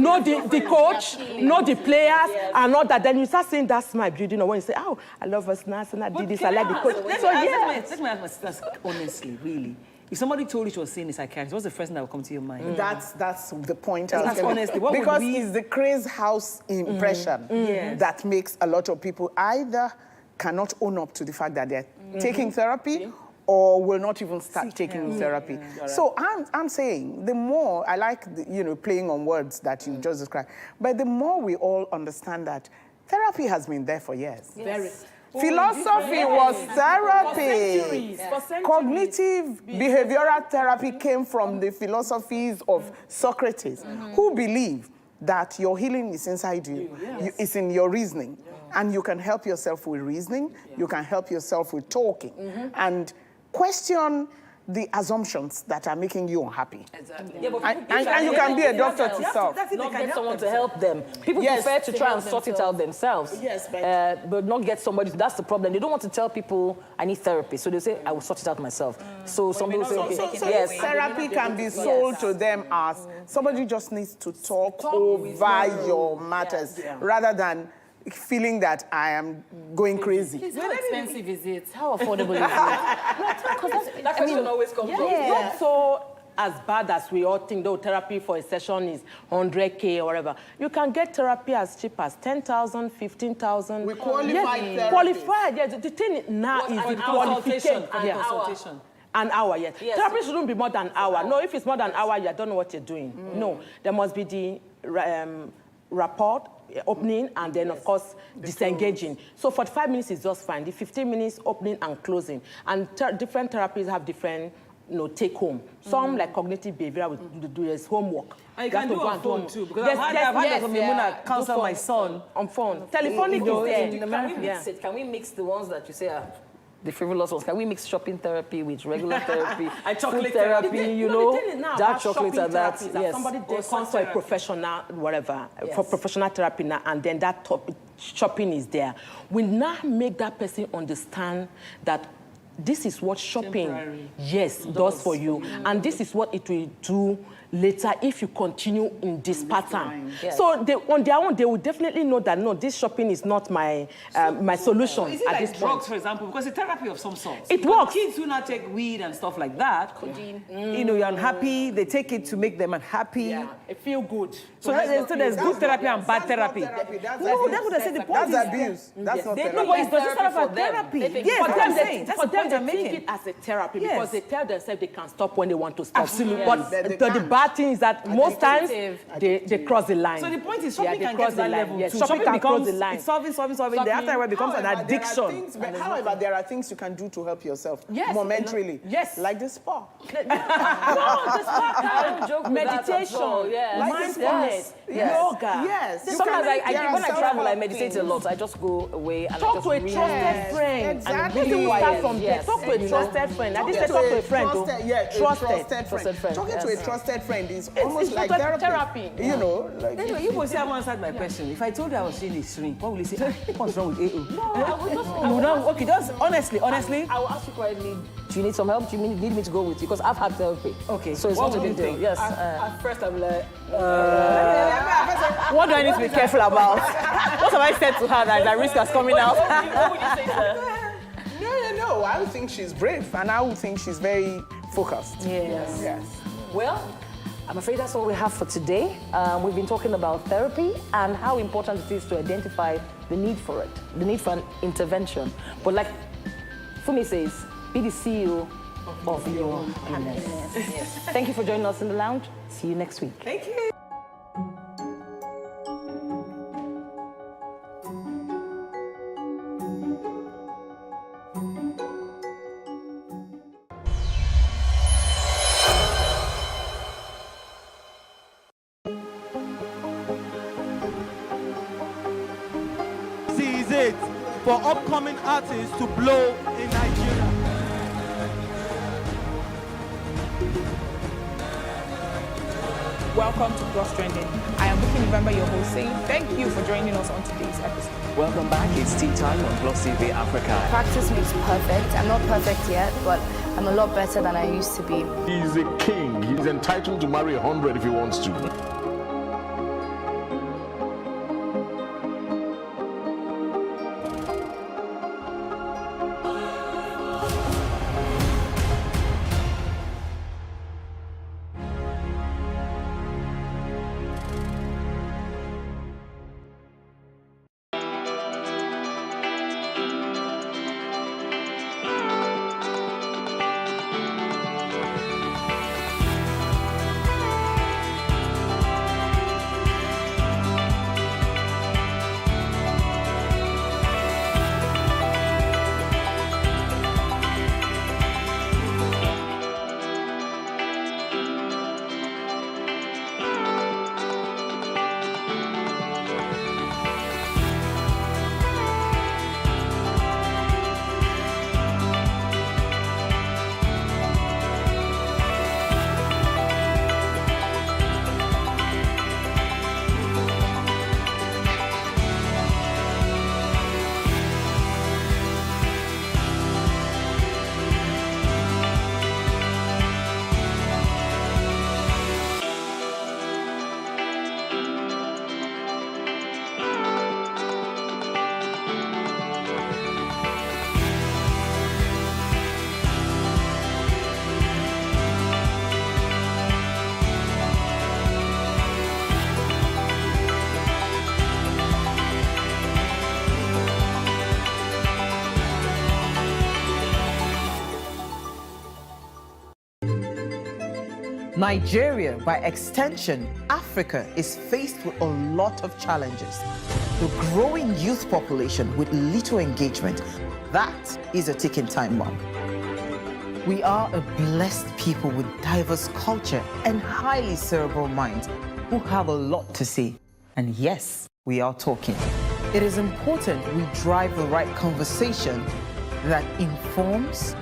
know the coach, know the players, and all that. Then you start seeing that smile building. Or when you say, I love Arsenal, I did this, I like the coach. Let me ask honestly, really. If somebody told you she was seeing a psychiatrist, what's the first thing that would come to your mind? That's the point. That's honestly. Because it's the crazy house impression that makes a lot of people either cannot own up to the fact that they're taking therapy or will not even start taking therapy. So I'm saying the more, I like playing on words that you just described, but the more we all understand that therapy has been there for years. Yes. Philosophy was therapy. Cognitive behavioral therapy came from the philosophies of Socrates, who believed that your healing is inside you. It's in your reasoning. And you can help yourself with reasoning. You can help yourself with talking. And question the assumptions that are making you unhappy. Exactly. And you can be a doctor to self. Not get someone to help them. People prefer to try and sort it out themselves. Yes, but not get somebody. That's the problem. They don't want to tell people, I need therapy. So they say, I will sort it out myself. So some people say, okay, yes. Therapy can be sold to them as somebody just needs to talk over your matters rather than feeling that I am going crazy. How expensive is it? How affordable is it? That question always comes up. It's not so as bad as we all think, though therapy for a session is 100K or whatever. You can get therapy as cheap as 10,000, 15,000. We qualified therapy. Qualified, yes. The thing now is the qualification. Consultation. An hour, yes. Therapy shouldn't be more than an hour. No, if it's more than an hour, you don't know what you're doing. No, there must be the rapport, opening, and then, of course, disengaging. So 45 minutes is just fine. The 15 minutes opening and closing. And different therapies have different take home. Some, like cognitive behavior, will do his homework. And you can do on phone, too, because I've had Memuna counsel my son. On phone. Telephonic is there. Can we mix the ones that you say are the frivolous ones? Can we mix shopping therapy with regular therapy? And chocolate therapy, dark chocolate and that. Yes. Somebody there comes for a professional, whatever, for professional therapy now, and then that shopping is there. We now make that person understand that this is what shopping, does for you. And this is what it will do later if you continue in this pattern. Yes. So on their own, they will definitely know that, no, this shopping is not my my solution. Is it at like this drugs, point. for example? Because it's therapy of some sort. It works. Kids who not take weed and stuff like that, you're unhappy, they take it to make them unhappy. Yeah, it feel good. So there's good therapy and bad therapy. No, that's what I said. The point is abuse. That's not therapy. No, but it's therapy. Yes, for them, they think it as a therapy because they tell themselves they can stop when they want to stop. Absolutely. But the bad bad thing is that most times they cross the line. So the point is shopping they can cross get to that the line. level Yes, too. shopping can becomes cross the line. It's solving. Then after a while it becomes an addiction. However, there are things you can do to help yourself momentarily. Yes. Like the spa. Meditation, mindfulness, yoga. Yes. Sometimes when I travel, I meditate a lot. I just go away and talk to a trusted friend. Exactly. And really start from there. Talk to a trusted friend. I didn't say talk to a friend. Trusted friend. Talking to a trusted friend is almost like therapy. You know, like anyway, you will say I answered my question. If I told you I was seeing a string, what will you say? What's wrong with AO? No, I would just okay, just honestly. I will ask you quietly. Do you need some help? Do you need me to go with you? Because I've had therapy. Okay. So it's not a big deal. Yes. At first, I'm like, what do I need to be careful about? What have I said to her that risk is coming out? No. I would think she's brave, and I would think she's very focused. Yes. Well, I'm afraid that's all we have for today. We've been talking about therapy and how important it is to identify the need for it, the need for an intervention. But like Fumi says, be the CEO of your happiness. Yes. Thank you for joining us in the lounge. See you next week. Thank you. It for upcoming artists to blow in Nigeria. Welcome to Plus Trending. I am Booking November, your host, saying thank you for joining us on today's episode. Welcome back. It's tea time on Plus TV Africa. Practice makes perfect. I'm not perfect yet, but I'm a lot better than I used to be. He's a king. He's entitled to marry 100 if he wants to. Nigeria, by extension, Africa, is faced with a lot of challenges. The growing youth population with little engagement, that is a ticking time bomb. We are a blessed people with diverse culture and highly cerebral minds who have a lot to say. And yes, we are talking. It is important we drive the right conversation that informs,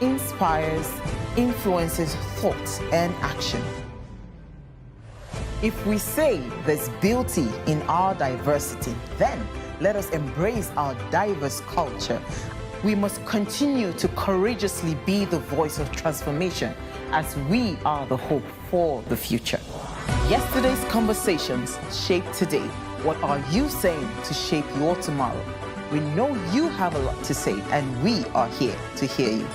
inspires, influences thoughts and action. If we say there's beauty in our diversity, then let us embrace our diverse culture. We must continue to courageously be the voice of transformation as we are the hope for the future. Yesterday's conversations shape today. What are you saying to shape your tomorrow? We know you have a lot to say, and we are here to hear you.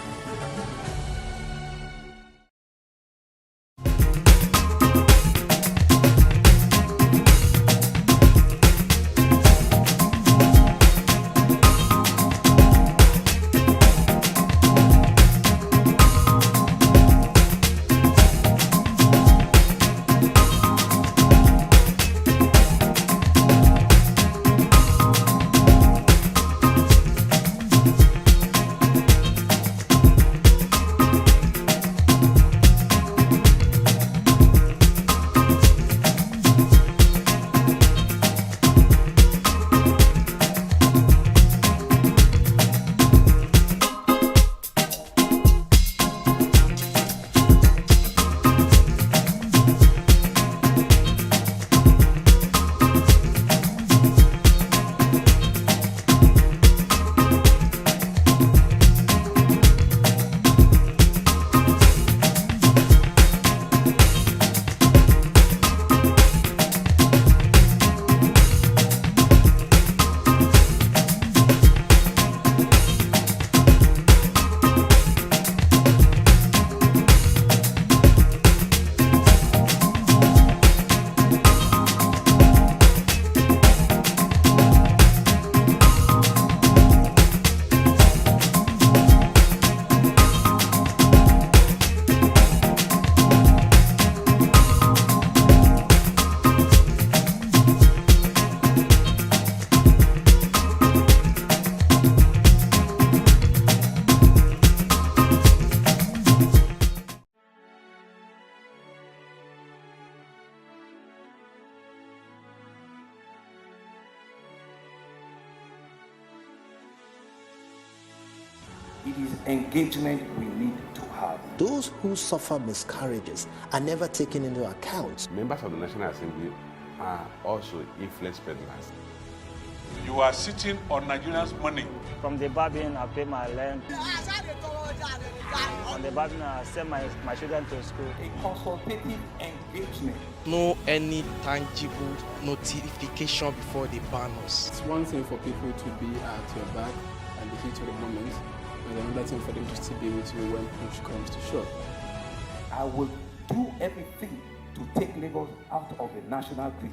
It is engagement we need to have. Those who suffer miscarriages are never taken into account. Members of the National Assembly are also influence peddlers. You are sitting on Nigerians' money. From the barbing, I pay my rent. On the barbing, I send my children to school. A consultative engagement. No any tangible notification before they ban us. It's one thing for people to be at your back and the heat of the moment, and another thing for them to still be with you when push comes to shove. I will do everything to take Lagos out of the national grid.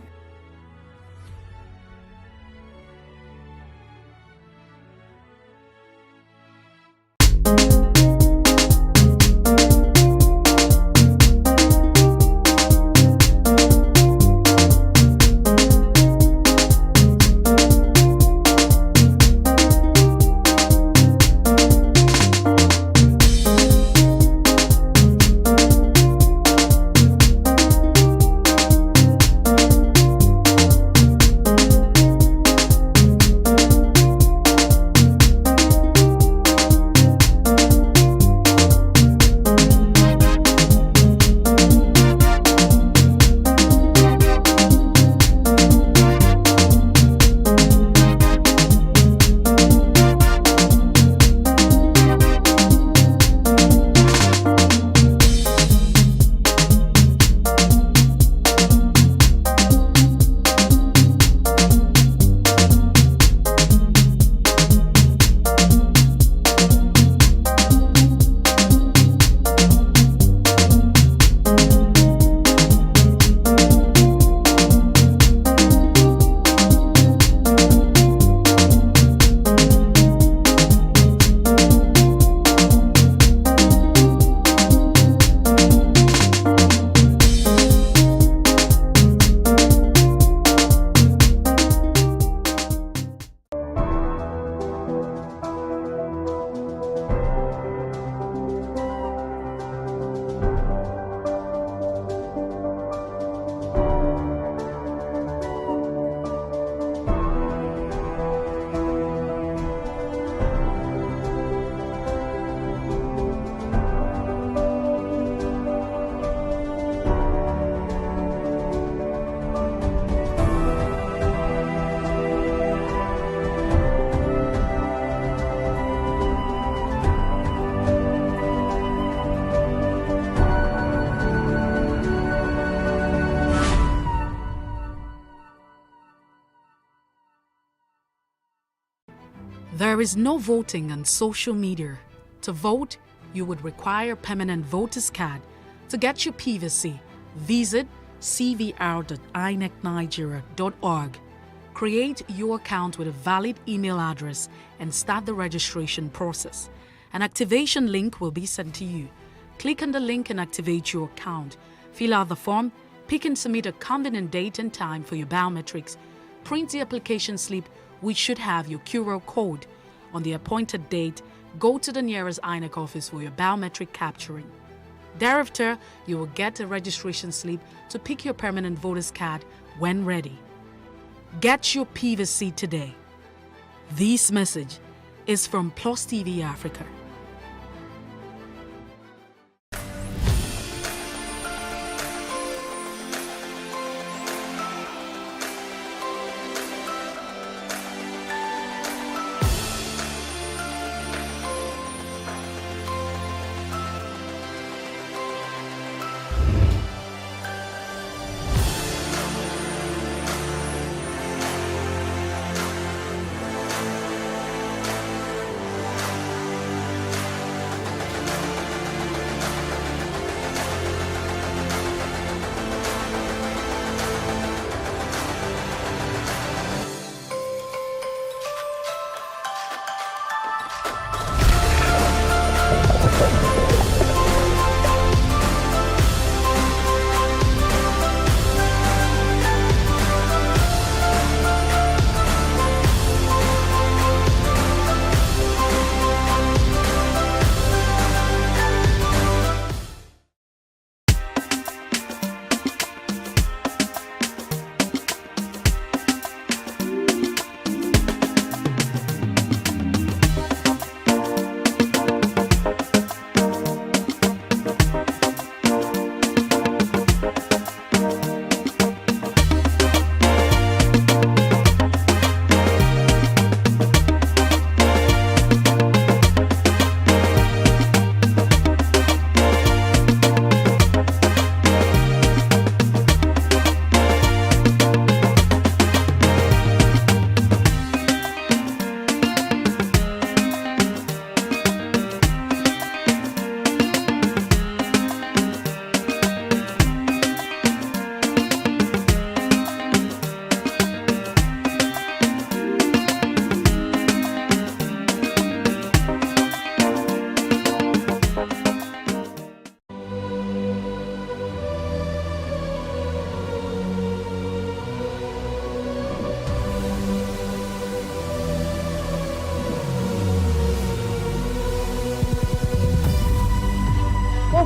There is no voting on social media. To vote, you would require a permanent voter's card. To get your PVC, visit cvr.inecnigeria.org. Create your account with a valid email address and start the registration process. An activation link will be sent to you. Click on the link and activate your account. Fill out the form, pick and submit a convenient date and time for your biometrics. Print the application slip, which should have your QR code. On the appointed date, go to the nearest INEC office for your biometric capturing. Thereafter, you will get a registration slip to pick your permanent voter's card when ready. Get your PVC today. This message is from Plus TV Africa.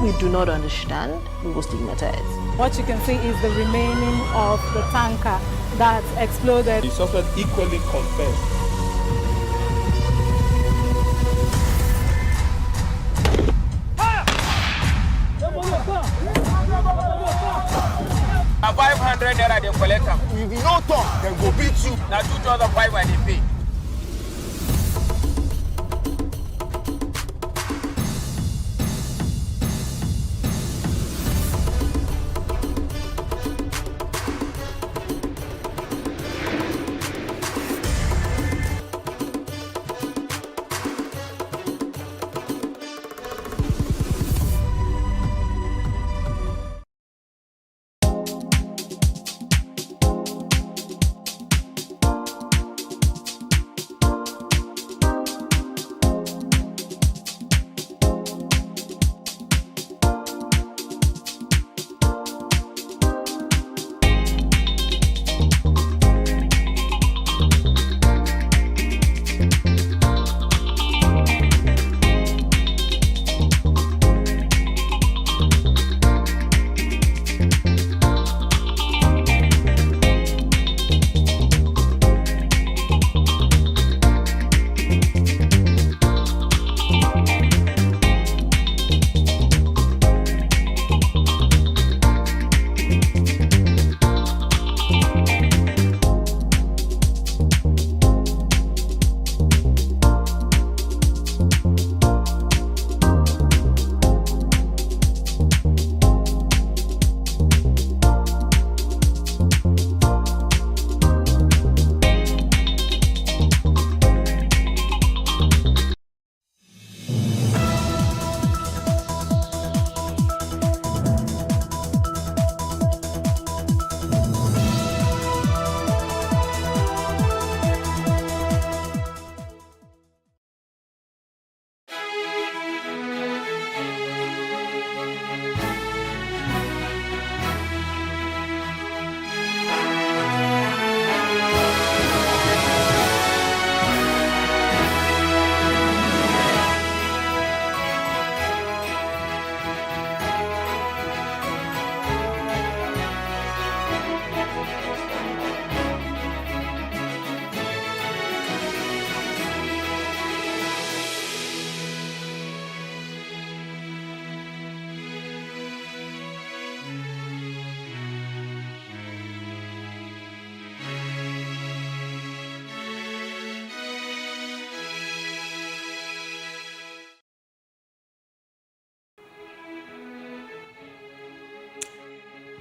we do not understand, we will stigmatize. What you can see is the remaining of the tanker that exploded. The suspect equally confessed. Now 500 naira they collect them. If you no talk, then go beat you. Now 2,500 they pay.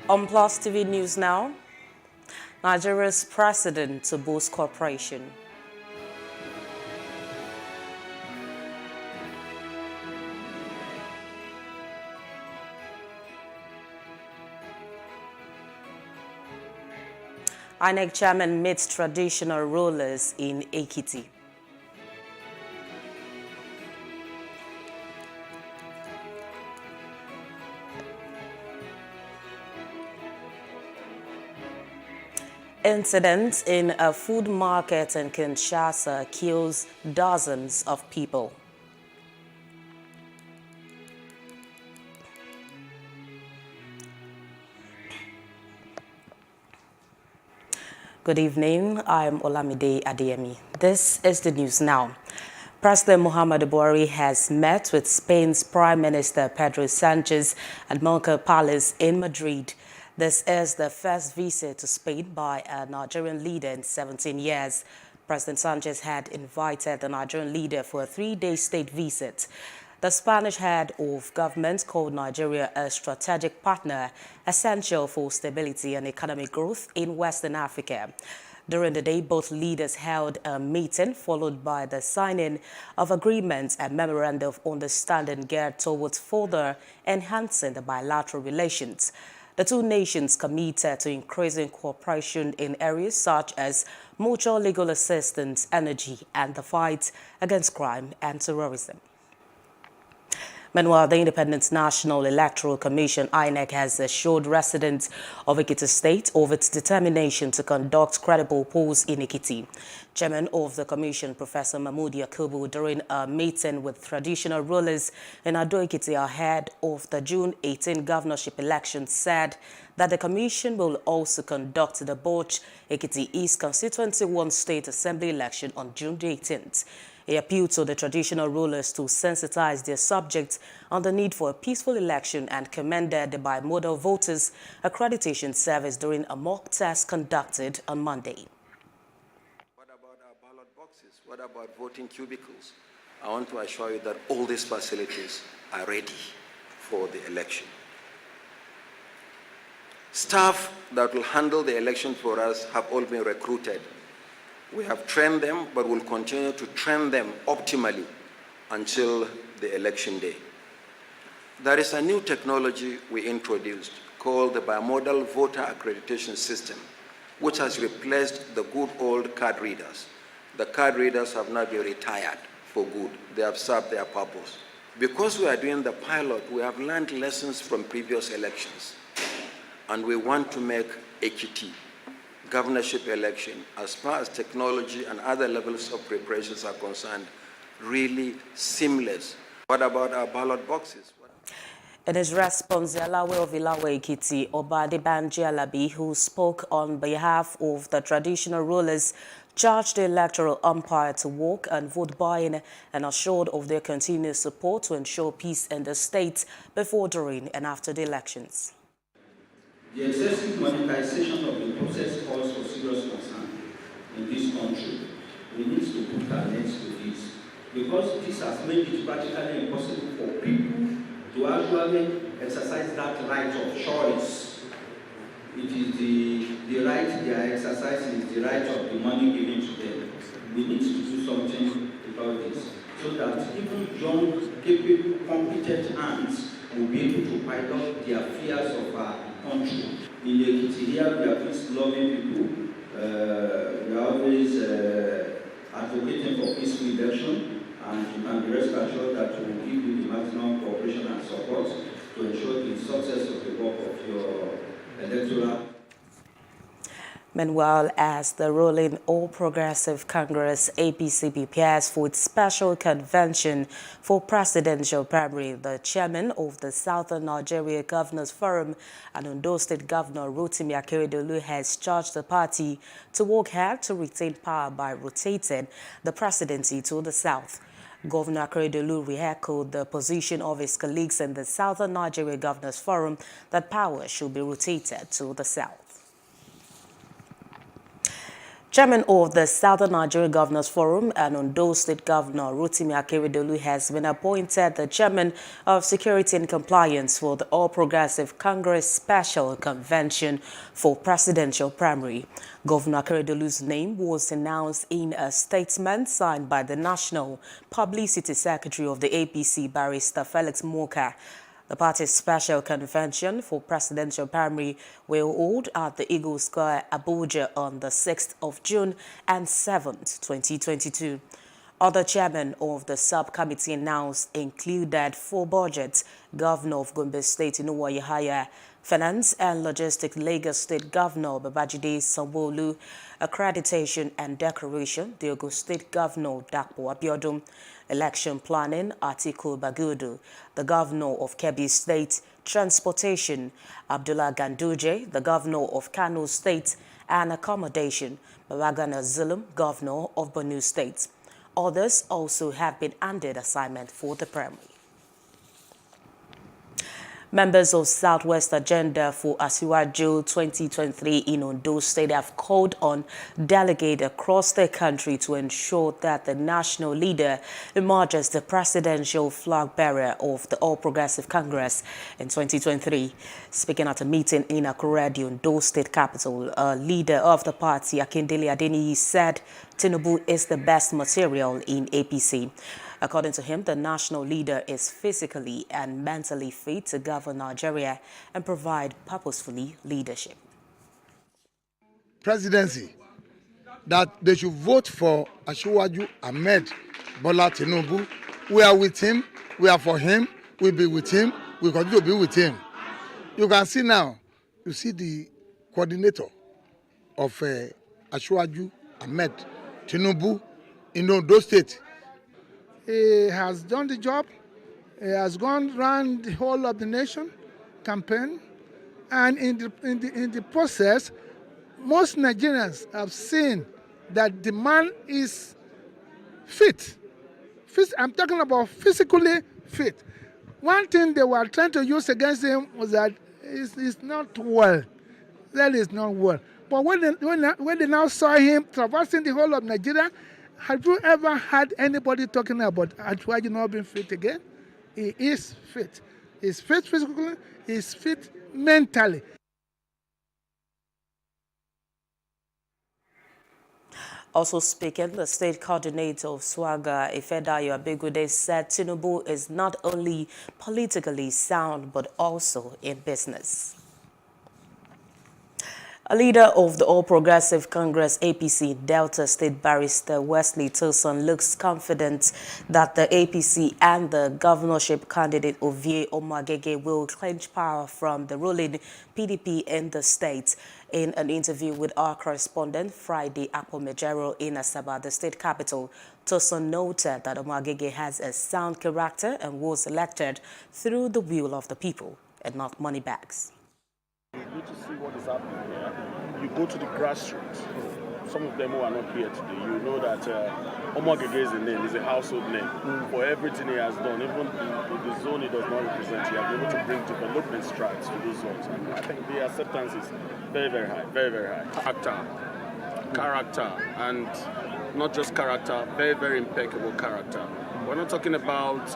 On Plus TV News now, Nigeria's president to boost cooperation. INEC chairman meets traditional rulers in Ekiti. Incident in a food market in Kinshasa kills dozens of people. Good evening, I'm Olamide Adeyemi. This is the news now. President Muhammadu Buhari has met with Spain's Prime Minister Pedro Sanchez at Moncler Palace in Madrid. This is the first visit to Spain by a Nigerian leader in 17 years. President Sanchez had invited the Nigerian leader for a 3-day state visit. The Spanish head of government called Nigeria a strategic partner, essential for stability and economic growth in Western Africa. During the day, both leaders held a meeting followed by the signing of agreements and memorandum of understanding geared towards further enhancing the bilateral relations. The two nations committed to increasing cooperation in areas such as mutual legal assistance, energy, and the fight against crime and terrorism. Meanwhile, the Independent National Electoral Commission, INEC, has assured residents of Ekiti State of its determination to conduct credible polls in Ekiti. Chairman of the Commission, Professor Mahmood Yakubu, during a meeting with traditional rulers in Ado-Ekiti ahead of the June 18 governorship election, said that the Commission will also conduct the Boch Ekiti East Constituency 1 State Assembly election on June 18th. He appealed to the traditional rulers to sensitize their subjects on the need for a peaceful election and commended the bimodal voters accreditation service during a mock test conducted on Monday. What about our ballot boxes? What about voting cubicles? I want to assure you that all these facilities are ready for the election. Staff that will handle the election for us have all been recruited. We have trained them, but we'll continue to train them optimally until the election day. There is a new technology we introduced called the bimodal voter accreditation system, which has replaced the good old card readers. The card readers have now been retired for good. They have served their purpose. Because we are doing the pilot, we have learned lessons from previous elections, and we want to make Ekiti governorship election, as far as technology and other levels of preparations are concerned, really seamless. What about our ballot boxes? In his response, the Alawe of Ilawe Ekiti, Oba Adebanji Alabi, who spoke on behalf of the traditional rulers, charged the electoral umpire to walk and vote buying and assured of their continued support to ensure peace in the state before, during, and after the elections. The excessive monetization of the process calls for serious concern in this country. We need to put our heads to this, because this has made it practically impossible for people to actually exercise that right of choice. It is the right they are exercising, is the right of the money given to them. We need to do something about this, so that even young, capable, competent hands will be able to pilot their fears of our country. In Ekiti here, we are peace-loving people. We are always advocating for peaceful election, and you can be rest assured that we will give you the maximum cooperation and support to ensure the success of the work of your electoral. Meanwhile, as the ruling All Progressive Congress APC prepares for its special convention for presidential primary, the chairman of the Southern Nigeria Governors Forum and Ondo State Governor Rotimi Akeredolu has charged the party to work hard to retain power by rotating the presidency to the south. Governor Akeredolu re-echoed the position of his colleagues in the Southern Nigeria Governors Forum that power should be rotated to the south. Chairman of the Southern Nigeria Governors Forum and Ondo State Governor Rotimi Akeredolu has been appointed the chairman of Security and Compliance for the All Progressive Congress Special Convention for Presidential Primary. Governor Akeredolu's name was announced in a statement signed by the National Publicity Secretary of the APC, Barrister Felix Moka. The party's special convention for presidential primary will hold at the Eagle Square, Abuja on the 6th of June and 7th, 2022. Other chairmen of the subcommittee announced included for budget, Governor of Gombe State Inuwa Yahaya, Finance and Logistics Lagos State Governor Babajide Sanwo-Olu, Accreditation and Decoration, the Ogun State Governor Dapo Abiodun, Election Planning, Atiku Bagudu, the Governor of Kebbi State, Transportation, Abdullah Ganduje, the Governor of Kano State, and Accommodation, Babagana Zulum, Governor of Borno State. Others also have been handed assignment for the primary. Members of Southwest Agenda for Asiwaju 2023 in Ondo State have called on delegates across the country to ensure that the national leader emerges the presidential flag bearer of the All Progressive Congress in 2023. Speaking at a meeting in Akure, the Ondo State capital, a leader of the party, Akindele Adeniyi, said Tinubu is the best material in APC. According to him, the national leader is physically and mentally fit to govern Nigeria and provide purposefully leadership. Presidency, that they should vote for Asiwaju Ahmed Bola Tinubu. We are with him, we are for him, will be with him, will continue to be with him. You can see now, you see the coordinator of Ashwaju Ahmed Tinubu in Ondo State. He has done the job. He has gone around the whole of the nation campaign, and in the process, most Nigerians have seen that the man is fit. I'm talking about physically fit. One thing they were trying to use against him was that he's not well. That is not well. But when they now saw him traversing the whole of Nigeria, have you ever heard anybody talking about Ashwaju not being fit again? He is fit. He's fit physically, he's fit mentally. Also speaking, the state coordinator of SWAGA, Ifedayo Abegude, said Tinubu is not only politically sound but also in business. A leader of the All Progressive Congress APC Delta State Barrister Wesley Tilson looks confident that the APC and the governorship candidate Ovie Omagege will clinch power from the ruling PDP in the state. In an interview with our correspondent Friday Akpomejero in Asaba, the state capital, Tilson noted that Omagege has a sound character and was elected through the will of the people and not money bags. You need to see what is happening here. You go to the grassroots. Some of them who are not here today, you know that Omagege is a name, is a household name. For everything he has done, even the zone he does not represent, he has been able to bring development strides to those zones. And I think the acceptance is very, very high, very, very high. Character, and not just character, very, very impeccable character. We're not talking about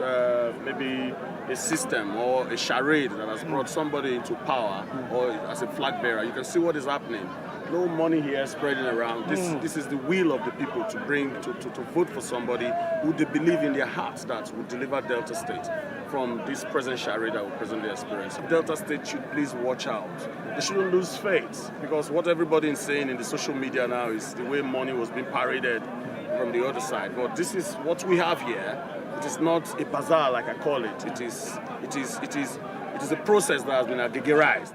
maybe a system or a charade that has brought somebody into power or as a flag bearer. You can see what is happening. No money here spreading around. This is the will of the people to bring, to vote for somebody who they believe in their hearts that will deliver Delta State from this present charade that we're presently experiencing. Delta State should please watch out. They shouldn't lose faith, because what everybody is saying in the social media now is the way money was being paraded from the other side. But this is what we have here. It is not a bazaar like I call it. It is a process that has been aggregarized.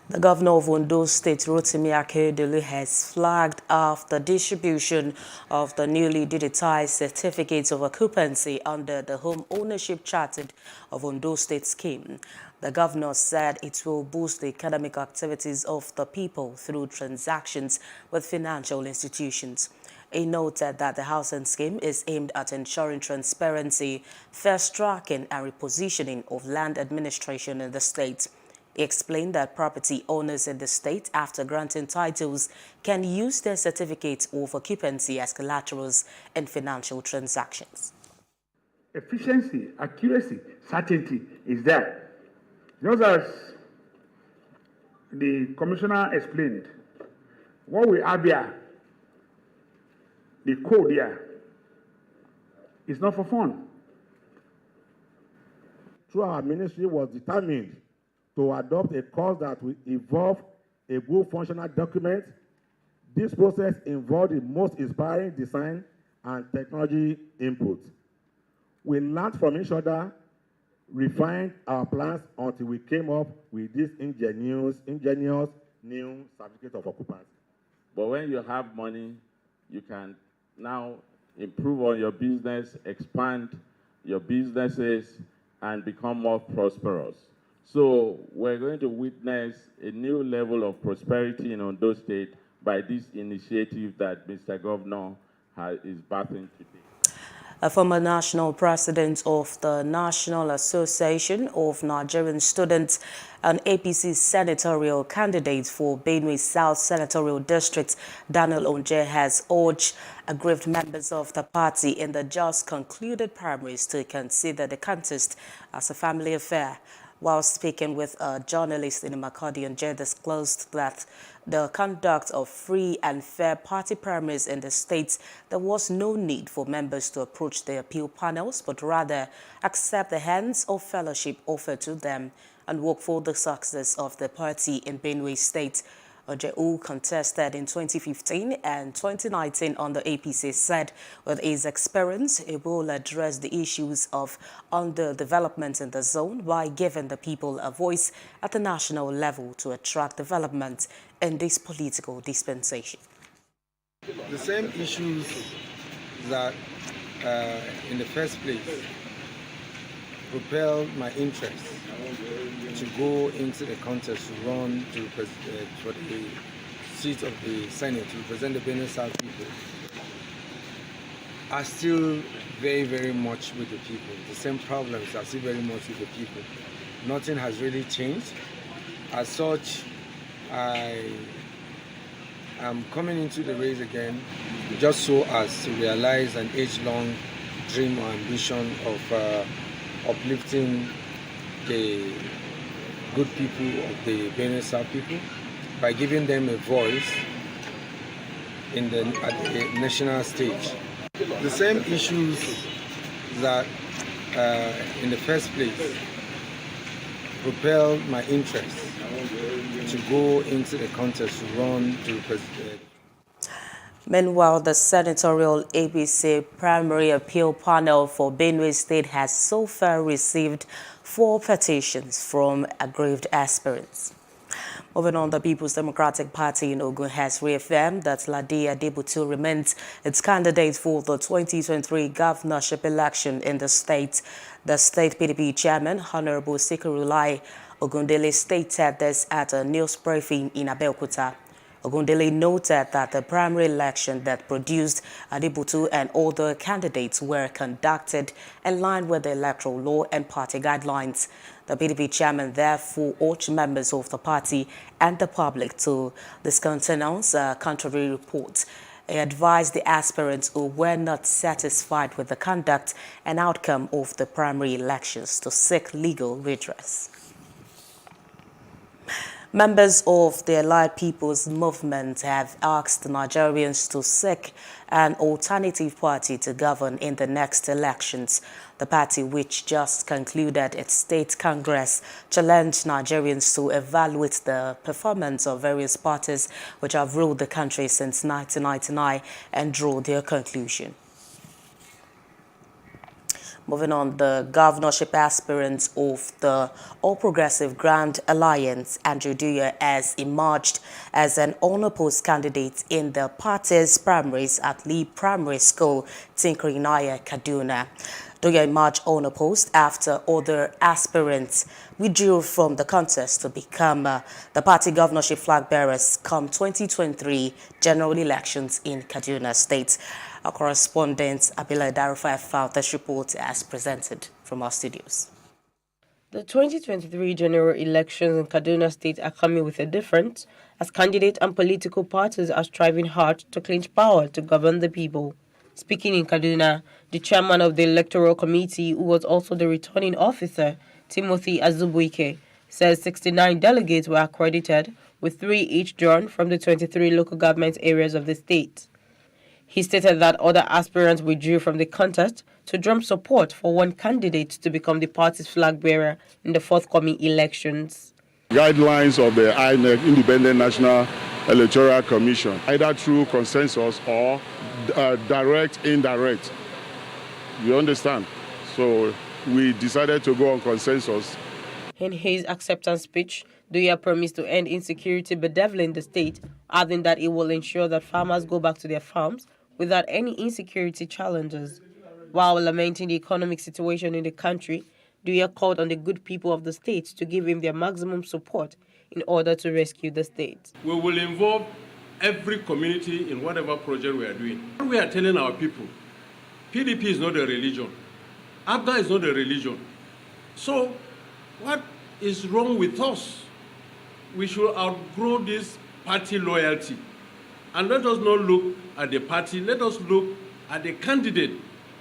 The governor of Ondo State, Rotimi Akeredolu, has flagged off the distribution of the newly digitized certificates of occupancy under the Home Ownership Charter of Ondo State scheme. The governor said it will boost the economic activities of the people through transactions with financial institutions. He noted that the housing scheme is aimed at ensuring transparency, fast tracking and repositioning of land administration in the state. He explained that property owners in the state, after granting titles, can use their certificates of occupancy as collaterals in financial transactions. Efficiency, accuracy, certainty is there. Just as the commissioner explained, what we have here, the code here, is not for fun. Through our ministry was determined to adopt a course that will involve a good functional document. This process involved the most inspiring design and technology input. We learned from each other, refined our plans until we came up with this ingenious new certificate of occupancy. But when you have money, you can now improve on your business, expand your businesses, and become more prosperous. So we're going to witness a new level of prosperity in Ondo State by this initiative that Mr. Governor is birthing today. A former national president of the National Association of Nigerian Students and APC senatorial candidate for Benue South Senatorial District, Daniel Onje, has urged aggrieved members of the party in the just concluded primaries to consider the contest as a family affair. While speaking with a journalist in Makurdi, Onje disclosed that the conduct of free and fair party primaries in the state, there was no need for members to approach the appeal panels, but rather accept the hands of fellowship offered to them and work for the success of the party in Benue State. Oje'u contested in 2015 and 2019 on the APC, said with his experience, he will address the issues of underdevelopment in the zone by giving the people a voice at the national level to attract development in this political dispensation. The same issues that in the first place propelled my interest to go into the contest to run for the seat of the Senate to represent the Benue South people are still very, very much with the people. The same problems are still very much with the people. Nothing has really changed. As such, I am coming into the race again just so as to realize an age-long dream or ambition of uplifting the good people of the Benue South people by giving them a voice at the national stage. The same issues that in the first place propelled my interest to go into the contest to run to represent. Meanwhile, the senatorial ABC primary appeal panel for Benue State has so far received 4 petitions from aggrieved aspirants. Moving on, the People's Democratic Party in Ogun has reaffirmed that Ladi Adebutu remains its candidate for the 2023 governorship election in the state. The state PDP chairman, Honorable Sikurulai Ogundele, stated this at a news briefing in Abeokuta. Ogundele noted that the primary election that produced Adebutu and other candidates were conducted in line with the electoral law and party guidelines. The PDP chairman therefore urged members of the party and the public to discountenance contrary reports. He advised the aspirants who were not satisfied with the conduct and outcome of the primary elections to seek legal redress. Members of the Allied People's Movement have asked Nigerians to seek an alternative party to govern in the next elections. The party, which just concluded its state congress, challenged Nigerians to evaluate the performance of various parties which have ruled the country since 1999 and draw their conclusion. Moving on, the governorship aspirants of the All Progressive Grand Alliance, Andrew Duya, has emerged as an unopposed candidate in the party's primaries at Lee Primary School, Tinkirinaya, Kaduna. Duya emerged unopposed after other aspirants withdrew from the contest to become the party governorship flag bearers come 2023 general elections in Kaduna State. Our correspondent Abila Darufai found this report as presented from our studios. The 2023 general elections in Kaduna State are coming with a difference, as candidates and political parties are striving hard to clinch power to govern the people. Speaking in Kaduna, the chairman of the Electoral Committee, who was also the returning officer, Timothy Azubuike, says 69 delegates were accredited, with 3 each drawn from the 23 local government areas of the state. He stated that other aspirants withdrew from the contest to drum support for one candidate to become the party's flag bearer in the forthcoming elections. Guidelines of the INEC, Independent National Electoral Commission, either through consensus or direct, indirect. You understand? So we decided to go on consensus. In his acceptance speech, Duya promised to end insecurity bedeviling in the state, adding that it will ensure that farmers go back to their farms without any insecurity challenges. While lamenting the economic situation in the country, Duya called on the good people of the state to give him their maximum support in order to rescue the state. We will involve every community in whatever project we are doing. We are telling our people, PDP is not a religion. ABGA is not a religion. So what is wrong with us? We should outgrow this party loyalty. And let us not look at the party, let us look at the candidate.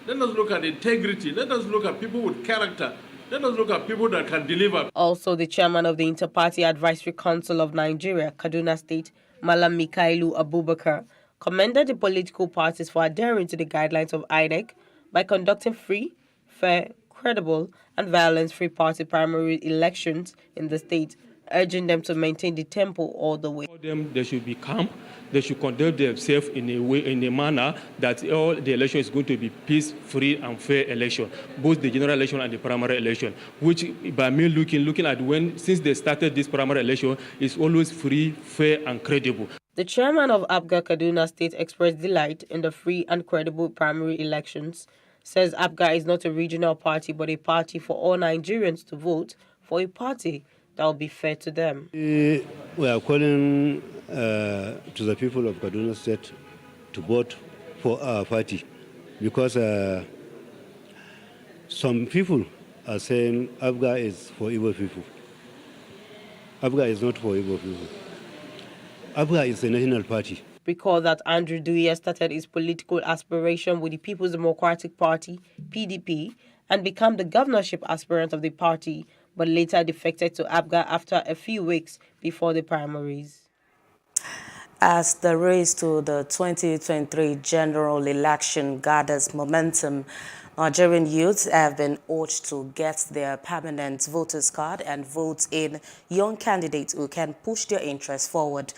Let us look at integrity. Let us look at people with character. Let us look at people that can deliver. Also, the chairman of the Inter-Party Advisory Council of Nigeria, Kaduna State, Malam Mikailu Abubakar, commended the political parties for adhering to the guidelines of INEC by conducting free, fair, credible, and violence-free party primary elections in the state, urging them to maintain the tempo all the way. They should be calm. They should conduct themselves in a manner that all the election is going to be peace, free, and fair election, both the general election and the primary election. Which, by me looking at since they started this primary election, is always free, fair, and credible. The chairman of APGA Kaduna State expressed delight in the free and credible primary elections. Says APGA is not a regional party, but a party for all Nigerians to vote for a party that will be fair to them. We are calling to the people of Kaduna State to vote for our party because some people are saying APGA is for Igbo people. APGA is not for Igbo people. APGA is a national party. Recall that Andrew Duye started his political aspiration with the People's Democratic Party, PDP, and became the governorship aspirant of the party, but later defected to APGA after a few weeks before the primaries. As the race to the 2023 general election gathers momentum, Nigerian youths have been urged to get their permanent voters card and vote in young candidates who can push their interests forward.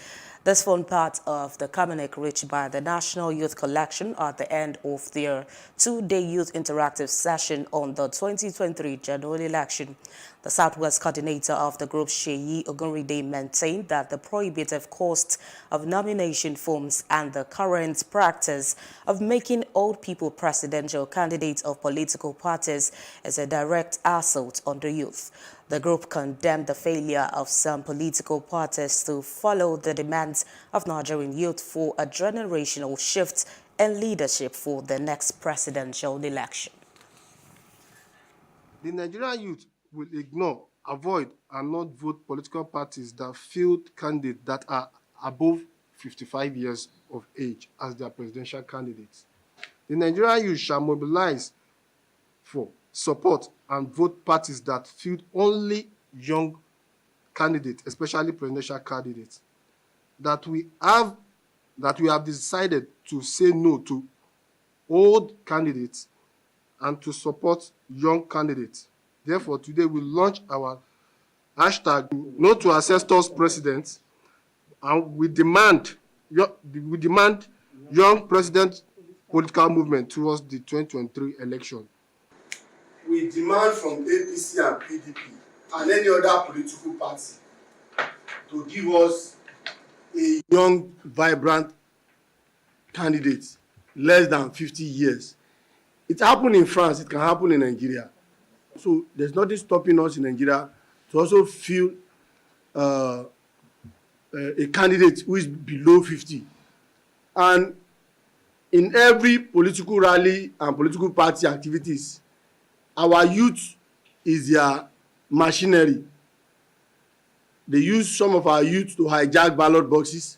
This formed part of the communique reached by the National Youth Collection at the end of their two-day youth interactive session on the 2023 general election. The Southwest coordinator of the group, Sheyi Ogunride, maintained that the prohibitive cost of nomination forms and the current practice of making old people presidential candidates of political parties is a direct assault on the youth. The group condemned the failure of some political parties to follow the demands of Nigerian youth for a generational shift in leadership for the next presidential election. The Nigerian youth will ignore, avoid, and not vote political parties that field candidates that are above 55 years of age as their presidential candidates. The Nigerian youth shall mobilize for support and vote parties that field only young candidates, especially presidential candidates. That we have decided to say no to old candidates and to support young candidates. Therefore, today we launch our hashtag No to Ancestors President, and we demand young president political movement towards the 2023 election. We demand from APC and PDP and any other political party to give us a young, vibrant candidate, less than 50 years. It happened in France, it can happen in Nigeria. So there's nothing stopping us in Nigeria to also field a candidate who is below 50. And in every political rally and political party activities, our youth is their machinery. They use some of our youth to hijack ballot boxes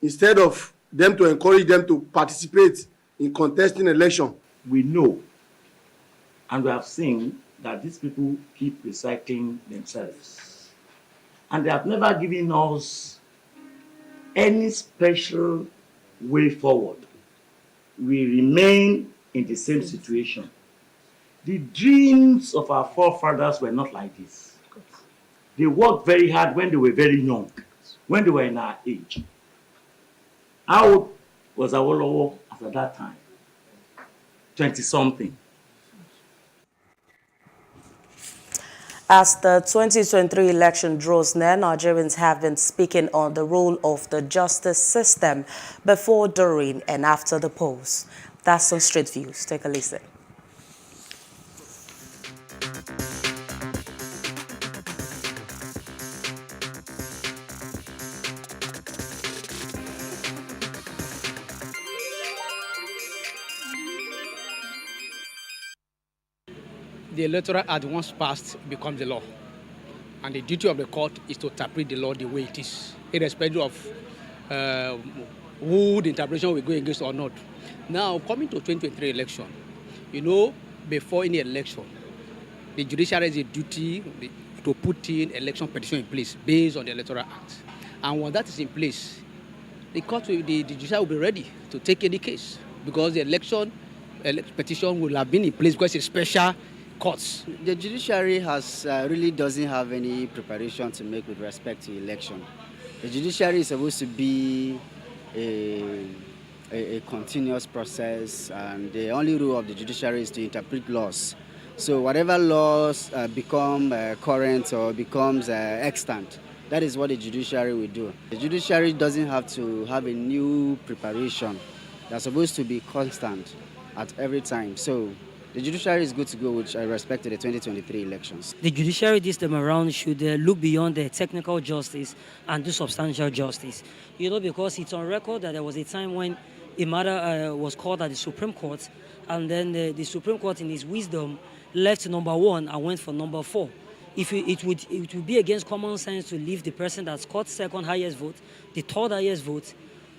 instead of them to encourage them to participate in contesting election. We know and we have seen that these people keep recycling themselves. And they have never given us any special way forward. We remain in the same situation. The dreams of our forefathers were not like this. They worked very hard when they were very young, when they were in our age. How old was Awolowo at that time? 20-something. As the 2023 election draws near, Nigerians have been speaking on the role of the justice system before, during, and after the polls. That's on Street Views. Take a listen. The electoral act once passed becomes the law, and the duty of the court is to interpret the law the way it is, irrespective of who the interpretation will go against or not. Now, coming to 2023 election, you know, before any election, the judiciary has a duty to put in election petition in place based on the electoral act, and when that is in place, the court, the judiciary will be ready to take any case because the election petition will have been in place because it's a special courts. The judiciary really doesn't have any preparation to make with respect to election. The judiciary is supposed to be a continuous process, and the only role of the judiciary is to interpret laws. So whatever laws become current or becomes extant, that is what the judiciary will do. The judiciary doesn't have to have a new preparation. They're supposed to be constant at every time. So the judiciary is good to go with respect to the 2023 elections. The judiciary this time around should look beyond the technical justice and do substantial justice. Because it's on record that there was a time when a matter was called at the Supreme Court, and then the Supreme Court, in its wisdom, left number 1 and went for number 4. It would be against common sense to leave the person that scored second highest vote, the third highest vote,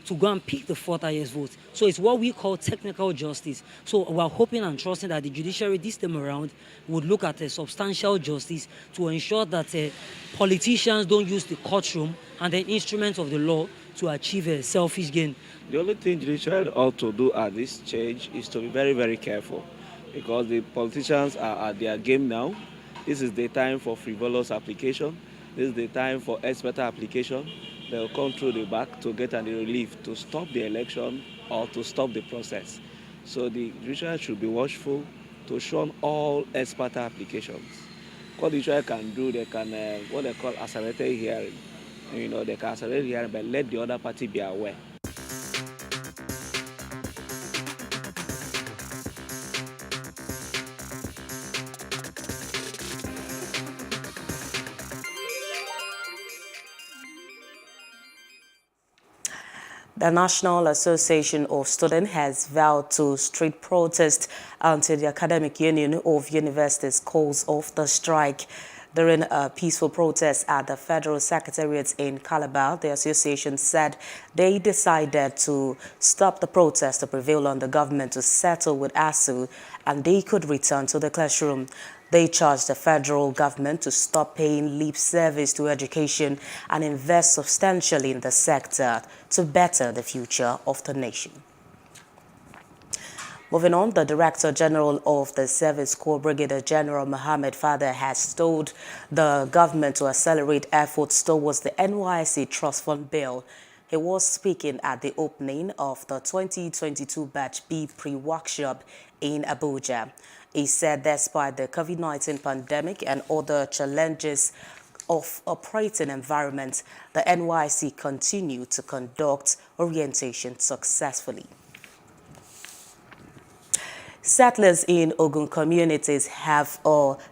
to go and pick the 4th highest vote. So it's what we call technical justice. So we're hoping and trusting that the judiciary this time around would look at substantial justice to ensure that politicians don't use the courtroom and the instruments of the law to achieve a selfish gain. The only thing judiciary ought to do at this stage is to be very, very careful, because the politicians are at their game now. This is the time for frivolous application. This is the time for expert application. They'll come through the back to get any relief to stop the election or to stop the process. So the judiciary should be watchful to shun all expert applications. What the judiciary can do, they can what they call accelerated hearing. They can accelerate hearing, but let the other party be aware. The National Association of Students has vowed to street protest until the Academic Union of Universities calls off the strike. During a peaceful protest at the Federal Secretariat in Calabar, the association said they decided to stop the protest to prevail on the government to settle with ASU, and they could return to the classroom. They charged the federal government to stop paying lip service to education and invest substantially in the sector to better the future of the nation. Moving on, the Director General of the Service Corps, Brigadier General Mohammed Father, has told the government to accelerate efforts towards the NYSC Trust Fund Bill. He was speaking at the opening of the 2022 Batch B pre-workshop in Abuja. He said despite the COVID-19 pandemic and other challenges of operating environment, the NYSC continued to conduct orientation successfully. Settlers in Ogun communities have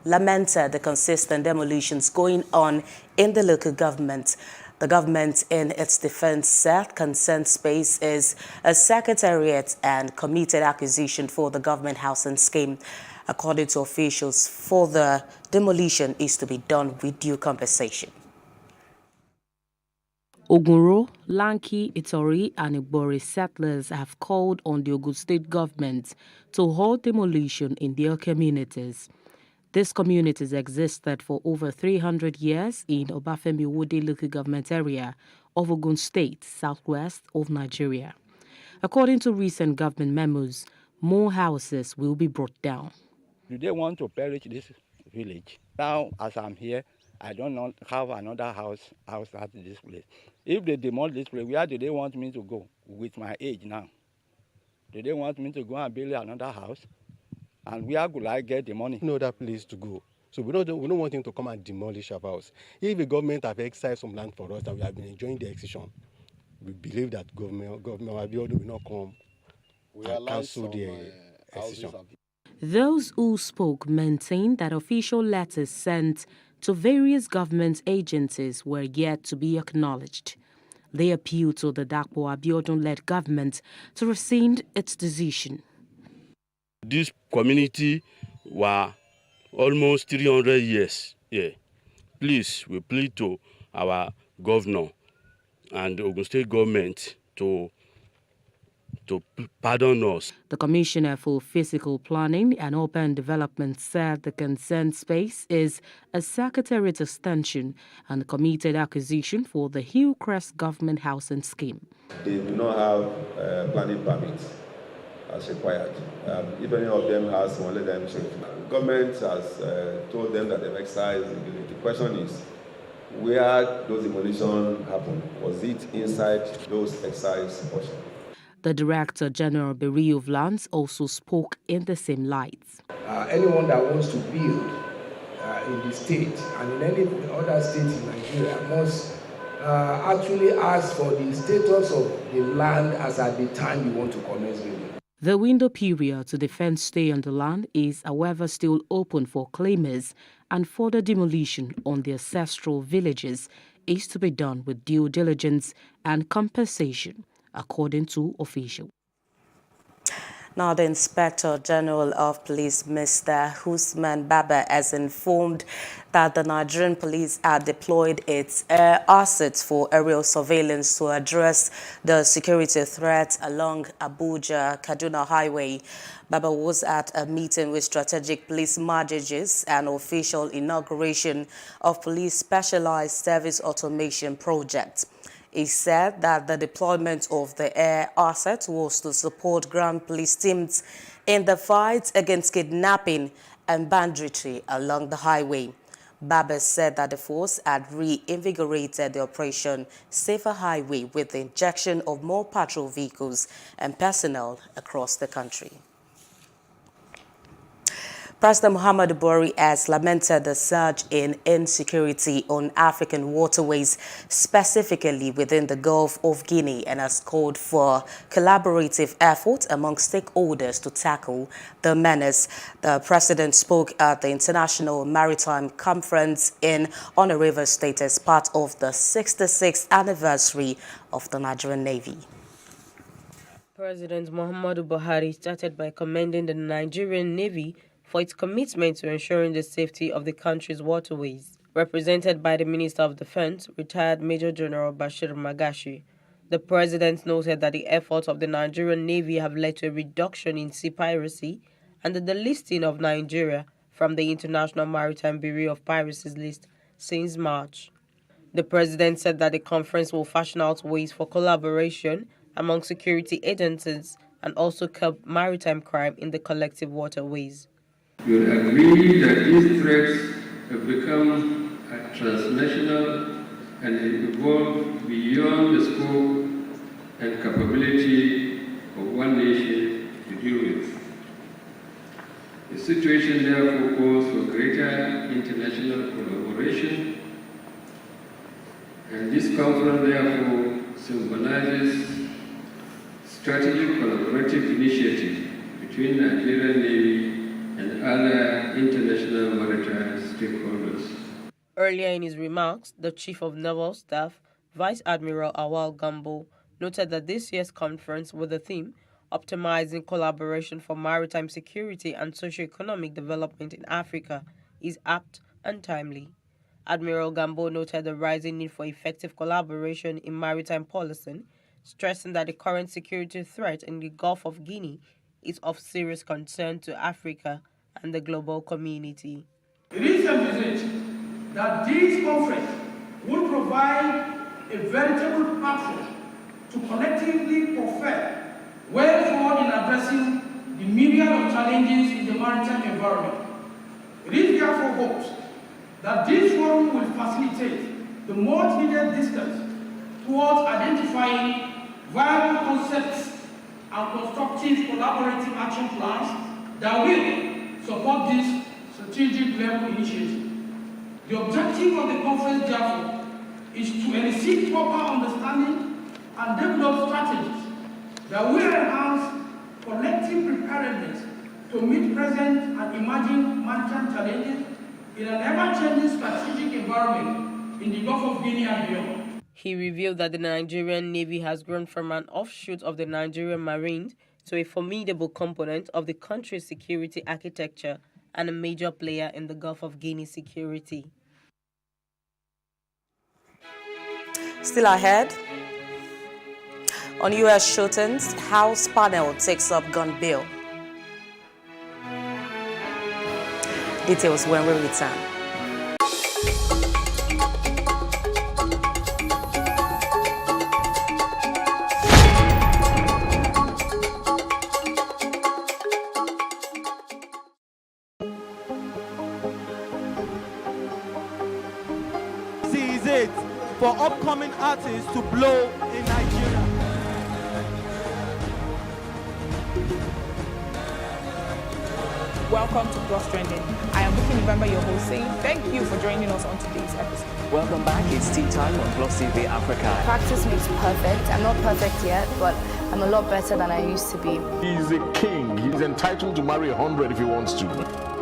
lamented the consistent demolitions going on in the local government. The government, in its defense, said consent space is a secretariat and committed acquisition for the government housing scheme. According to officials, further demolition is to be done with due compensation. Ogunro, Lanki, Itori and Igbore settlers have called on the Ogun State government to halt demolition in their communities. These communities existed for over 300 years in Obafemi Wode local government area of Ogun State, southwest of Nigeria. According to recent government memos, more houses will be brought down. Do they want to perish this village? Now, as I'm here, I don't have another house at this place. If they demolish this place, where do they want me to go with my age now? Do they want me to go and build another house? And where could I get the money? No other place to go. So we don't want him to come and demolish our house. If the government have excised some land for us and we have been enjoying the excision, we believe that government Abiodun will not come and cancel the excision. Those who spoke maintained that official letters sent to various government agencies were yet to be acknowledged. They appealed to the Dapo Abiodun-led government to rescind its decision. This community were almost 300 years here. Please, we plead to our governor and the Ogun State government to pardon us. The Commissioner for Physical Planning and Urban Development said the consent space is a secretariat extension and committed acquisition for the Hillcrest Government Housing Scheme. They do not have planning permits. as required. If any of them has one, let them show it. Government has told them that they've excised. The question is, where those demolitions happened? Was it inside those excised portions? The Director General Bureau of Lands also spoke in the same light. Anyone that wants to build in the state and in any other state in Nigeria must actually ask for the status of the land as at the time you want to commence building. The window period to defend stay on the land is, however, still open for claimers, and further demolition on the ancestral villages is to be done with due diligence and compensation, according to officials. Now, the Inspector General of Police, Mr. Usman Baba, has informed that the Nigerian police have deployed its air assets for aerial surveillance to address the security threat along Abuja-Kaduna Highway. Baba was at a meeting with strategic police managers and official inauguration of Police Specialized Service Automation Project. He said that the deployment of the air asset was to support ground police teams in the fight against kidnapping and banditry along the highway. Baba said that the force had reinvigorated the operation Safer Highway with the injection of more patrol vehicles and personnel across the country. President Muhammadu Buhari has lamented the surge in insecurity on African waterways, specifically within the Gulf of Guinea, and has called for collaborative efforts among stakeholders to tackle the menace. The president spoke at the International Maritime Conference in Honor River State as part of the 66th anniversary of the Nigerian Navy. President Muhammadu Buhari started by commending the Nigerian Navy for its commitment to ensuring the safety of the country's waterways. Represented by the Minister of Defense, retired Major General Bashir Magashi, the president noted that the efforts of the Nigerian Navy have led to a reduction in sea piracy and the delisting of Nigeria from the International Maritime Bureau of Piracy's list since March. The president said that the conference will fashion out ways for collaboration among security agencies and also curb maritime crime in the collective waterways. You will agree that these threats have become transnational and evolved beyond the scope and capability of one nation to deal with. The situation therefore calls for greater international collaboration, and this conference therefore symbolizes strategic collaborative initiative between Nigerian Navy and other international maritime stakeholders. Earlier in his remarks, the Chief of Naval Staff, Vice Admiral Awal Gambo, noted that this year's conference with the theme Optimizing Collaboration for Maritime Security and Socio-Economic Development in Africa is apt and timely. Admiral Gambo noted the rising need for effective collaboration in maritime policing, stressing that the current security threat in the Gulf of Guinea is of serious concern to Africa and the global community. It is envisaged that this conference will provide a veritable platform to collectively perfect way forward in addressing the myriad of challenges in the maritime environment. It is therefore hoped that this forum will facilitate the much needed distance towards identifying viable concepts and constructive collaborative action plans that will support this strategic level initiative. The objective of the conference, therefore, is to elicit proper understanding and develop strategies that will enhance collective preparedness to meet present and emerging maritime challenges in an ever-changing strategic environment in the Gulf of Guinea and beyond. He revealed that the Nigerian Navy has grown from an offshoot of the Nigerian Marines to a formidable component of the country's security architecture and a major player in the Gulf of Guinea security. Still ahead, on U.S. shootings, House panel takes up gun bill. Details when we return. for upcoming artists to blow in Nigeria. Welcome to Plus Trending. I am Booking November, your host, saying thank you for joining us on today's episode. Welcome back. It's tea time on Plus TV Africa. Practice makes perfect. I'm not perfect yet, but I'm a lot better than I used to be. He's a king. He's entitled to marry 100 if he wants to.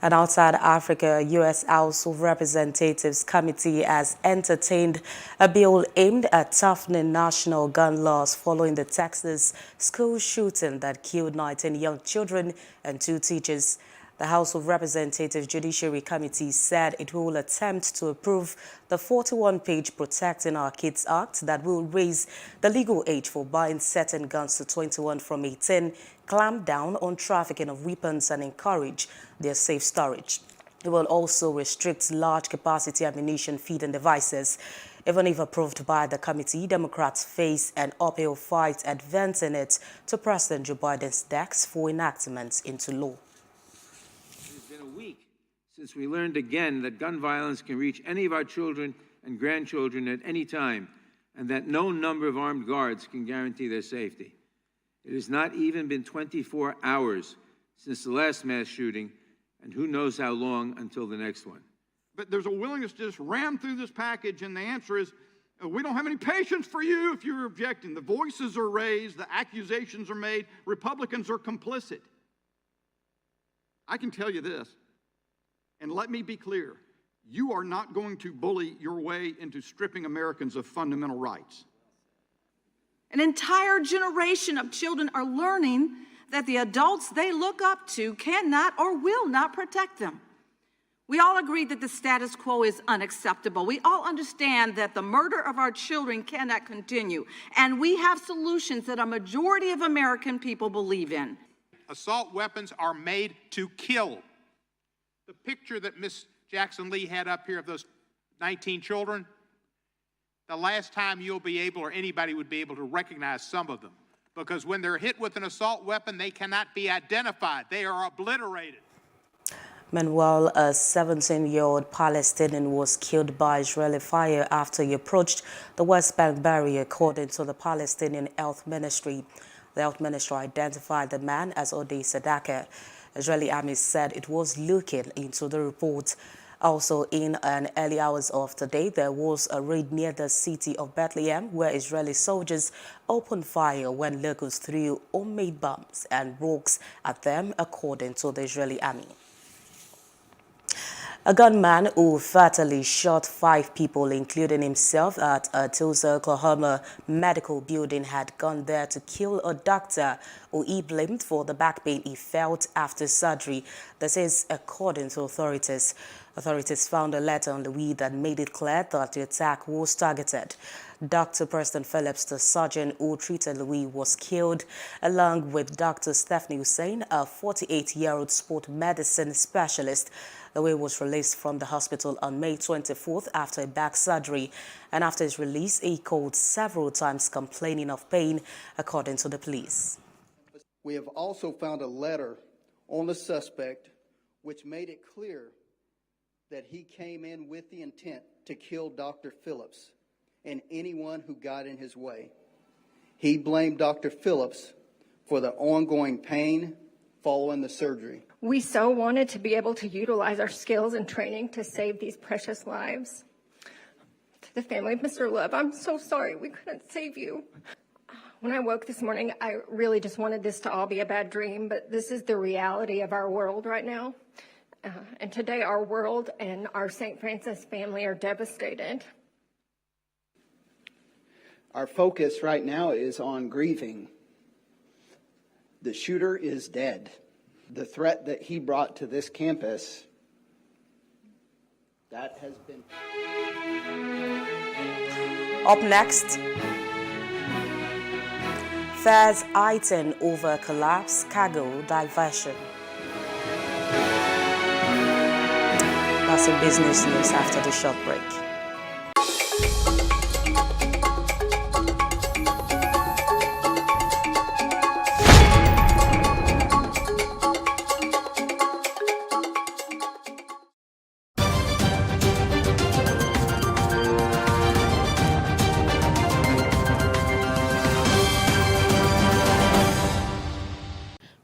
And outside Africa, U.S. House of Representatives Committee has entertained a bill aimed at toughening national gun laws following the Texas school shooting that killed 19 young children and 2 teachers. The House of Representatives Judiciary Committee said it will attempt to approve the 41-page Protecting Our Kids Act that will raise the legal age for buying certain guns to 21 from 18, clamp down on trafficking of weapons and encourage their safe storage. It will also restrict large-capacity ammunition feeding devices. Even if approved by the committee, Democrats face an uphill fight advancing it to President Joe Biden's desk for enactment into law. Since we learned again that gun violence can reach any of our children and grandchildren at any time, and that no number of armed guards can guarantee their safety. It has not even been 24 hours since the last mass shooting, and who knows how long until the next one. But there's a willingness to just ram through this package, and the answer is, we don't have any patience for you if you're objecting. The voices are raised, the accusations are made, Republicans are complicit. I can tell you this. And let me be clear, you are not going to bully your way into stripping Americans of fundamental rights. An entire generation of children are learning that the adults they look up to cannot or will not protect them. We all agree that the status quo is unacceptable. We all understand that the murder of our children cannot continue. And we have solutions that a majority of American people believe in. Assault weapons are made to kill. The picture that Ms. Jackson Lee had up here of those 19 children, the last time you'll be able, or anybody would be able to recognize some of them. Because when they're hit with an assault weapon, they cannot be identified. They are obliterated. Meanwhile, a 17-year-old Palestinian was killed by Israeli fire after he approached the West Bank barrier, according to the Palestinian Health Ministry. The Health Ministry identified the man as Odeh Sadaka. Israeli army said it was looking into the report. Also, in an early hours of the day, there was a raid near the city of Bethlehem where Israeli soldiers opened fire when locals threw homemade bombs and rocks at them, according to the Israeli army. A gunman who fatally shot 5 people, including himself, at a Tulsa, Oklahoma medical building had gone there to kill a doctor who he blamed for the back pain he felt after surgery. This is according to authorities. Authorities found a letter on the weed that made it clear that the attack was targeted. Dr. Preston Phillips, the surgeon who treated Louis, was killed, along with Dr. Stephanie Hussein, a 48-year-old sport medicine specialist. Louis was released from the hospital on May 24th after a back surgery, and after his release, he called several times complaining of pain, according to the police. We have also found a letter on the suspect which made it clear that he came in with the intent to kill Dr. Phillips and anyone who got in his way. He blamed Dr. Phillips for the ongoing pain following the surgery. We so wanted to be able to utilize our skills and training to save these precious lives. To the family of Mr. Love, I'm so sorry we couldn't save you. When I woke this morning, I really just wanted this to all be a bad dream, but this is the reality of our world right now. And today our world and our St. Francis family are devastated. Our focus right now is on grieving. The shooter is dead. The threat that he brought to this campus, that has been... Up next, fares heighten over collapse cargo diversion. That's some business news after the short break.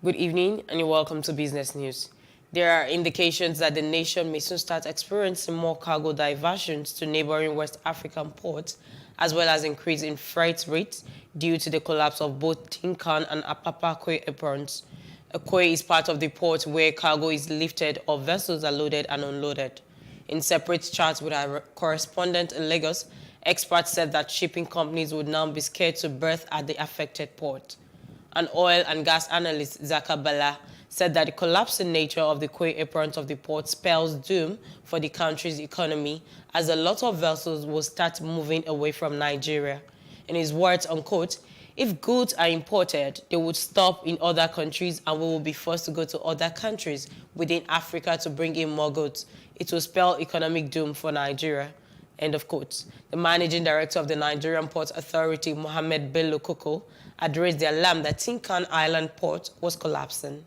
Good evening and you're welcome to Business News. There are indications that the nation may soon start experiencing more cargo diversions to neighboring West African ports, as well as increase in freight rates due to the collapse of both Tinkan and Apapa Quay aprons. A quay is part of the port where cargo is lifted or vessels are loaded and unloaded. In separate chats with our correspondent in Lagos, experts said that shipping companies would now be scared to berth at the affected port. An oil and gas analyst, Zaka Bala, said that the collapsing nature of the quay aprons of the port spells doom for the country's economy, as a lot of vessels will start moving away from Nigeria. In his words, unquote, if goods are imported, they would stop in other countries and we will be forced to go to other countries within Africa to bring in more goods. It will spell economic doom for Nigeria. End of quote. The managing director of the Nigerian Port Authority, Mohammed Bello Koko, had raised the alarm that Tinkan Island port was collapsing.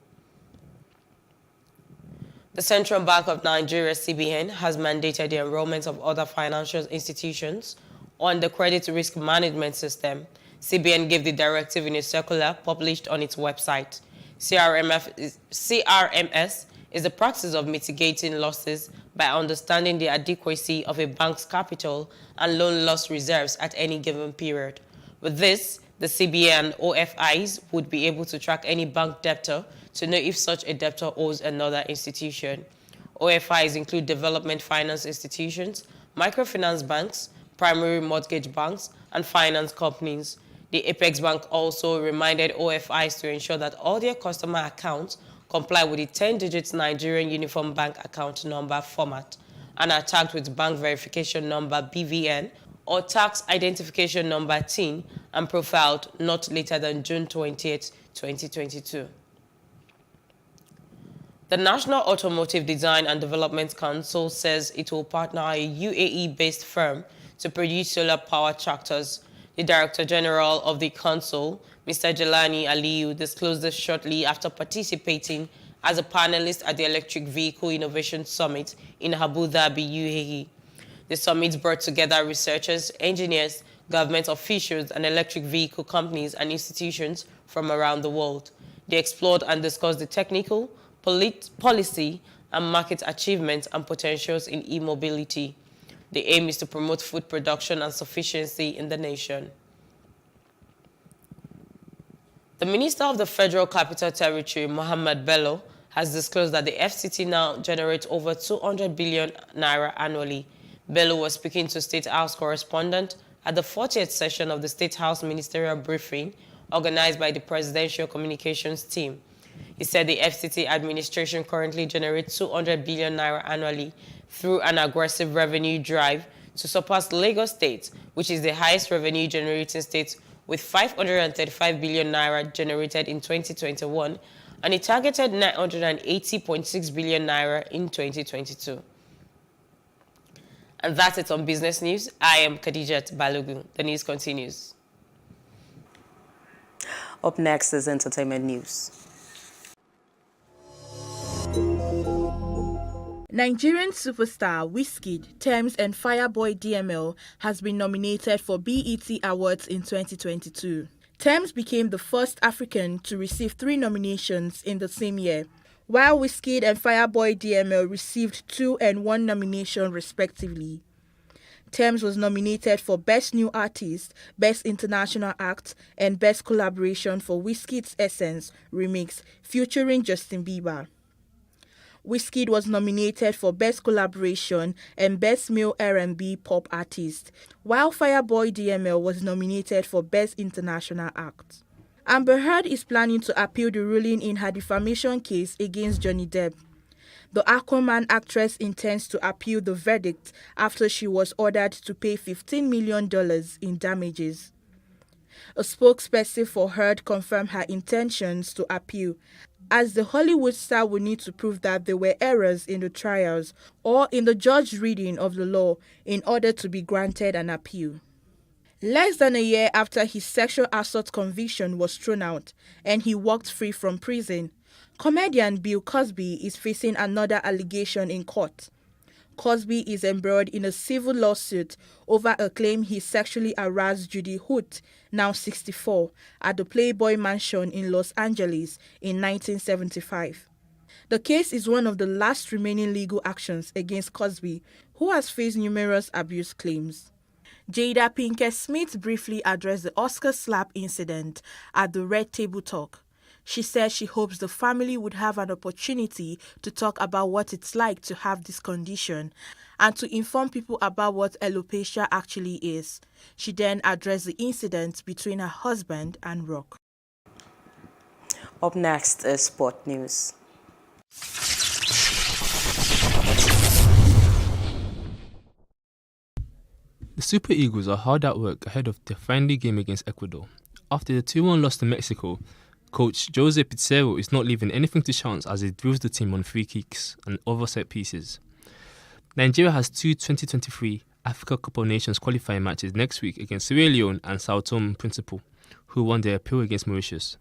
The Central Bank of Nigeria, CBN, has mandated the enrollment of other financial institutions on the credit risk management system. CBN gave the directive in a circular published on its website. CRMS is the practice of mitigating losses by understanding the adequacy of a bank's capital and loan loss reserves at any given period. With this, the CBN and OFIs would be able to track any bank debtor to know if such a debtor owes another institution. OFIs include development finance institutions, microfinance banks, primary mortgage banks, and finance companies. The Apex Bank also reminded OFIs to ensure that all their customer accounts comply with the 10-digit Nigerian Uniform Bank Account Number format and are tagged with Bank Verification Number BVN or Tax Identification Number TIN and profiled not later than June 28, 2022. The National Automotive Design and Development Council says it will partner a UAE-based firm to produce solar-powered tractors. The Director General of the Council, Mr. Jelani Aliyu, disclosed this shortly after participating as a panelist at the Electric Vehicle Innovation Summit in Abu Dhabi, UAE. The summit brought together researchers, engineers, government officials, and electric vehicle companies and institutions from around the world. They explored and discussed the technical, policy, and market achievements and potentials in e-mobility. The aim is to promote food production and sufficiency in the nation. The Minister of the Federal Capital Territory, Mohammed Bello, has disclosed that the FCT now generates over 200 billion naira annually. Bello was speaking to State House correspondent at the 40th session of the State House Ministerial Briefing organized by the Presidential Communications Team. He said the FCT administration currently generates 200 billion naira annually through an aggressive revenue drive to surpass Lagos State, which is the highest revenue-generating state with 535 billion naira generated in 2021, and a targeted 980.6 billion naira in 2022. And that's it on Business News. I am Khadijat Balogun. The news continues. Up next is entertainment news. Nigerian superstar Wizkid, Tems and Fireboy DML has been nominated for BET Awards in 2022. Tems became the first African to receive 3 nominations in the same year, while Wizkid and Fireboy DML received 2 and 1 nomination respectively. Tems was nominated for Best New Artist, Best International Act, and Best Collaboration for Wizkid's Essence remix featuring Justin Bieber. Wizkid was nominated for Best Collaboration and Best Male R&B Pop Artist, while Fireboy DML was nominated for Best International Act. Amber Heard is planning to appeal the ruling in her defamation case against Johnny Depp. The Aquaman actress intends to appeal the verdict after she was ordered to pay $15 million in damages. A spokesperson for Heard confirmed her intentions to appeal, as the Hollywood star would need to prove that there were errors in the trials or in the judge's reading of the law in order to be granted an appeal. Less than a year after his sexual assault conviction was thrown out and he walked free from prison, comedian Bill Cosby is facing another allegation in court. Cosby is embroiled in a civil lawsuit over a claim he sexually harassed Judy Hoot, now 64, at the Playboy Mansion in Los Angeles in 1975. The case is one of the last remaining legal actions against Cosby, who has faced numerous abuse claims. Jada Pinkett Smith briefly addressed the Oscar slap incident at the Red Table Talk. She said she hopes the family would have an opportunity to talk about what it's like to have this condition and to inform people about what alopecia actually is. She then addressed the incident between her husband and Rock. Up next is sport news. The Super Eagles are hard at work ahead of their friendly game against Ecuador. After the 2-1 loss to Mexico, coach Jose Pizarro is not leaving anything to chance as he drills the team on free kicks and other set pieces. Nigeria has 2 2023 Africa Cup of Nations qualifying matches next week against Sierra Leone and Sao Tome and Principe, who won their appeal against Mauritius.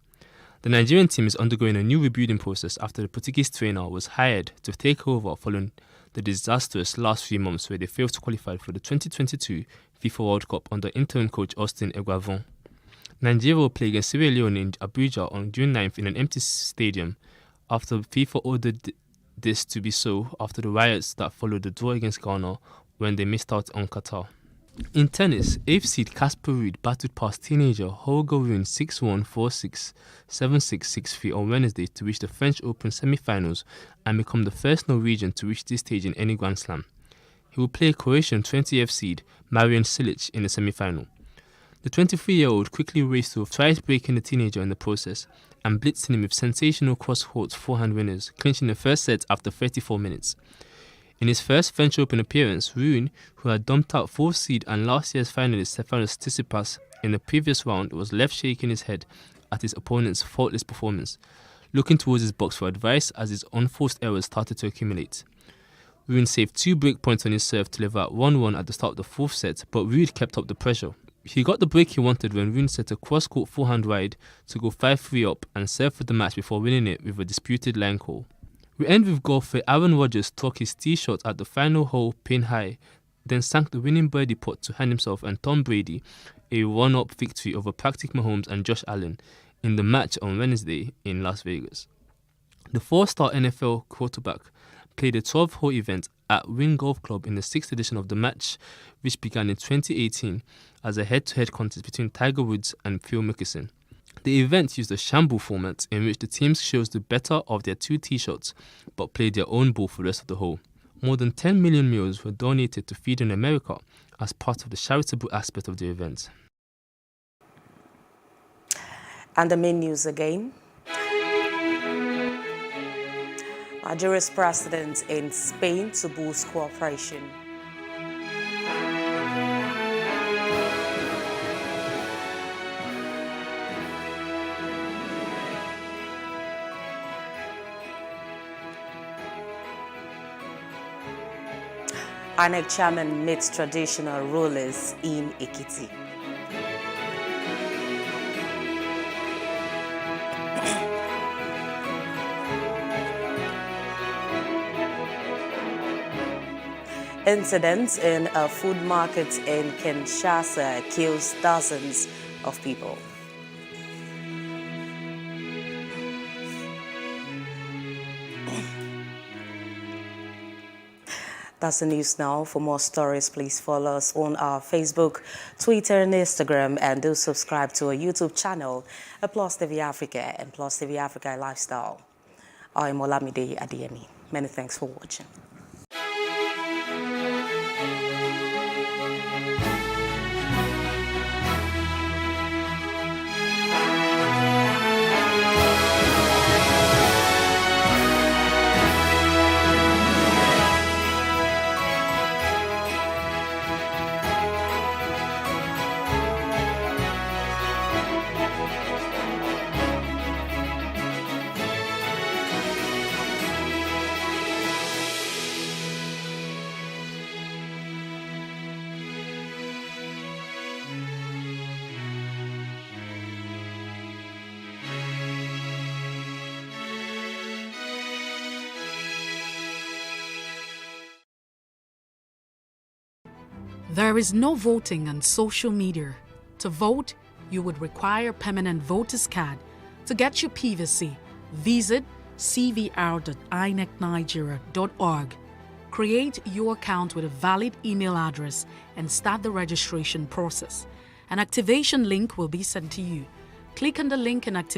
The Nigerian team is undergoing a new rebuilding process after the Portuguese trainer was hired to take over following the disastrous last 3 months where they failed to qualify for the 2022 FIFA World Cup under interim coach Austin Eguavon. Nigeria will play against Sierra Leone in Abuja on June 9th in an empty stadium after FIFA ordered this to be so after the riots that followed the draw against Ghana when they missed out on Qatar. In tennis, 8th seed Casper Ruud battled past teenager Holger Rune 6-1, 4-6, 7-6, 6-3 on Wednesday to reach the French Open semi-finals and become the first Norwegian to reach this stage in any Grand Slam. He will play Croatian 20th seed Marian Cilic in the semi-final. The 23-year-old quickly raced through, twice breaking the teenager in the process, and blitzing him with sensational cross-court forehand winners, clinching the first set after 34 minutes. In his first French Open appearance, Rune, who had dumped out 4th seed and last year's finalist Stefanos Tsitsipas in the previous round, was left shaking his head at his opponent's faultless performance, looking towards his box for advice as his unforced errors started to accumulate. Rune saved 2 break points on his serve to level at 1-1 at the start of the 4th set, but Ruud kept up the pressure. He got the break he wanted when Rune set a cross-court forehand ride to go 5-3 up and serve for the match before winning it with a disputed line call. We end with golfer Aaron Rodgers struck his tee shot at the final hole pin high, then sank the winning birdie putt to hand himself and Tom Brady a one-up victory over Patrick Mahomes and Josh Allen in the match on Wednesday in Las Vegas. The 4-star NFL quarterback played a 12-hole event at Wynn Golf Club in the 6th edition of the match, which began in 2018 as a head-to-head contest between Tiger Woods and Phil Mickelson. The event used a shamble format in which the teams chose the better of their 2 tee shots but played their own ball for the rest of the hole. More than 10 million meals were donated to Feed in America as part of the charitable aspect of the event. And the main news again. Nigeria's president in Spain to boost cooperation. INEC chairman meets traditional rulers in Ekiti. Incidents in a food market in Kinshasa kills dozens of people. That's the news now. For more stories, please follow us on our Facebook, Twitter, and Instagram, and do subscribe to our YouTube channel, Plus TV Africa and Plus TV Africa Lifestyle. I'm Olamide Adeyemi. Many thanks for watching. There is no voting on social media. To vote, you would require a permanent voter's card. To get your PVC, visit cvr.inecnigeria.org. Create your account with a valid email address and start the registration process. An activation link will be sent to you. Click on the link and activate